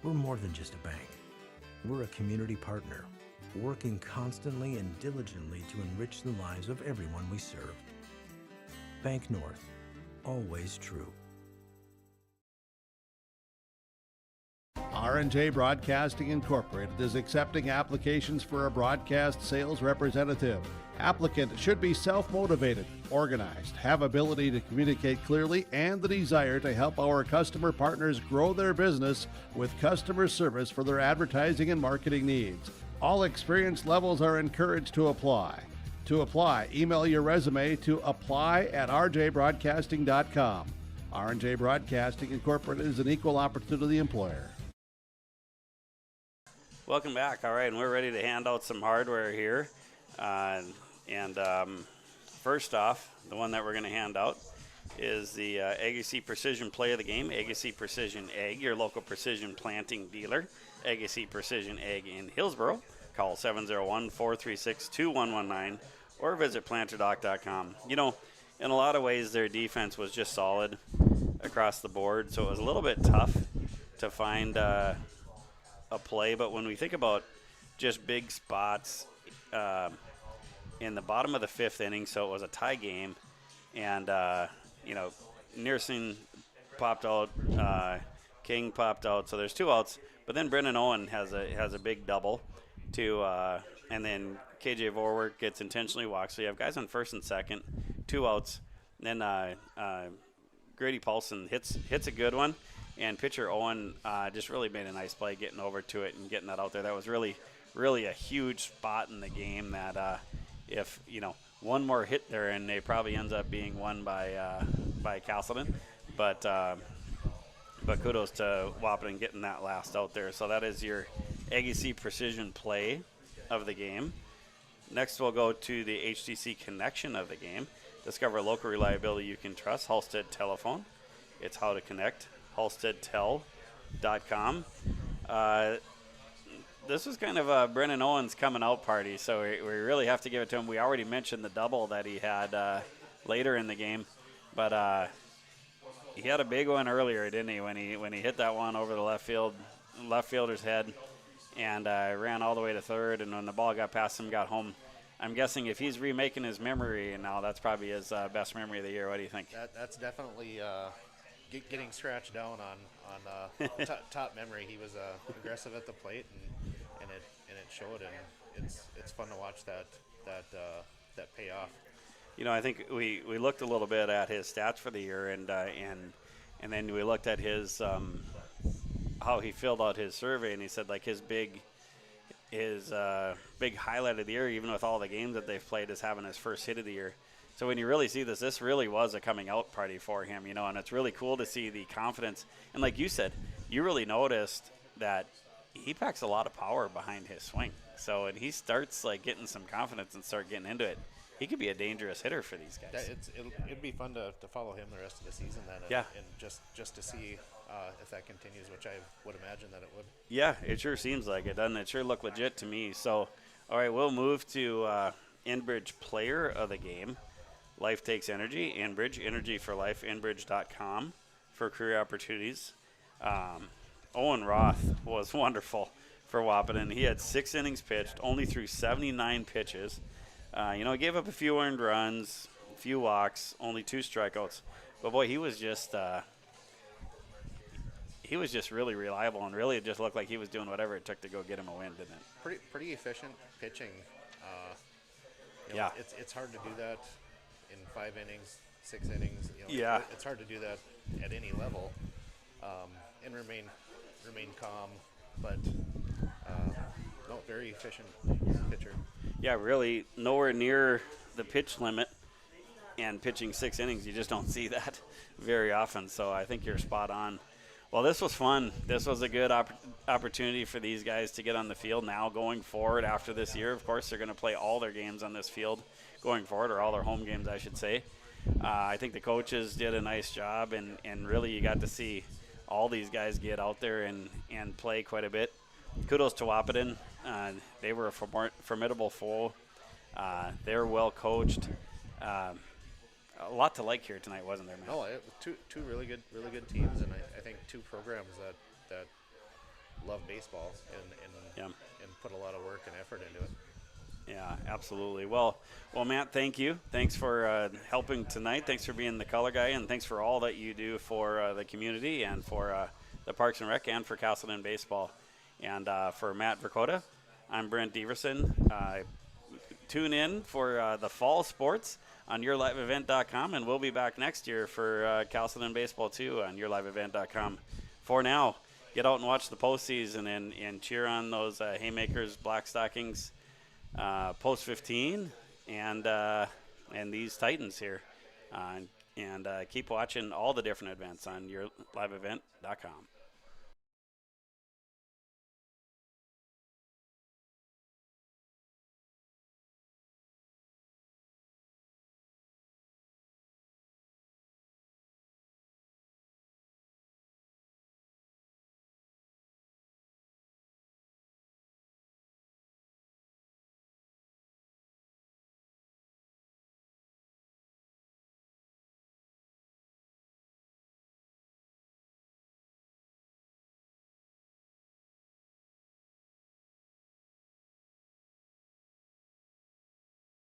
We're more than just a bank. We're a community partner, working constantly and diligently to enrich the lives of everyone we serve. Bank North, always true. R&J Broadcasting Incorporated is accepting applications for a broadcast sales representative. Applicant should be self-motivated, Organized, have ability to communicate clearly, and the desire to help our customer partners grow their business with customer service for their advertising and marketing needs. All experience levels are encouraged to apply. To apply, email your resume to apply@rjbroadcasting.com. R&J Broadcasting Incorporated is an equal opportunity employer. Welcome back. All right, and we're ready to hand out some hardware here. First off, the one that we're going to hand out is the Agassiz Precision Play of the Game. Agassiz Precision Ag, your local precision planting dealer. Agassiz Precision Ag in Hillsboro. Call 701-436-2119 or visit planterdoc.com. You know, in a lot of ways, their defense was just solid across the board, so it was a little bit tough to find a play. But when we think about just big spots, in the bottom of the fifth inning, so it was a tie game, and Nearson popped out, King popped out, so there's 2 outs. But then Brendan Owen has a big double, and then KJ Vorwerk gets intentionally walked. So you have guys on first and second, 2 outs. And then Grady Paulson hits a good one, and pitcher Owen just really made a nice play getting over to it and getting that out there. That was really a huge spot in the game that. If one more hit there, and it probably ends up being won by Casselton, but kudos to Wahpeton getting that last out there. So that is your Agassiz Precision Play of the game. Next, we'll go to the HTC Connection of the game. Discover local reliability you can trust. Halstead Telephone. It's how to connect. HalsteadTel.com. This was kind of Brennan Owen's coming out party, so we really have to give it to him. We already mentioned the double that he had later in the game, but he had a big one earlier, didn't he? When he hit that one over the left fielder's head, and ran all the way to third. And when the ball got past him, got home. I'm guessing if he's remaking his memory now, that's probably his best memory of the year. What do you think? That's definitely getting scratched down on top memory. He was aggressive at the plate, and it showed, and it's fun to watch that pay off. I think we looked a little bit at his stats for the year, and then we looked at his how he filled out his survey, and he said like his big highlight of the year, even with all the games that they've played, is having his first hit of the year. So when you really see this really was a coming out party for him, and it's really cool to see the confidence. And like you said, you really noticed that he packs a lot of power behind his swing. So when he starts like getting some confidence and start getting into it, he could be a dangerous hitter for these guys. It'd be fun to follow him the rest of the season then, and just to see if that continues, which I would imagine that it would. Yeah, it sure seems like it, doesn't it? It sure looked legit to me. So, all right, we'll move to Enbridge Player of the Game. Life Takes Energy, Enbridge, Energy for Life, Enbridge.com for career opportunities. Owen Roth was wonderful for Wahpeton. He had 6 innings pitched, only threw 79 pitches. He gave up a few earned runs, a few walks, only 2 strikeouts. But boy, he was just really reliable, and really it just looked like he was doing whatever it took to go get him a win, didn't it? Pretty efficient pitching. It's hard to do that in 5 innings, 6 innings. It's hard to do that at any level, and remain calm. But no, very efficient pitcher. Yeah, really nowhere near the pitch limit, and pitching 6 innings, you just don't see that very often. So I think you're spot on. Well, this was fun. This was a good opportunity for these guys to get on the field now going forward after this year. Of course, they're going to play all their games on this field going forward, or all their home games, I should say. I think the coaches did a nice job, and really you got to see all these guys get out there and play quite a bit. Kudos to Wahpeton. They were a formidable foe. They were well coached. A lot to like here tonight, wasn't there, man? No, it was two really good teams, and I think 2 programs that love baseball and put a lot of work and effort into it. Yeah, absolutely. Well, Matt, thank you. Thanks for helping tonight. Thanks for being the color guy, and thanks for all that you do for the community and for the Parks and Rec and for Casselton baseball. And for Matt Dakota, I'm Brent Deverson. Tune in for the fall sports on yourliveevent.com, and we'll be back next year for Casselton Baseball 2 on yourliveevent.com. For now, get out and watch the postseason and cheer on those Haymakers, Black Stockings, Post 15, and these Titans here. And keep watching all the different events on yourliveevent.com.